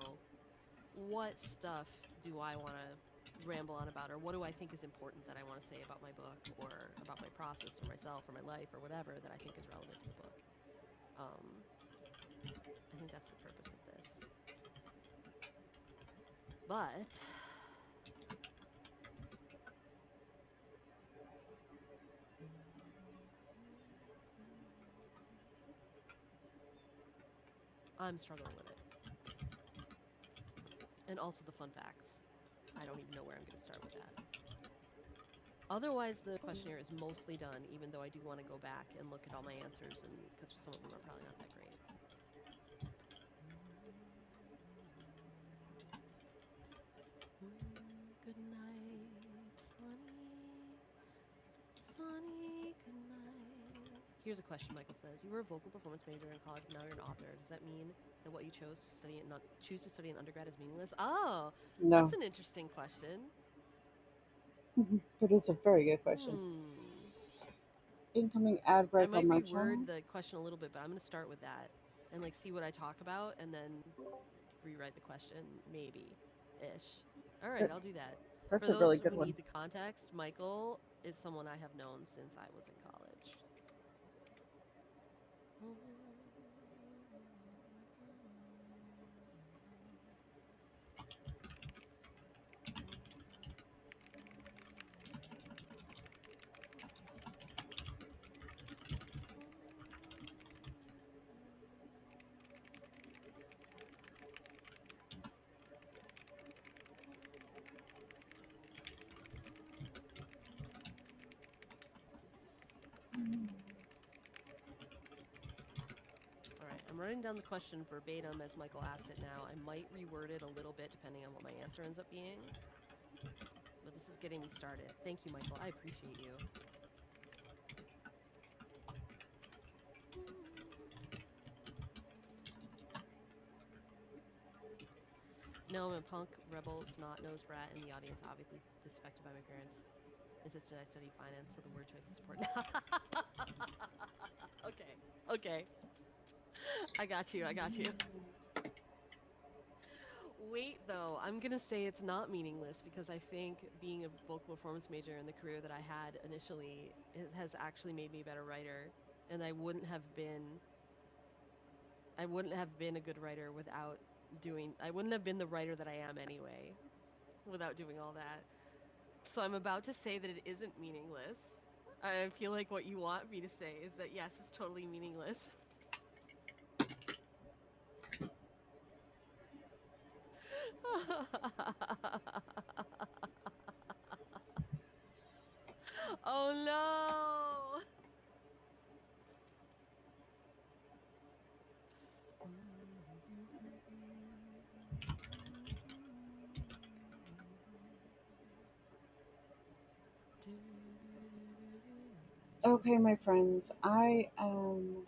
what stuff do I want to ramble on about, or what do I think is important that I want to say about my book, or about my process, or myself, or my life, or whatever that I think is relevant to the book. I think that's the purpose of this. But I'm struggling with it. And also the fun facts. I don't even know where I'm going to start with that. Otherwise, the questionnaire is mostly done, even though I do want to go back and look at all my answers, and because some of them are probably not that great. Good night, Sunny. Sunny, good night. Here's a question, Michael says. You were a vocal performance major in college, but now you're an author. Does that mean that what you choose to study in undergrad is meaningless? Oh, No. that's an interesting question. But it's a very good question. Incoming ad break on my channel. I might reword the question a little bit, but I'm going to start with that and see what I talk about, and then rewrite the question, maybe-ish. All right, I'll do that. That's For a really those good who one. need the context, Michael is someone I have known since I was in college. writing down the question verbatim as Michael asked it now. I might reword it a little bit depending on what my answer ends up being. But this is getting me started. Thank you, Michael. I appreciate you. No, I'm a punk, rebel, snot-nosed brat in the audience, obviously disaffected by my parents. Insisted I study finance, so the word choice is important. Okay. I got you. Wait, though, I'm gonna say it's not meaningless because I think being a vocal performance major in the career that I had initially has actually made me a better writer, and I wouldn't have been a good writer without I wouldn't have been the writer that I am anyway without doing all that. So I'm about to say that it isn't meaningless. I feel like what you want me to say is that yes, it's totally meaningless. Oh no! Okay, my friends, I am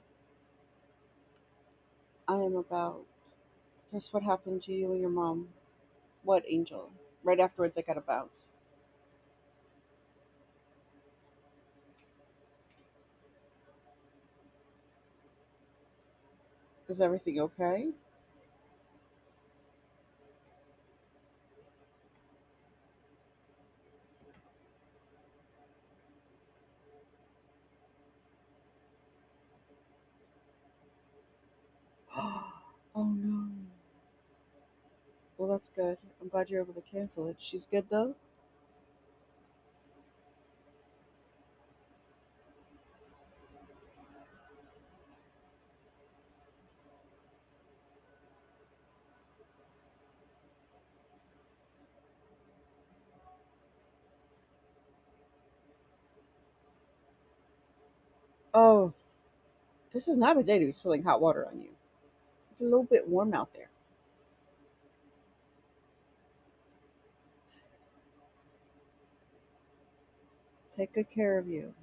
about. Guess what happened to you and your mom? What, Angel? Right afterwards, I got a bounce. Is everything okay? Oh no. Well, that's good. I'm glad you're able to cancel it. She's good though? Oh, this is not a day to be spilling hot water on you. It's a little bit warm out there. Take good care of you.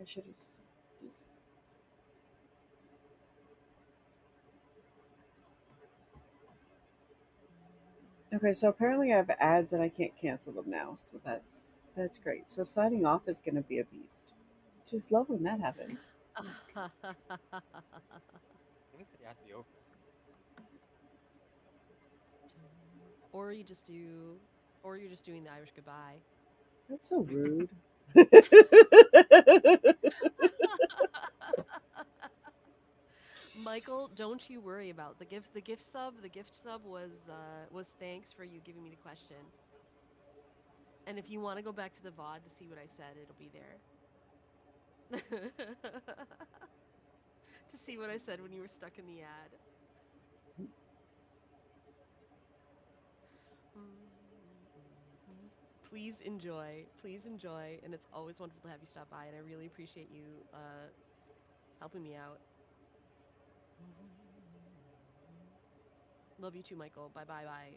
I should have. Just... Okay, so apparently I have ads and I can't cancel them now, so that's great. So signing off is going to be a beast. Just love when that happens. I think it said it has to be over. Or you just do, or you're just doing the Irish goodbye. That's so rude. Michael, don't you worry about the gift. The gift sub. The gift sub was thanks for you giving me the question. And if you want to go back to the VOD to see what I said, it'll be there. To see what I said when you were stuck in the ad. Please enjoy, and it's always wonderful to have you stop by, and I really appreciate you helping me out. Love you too, Michael. Bye bye bye.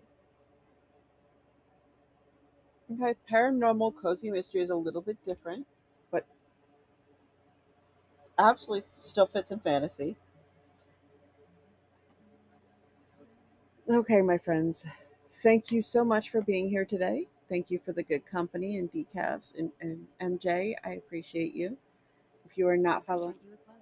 Okay, paranormal cozy mystery is a little bit different, but absolutely still fits in fantasy. Okay, my friends, thank you so much for being here today. Thank you for the good company and decaf and MJ. I appreciate you. If you are I not following, appreciate you as well.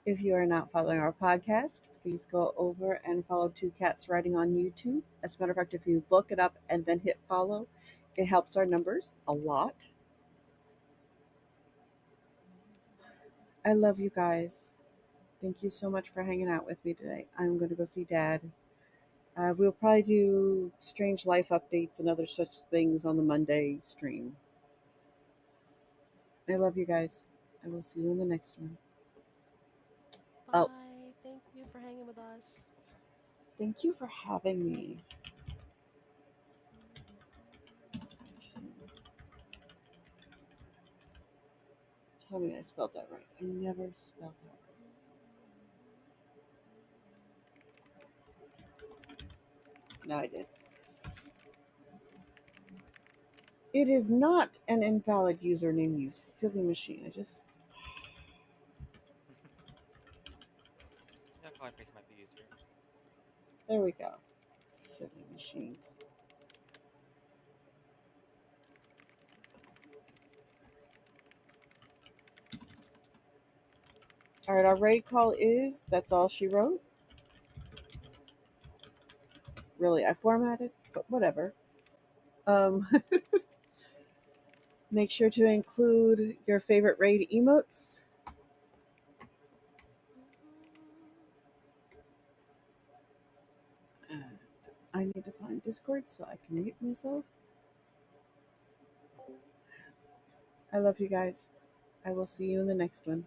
if you are not following our podcast, please go over and follow Two Cats Writing on YouTube. As a matter of fact, if you look it up and then hit follow, it helps our numbers a lot. I love you guys. Thank you so much for hanging out with me today. I'm going to go see Dad. We'll probably do Strange Life updates and other such things on the Monday stream. I love you guys. I will see you in the next one. Oh, Bye. Thank you for hanging with us. thank you for having me. Actually, tell me I spelled that right. I never spelled that right. No, I did. It is not an invalid username, you silly machine. Yeah, copy paste might be easier. There we go. Silly machines. All right, our raid call is That's All She Wrote. Really, I formatted, but whatever. Make sure to include your favorite raid emotes. I need to find Discord so I can mute myself. I love you guys. I will see you in the next one.